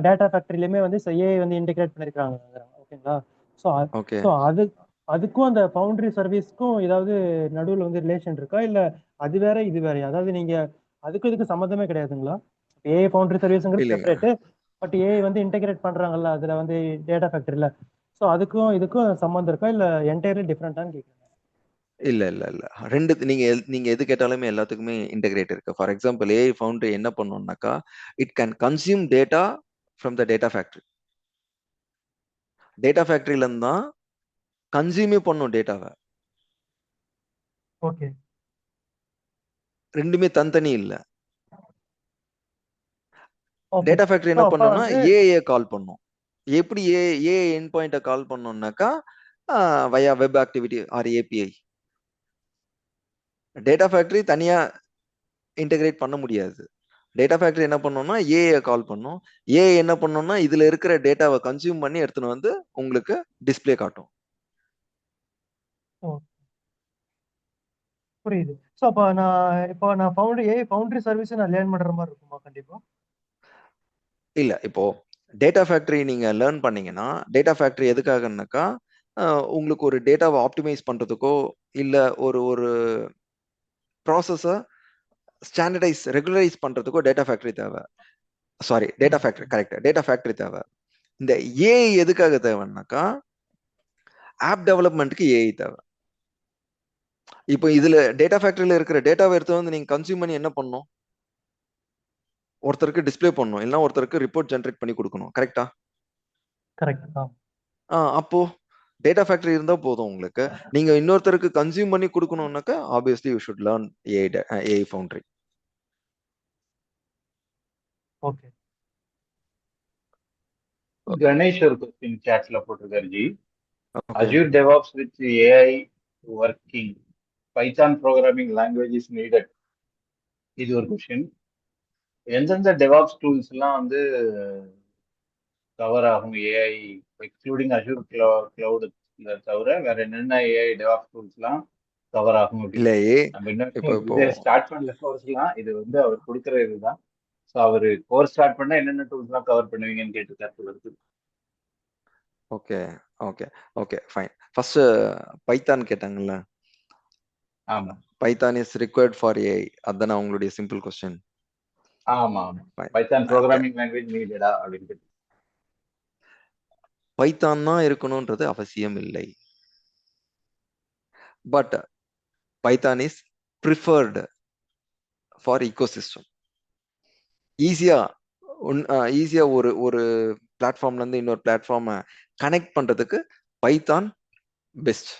டேட்டா ஃபேக்டரியிலுமே வந்து ஏஐ வந்து இன்டிகிரேட் பண்ணிருக்காங்க. ஓகேங்களா? ஸோ ஓகே ஸோ அதுக்கும் அந்த ஃபவுண்டரி சர்வீஸ்க்கும் ஏதாவது நடுவில் வந்து ரிலேஷன் இருக்கா, இல்ல அது வேற இது வேறையா? அதாவது நீங்க அதுக்கும் இதுக்கு சம்மந்தமே கிடையாதுங்களா? ஏஐ ஃபவுண்டரி சர்வீஸ்ங்கிறது இல்லைங்க. செப்பரேட், பட் ஏஐ வந்து இன்டெகிரேட் பண்றாங்கல்ல அதுல வந்து டேட்டா ஃபேக்டரியில, ஸோ அதுக்கும் இதுக்கும் சம்மந்தம் இருக்கா, இல்ல என்டையர்லி டிஃப்ரெண்டான்னு கேட்குறேன். இல்ல இல்ல இல்ல ரெண்டு நீங்க எது கேட்டாலுமே எல்லாத்துக்குமே இன்டகிரேட் இருக்கு. ஃபார் எக்ஸாம்பிள் ஏஐ ஃபவுண்டரி என்ன பண்ணும்னாக்கா it can consume data from the data factory. Data ஃபேக்டரியில இருந்து தான் கன்சியூமே பண்ணும் டேட்டாவை. ஓகே, ரெண்டுமே தனித்தனி இல்ல. ஓகே. டேட்டா ஃபேக்டரி ஸோ என்ன அப்ப பண்ணும்னா வந்து ஏஐ கால் பண்ணும். எப்படி ஏஐ எண்ட் பாயிண்ட்டை கால் பண்ணோம்னாக்கா via web activity or API. Data factory தனியா இன்டகிரேட் பண்ண முடியாது. டேட்டா ஃபேக்டரி என்ன பண்ணோம்னா ஏஐ கால் பண்ணும். ஏஐ என்ன பண்ணோம்னா இதுல இருக்கிற டேட்டாவை கன்சியூம் பண்ணி எடுத்துன்னு வந்து உங்களுக்கு டிஸ்ப்ளே காட்டும். புரியுது. ஸோ அப்போ நான் ஃபவுண்டரி சர்வீஸ் நான் லேர்ன் பண்ற மாதிரி இருக்குமா? கண்டிப்பா இல்ல இப்போ டேட்டா ஃபேக்டரி நீங்க லேர்ன் பண்ணீங்கன்னா டேட்டா ஃபேக்டரி எதுக்காகனாக்கா உங்களுக்கு ஒரு டேட்டாவை ஆப்டிமைஸ் பண்றதுக்கோ இல்ல ஒரு ஒரு ப்ராசஸை ஸ்டாண்டர்டைஸ் ரெகுலரைஸ் பண்றதுக்கோ டேட்டா ஃபேக்டரி தேவை. Sorry, data factory correct, data factory தேவை. இந்த ஏஐ எதுக்காக தேவைன்னாக்கா ஆப் டெவலப்மெண்ட்டுக்கு ஏஐ தேவை. இப்போ இதுல டேட்டா ஃபேக்டரியில இருக்கிற டேட்டாவை எடுத்து வந்து நீங்க கன்சியூம் பண்ணி என்ன பண்ணணும்? ஒருத்தருக்கு டிஸ்ப்ளே பண்ணணும், இல்லைன்னா ஒருத்தருக்கு ரிப்போர்ட் ஜென்ரேட் பண்ணி கொடுக்கணும். கரெக்டா? கரெக்ட் தான். அப்போ டேட்டா ஃபேக்டரி இருந்தா போதும் உங்களுக்கு. நீங்க இன்னொருத்தருக்கு கன்சியூம் பண்ணி கொடுக்கணும்னாக்கா obviously you should learn AI foundry. Okay, Ganesh ஒரு கொஸ்டின் சாட்ல போட்டிருக்காரு ji. Okay Azure DevOps with AI working, Python programming language is needed. இது ஒரு கொஸ்டின். எந்தெந்த டெவாப்ஸ் டூல்ஸ் எல்லாம் வந்து கவர் ஆகும் ஏஐ எக்ஸ்க்ளூடிங் அஷூர் கிளவுட் தவிர வேற என்னென்ன ஏஐ டெவாப்ஸ் டூல்ஸ் எல்லாம் கவர் ஆகும் அப்படின்னு இல்லையே நம்ம இன்னும் இப்போ இதை ஸ்டார்ட் பண்ணல கோர்ஸ்லாம். இது வந்து அவர் கொடுக்குற இதுதான். ஸோ அவர் கோர்ஸ் ஸ்டார்ட் பண்ணா என்னென்ன டூல்ஸ் எல்லாம் கவர் பண்ணுவீங்கன்னு கேட்டு. Okay okay okay fine. First Python கேட்டாங்கல்ல, ஆமா Python is required for AI, அதுதானே உங்களுடைய சிம்பிள் கொஸ்டின். ஆமா ஆமா பைத்தான் ப்ரோக்ராமிங் லாங்குவேஜ் நீடடா அப்படின்னு கேட்டு. பைத்தான் தான் இருக்கணும்ன்றது அவசியம் இல்லை. But Python is preferred for ecosystem. ஈஸியா ஒரு ஒரு பிளாட்ஃபார்ம்ல இருந்து இன்னொரு பிளாட்ஃபார்மை கனெக்ட் பண்றதுக்கு Python best.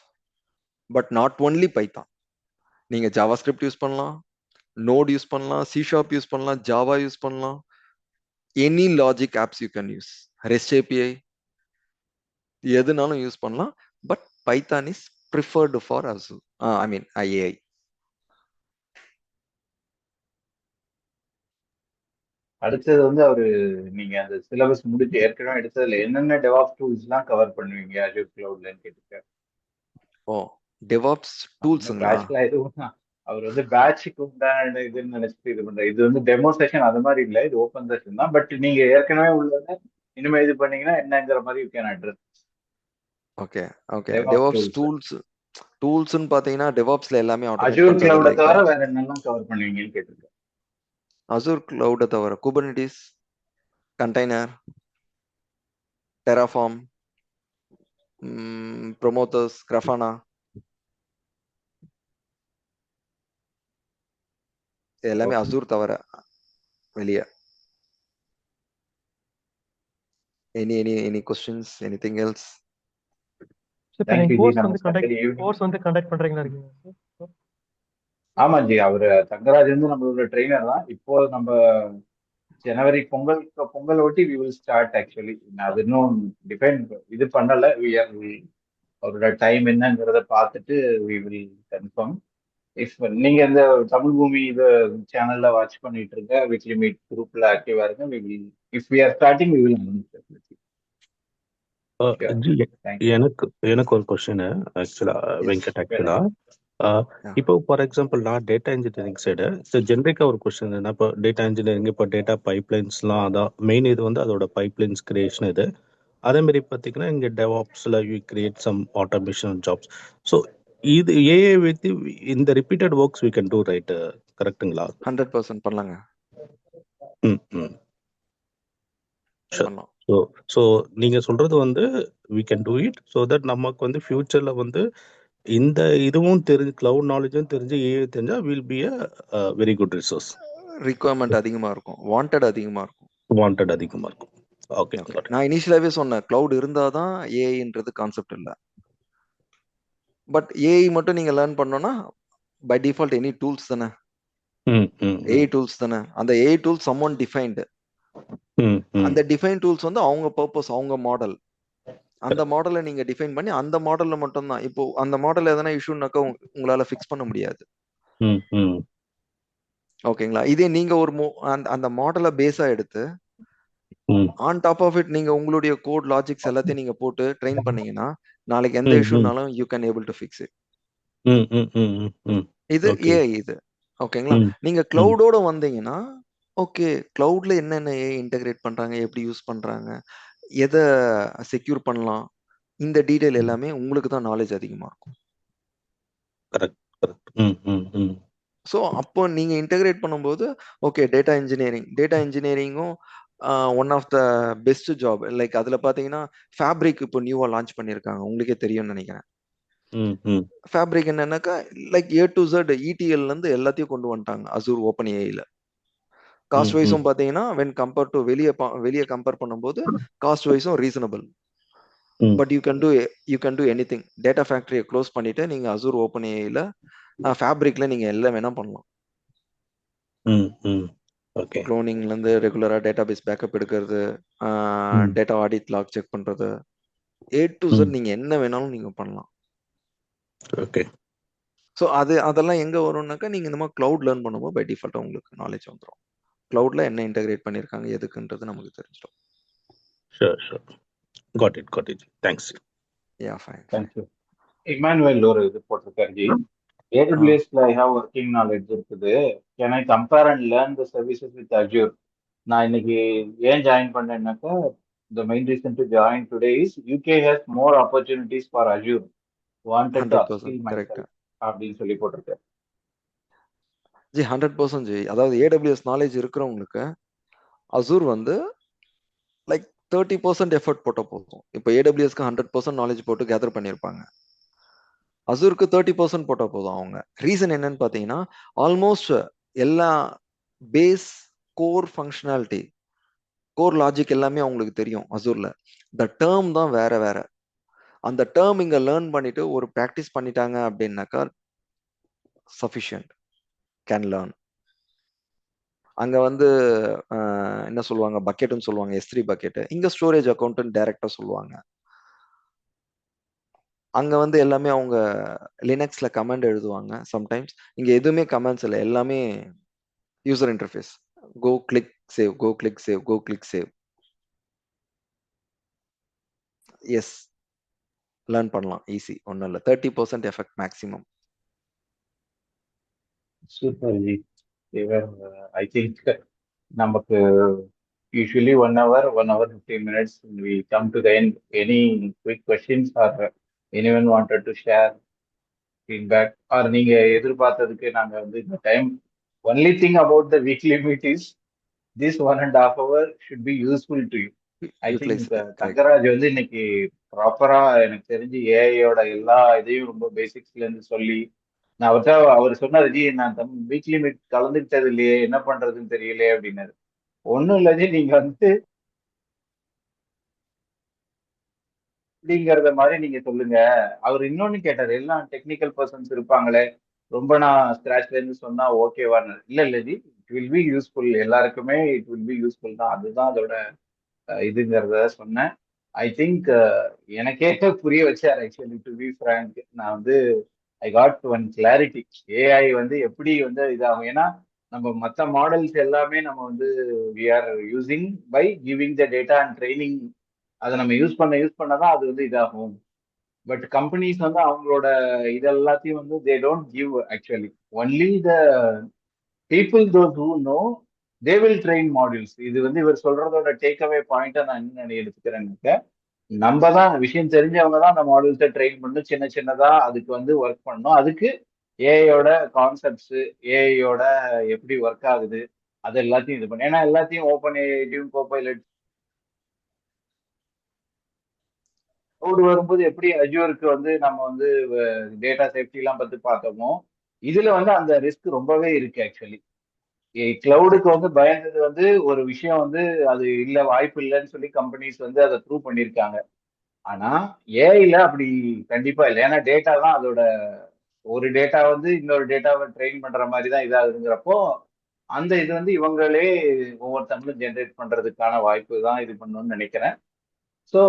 But not only Python. நீங்க ஜாவா ஸ்கிரிப்ட் யூஸ் பண்ணலாம், நோட் யூஸ் பண்ணலாம், சி ஷார்ப் யூஸ் பண்ணலாம், ஜாவா யூஸ் பண்ணலாம், any logic apps you can use, REST API எதுனாலும் யூஸ் பண்ணலாம். But Python is preferred for Azure, I mean AI. அடுத்தது வந்து அவரு நீங்க அந்த சிலபஸ் முடிச்சு ஏற்கனவே எடுத்ததுல என்னென்ன டெவாப்ஸ் டூல்ஸ் எல்லாம் கவர் பண்ணுவீங்க அஜூர் கிளவுட்லன்னு கேட்டுருக்காரு. ஓ டெவாப்ஸ் டூல்ஸுங்களா? பேட்ச்லாம் எதுவும் அவர் வந்து பேட்சுக்கு உண்டான இதுன்னு நினைச்சிட்டு இது பண்ற. இது வந்து டெமோ செஷன் அது மாதிரி இல்லை, இது ஓப்பன் செஷன் தான். பட் நீங்க ஏற்கனவே உள்ளதை இனிமே இது பண்ணீங்கன்னா என்னங்கிற மாதிரி you can address. Okay okay DevOps டூல்ஸ்னு பாத்தீங்கன்னா டெவாப்ஸ்ல எல்லாமே அஜூர் கிளவுட தவிர வேற என்னெல்லாம் கவர் பண்ணுவீங்கன்னு கேட்டிருக்கேன். அசூர் கிளவுட தவிர குபர்னெட்டிஸ், கண்டெய்னர், டெராஃபார்ம், ப்ரோமோத்தர்ஸ், கிராஃபானா, எல்லாமே அசூர் தவிர வெளியே. Any questions, anything else? Course வந்து கண்டக்ட் பண்றீங்களா இருக்கீங்க சார்? ஆமா ஜி, அவரு தங்கராஜ் வந்து நம்மளோட ட்ரெயினர் தான். இப்போ நம்ம ஜனவரி பொங்கல் ஒட்டி வி வில் ஸ்டார்ட். ஆக்சுவலி அது இன்னும் டிஃபைன் இது பண்ணல. அவரோட டைம் என்னங்கிறத பார்த்துட்டு வி வில் கன்ஃபார்ம். இஃப் நீங்க இந்த தமிழ் பூமி இது சேனல்ல வாட்ச் பண்ணிட்டு இருக்க, வீக்லி மீட் குரூப்ல ஆக்டிவா இருங்க. We will if we are starting we will announce. எனக்கு ஒரு கொஸ்டின் ஆக்சுவலா வெங்கட். ஆக்சுவலா இப்போ ஃபார் எக்ஸாம்பிள் நான் டேட்டா இன்ஜினியரிங் சைடு ஜென்ரிக்கா ஒரு கொஸ்டின் என்ன, இப்போ டேட்டா இன்ஜினியரிங் இப்போ டேட்டா பைப்லைன்ஸ்லாம் அதான் மெயின். இது வந்து அதோட பைப்லைன்ஸ் கிரியேஷன் இது. அதே மாதிரி பார்த்தீங்கன்னா இங்கே டெவாப்ஸில் you create some automation jobs. So இது ஏஐ வித் இந்த repeated works we can do right, கரெக்ட்டுங்களா? 100% பண்ணலாங்க. ஸோ நீங்க சொல்றது வந்து we can do it so that நமக்கு வந்து ஃபியூச்சர்ல வந்து இந்த இதுவும் தெரிஞ்சு கிளவுட் நாலேஜும் தெரிஞ்சு ஏஐ தெரிஞ்சா will be a very good resource. Requirement அதிகமா இருக்கும், வாண்டட் அதிகமா இருக்கும். ஓகே. நான் இனிஷியலாவே சொன்னேன், கிளவுட் இருந்தாதான் ஏஐன்றது கான்செப்ட் இல்ல. பட் ஏஐ மட்டும் நீங்க லேர்ன் பண்ணோம்னா பை டிஃபால்ட் எனி டூல்ஸ் தானே, ஏஐ டூல்ஸ் தானே. அந்த ஏஐ டூல்ஸ் சம்ஒன் டிஃபைன்டு. அந்த டிஃபைன் டூல்ஸ் வந்து அவங்க பர்பஸ், அவங்க மாடல். அந்த மாடலை நீங்க டிஃபைன் பண்ணி அந்த மாடல்ல மட்டும் தான். இப்போ அந்த மாடல் எதனா இஷ்யூனாக்கா உங்களால ஃபிக்ஸ் பண்ண முடியாது. ஓகேங்களா? இதே நீங்க ஒரு அந்த மாடலை பேஸா எடுத்து ஆன் டாப் ஆஃப் இட் நீங்க உங்களுடைய கோட் லாஜிக்ஸ் எல்லாத்தையும் நீங்க போட்டு ட்ரெயின் பண்ணீங்கன்னா நாளைக்கு எந்த இஷ்யூனாலும் you can able to fix it. இது ஏஐ இது. ஓகேங்களா? நீங்க கிளவுடோட வந்தீங்கன்னா ஓகே, கிளவுட்ல என்னென்ன ஏஐ இன்டகிரேட் பண்றாங்க, எப்படி யூஸ் பண்றாங்க, எதை செக்யூர் பண்ணலாம், இந்த டீடைல் எல்லாமே உங்களுக்கு தான் நாலேஜ் அதிகமா இருக்கும். ஸோ அப்போ நீங்க இன்டகிரேட் பண்ணும்போது ஓகே, டேட்டா இன்ஜினியரிங்கும் one of the best job. Like அதுல பாத்தீங்கன்னா ஃபேப்ரிக் இப்போ நியூவா லான்ச் பண்ணிருக்காங்க, உங்களுக்கே தெரியும்னு நினைக்கிறேன். ஃபேப்ரிக் என்னன்னாக்கா like A to Z ETL இருந்து எல்லாத்தையும் கொண்டு வந்துட்டாங்க அசூர் ஓப்பன் ஏஐல. காஸ்ட் வைஸும் பாத்தீங்கன்னா வென் கம்பேர் டு வெளியே கம்பேர் பண்ணும்போது காஸ்ட் வைஸும் reasonable. But you can do anything. Data ஃபேக்டரியை க்ளோஸ் பண்ணிட்டு நீங்க அசூர் ஓப்பன் ஏஐல ஃபேப்ரிக்ல நீங்க எல்லாம் வேணா பண்ணலாம். க்ளோனிங்ல இருந்து ரெகுலரா டேட்டாபேஸ் பேக்கப் எடுக்கிறது, டேட்டா ஆடிட் லாக் செக் பண்றது, A to Z நீங்க என்ன வேணாலும் நீங்க பண்ணலாம். ஓகே. ஸோ அதெல்லாம் எங்க வரும்னாக்கா நீங்க இந்த மாதிரி கிளவுட் லேர்ன் பண்ணும்போது பை டிஃபால்ட்டா உங்களுக்கு நாலேஜ் வந்துடும். கிளவுட்ல என்ன இன்டகிரேட் பண்ணியிருக்காங்க எதுக்குன்றது நமக்கு தெரிஞ்சிடும். Sure. Got it. Thanks. Yeah fine. Thank you. Emmanuel ஒரு இது போட்டிருக்காரு ஜி. AWSல ஐ ஹாவ் ஒர்க்கிங் நாலேஜ் இருக்குது. Can I compare and learn the services with Azure? நான் இன்னைக்கு ஏன் ஜாயின் பண்ணேன்னாக்கா, the main reason to join today is UK has more opportunities for Azure. Wanted to 100% upskill correct myself அப்படின்னு சொல்லி போட்டிருக்காரு. G. 100% G. அதாவது AWS நாலேஜ் இருக்கிறவங்களுக்கு அசூர் வந்து லைக் 30% எஃபர்ட் போட்ட போதும். இப்போ AWSக்கு 100% நாலேஜ் போட்டு கேதர் பண்ணியிருப்பாங்க. அசூருக்கு 30% போட்ட போதும் அவங்க. ரீசன் என்னன்னு பார்த்தீங்கன்னா, ஆல்மோஸ்ட் எல்லா base core functionality, core logic எல்லாமே அவங்களுக்கு தெரியும் அசூர்ல. த டேர்ம் தான் வேற வேற. அந்த டேர்ம் இங்க லேர்ன் பண்ணிட்டு ஒரு ப்ராக்டிஸ் பண்ணிட்டாங்க அப்படின்னாக்கா சஃபிஷியன்ட், கேன் லேர்ன். அங்க வந்து என்ன சொல்லுவாங்க, பக்கெட்னு சொல்லுவாங்க, S3 பக்கெட். இங்க ஸ்டோரேஜ் அக்கௌண்ட்னு டைரக்டா சொல்லுவாங்க. அங்க வந்து எல்லாமே அவங்க லினக்ஸ்ல கமாண்ட் எழுதுவாங்க சம்டைம்ஸ். இங்க எதுவுமே கமாண்ட்ஸ் இல்லை, எல்லாமே user interface. Go click save, go click save, go click save. Yes, learn பண்ணலாம் ஈஸி, ஒன்றும் இல்லை. 30% எஃபெக்ட் மேக்ஸிமம். சூப்பர் ஜி. இவர் ஐ திங்க் நமக்கு usually 1 hour 15 minutes we come to the end. Any quick questions or anyone wanted to share feedback or நீங்க எதிர்பார்த்ததுக்கு நாங்க வந்து இந்த time only thing about the weekly meet is this 1.5 hour should be useful to you. I think Thangaraj வந்து இன்னைக்கு ப்ராப்பரா எனக்கு தெரிஞ்சு ஏஐயோட எல்லா இதையும் ரொம்ப பேசிக்ஸ்ல இருந்து சொல்லி, நான் அவர்கிட்ட அவர் சொன்னாரு, ஜி நான் வீக்லி மீட் கலந்துக்கிட்டது இல்லையே, என்ன பண்றதுன்னு தெரியலையே அப்படின்னாரு. ஒன்றும் இல்லை ஜி, நீங்க வந்து அப்படிங்கிறத மாதிரி நீங்க சொல்லுங்க. அவர் இன்னொன்னு கேட்டாரு, எல்லாம் டெக்னிக்கல் பர்சன்ஸ் இருப்பாங்களே, ரொம்ப நான் ஸ்கிராச்ல இருந்து சொன்னா ஓகேவான்னு. இல்ல G, it will be useful, எல்லாருக்குமே இட் வில் பி யூஸ்ஃபுல் தான், அதுதான் அதோட இதுங்கிறத சொன்னேன். ஐ திங்க் எனக்கே புரிய வச்சார் ஆக்சுவலி, டு பி ஃப்ராங்க். நான் வந்து I got one clarity. AI வந்து எப்படி வந்து இதாகும், ஏன்னா நம்ம மற்ற மாடல்ஸ் எல்லாமே நம்ம வந்து we are using by giving the data and training. அதை நம்ம யூஸ் பண்ணதான் அது வந்து இதாகும். பட் கம்பெனிஸ் வந்து அவங்களோட இது எல்லாத்தையும் வந்து they don't give actually, only the people those who know they will train modules. இது வந்து இவர் சொல்றதோட டேக் அவே பாயிண்டா நான் என்ன எடுத்துக்கிறேன்னு, நம்ம தான் விஷயம் தெரிஞ்சவங்க தான் அந்த மாடியூல்ஸை ட்ரெயின் பண்ணணும், சின்ன சின்னதா அதுக்கு வந்து ஒர்க் பண்ணணும். அதுக்கு ஏஐயோட கான்செப்ட்ஸ், ஏஐயோட எப்படி ஒர்க் ஆகுது, அது எல்லாத்தையும் இது பண்ணு. ஏன்னா எல்லாத்தையும் ஓப்பன் ஏஐயும் கோபைலட் கிளவுட் வரும்போது எப்படி அஜூருக்கு வந்து நம்ம வந்து டேட்டா சேஃப்டி எல்லாம் பத்தி பார்த்தோமோ, இதுல வந்து அந்த ரிஸ்க் ரொம்பவே இருக்கு ஆக்சுவலி. கிளவுடுக்கு வந்து பயந்தது வந்து ஒரு விஷயம் வந்து அது இல்ல, வாய்ப்பு இல்லைன்னு சொல்லி கம்பெனிஸ் வந்து அதை ப்ரூவ் பண்ணியிருக்காங்க. ஆனா ஏஐல அப்படி கண்டிப்பா இல்லை. ஏன்னா டேட்டா தான் அதோட, ஒரு டேட்டா வந்து இன்னொரு டேட்டாவை ட்ரெயின் பண்ற மாதிரி தான் இதாகுங்கிறப்போ, அந்த இது வந்து இவங்களே ஒவ்வொருத்தங்களும் ஜென்ரேட் பண்றதுக்கான வாய்ப்பு தான் இது பண்ணணும்னு நினைக்கிறேன். ஸோ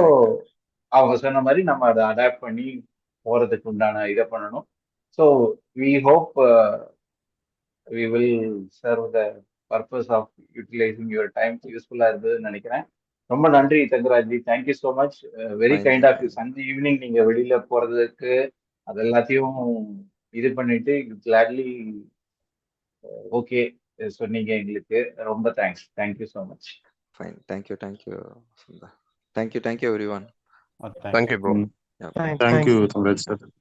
அவங்க சொன்ன மாதிரி நம்ம அதை அடாப்ட் பண்ணி போறதுக்கு உண்டான இதை பண்ணணும். So we hope we will serve the purpose of utilizing your time யூஸ்ஃபுல்லா இருந்ததுன்னு நினைக்கிறேன். ரொம்ப நன்றி Thangaraj, thank you so much. Very kind of you. Sunday evening நீங்க வெளியில போறதுக்கு அது எல்லாத்தையும் இது பண்ணிட்டு கிளாட்லி ஓகே சொன்னீங்க எங்களுக்கு. ரொம்ப thanks. Thank you so much. Fine. Thank you Sundar. Thank you every one. Thank you, bro. Thank you. Thank you, Thank you.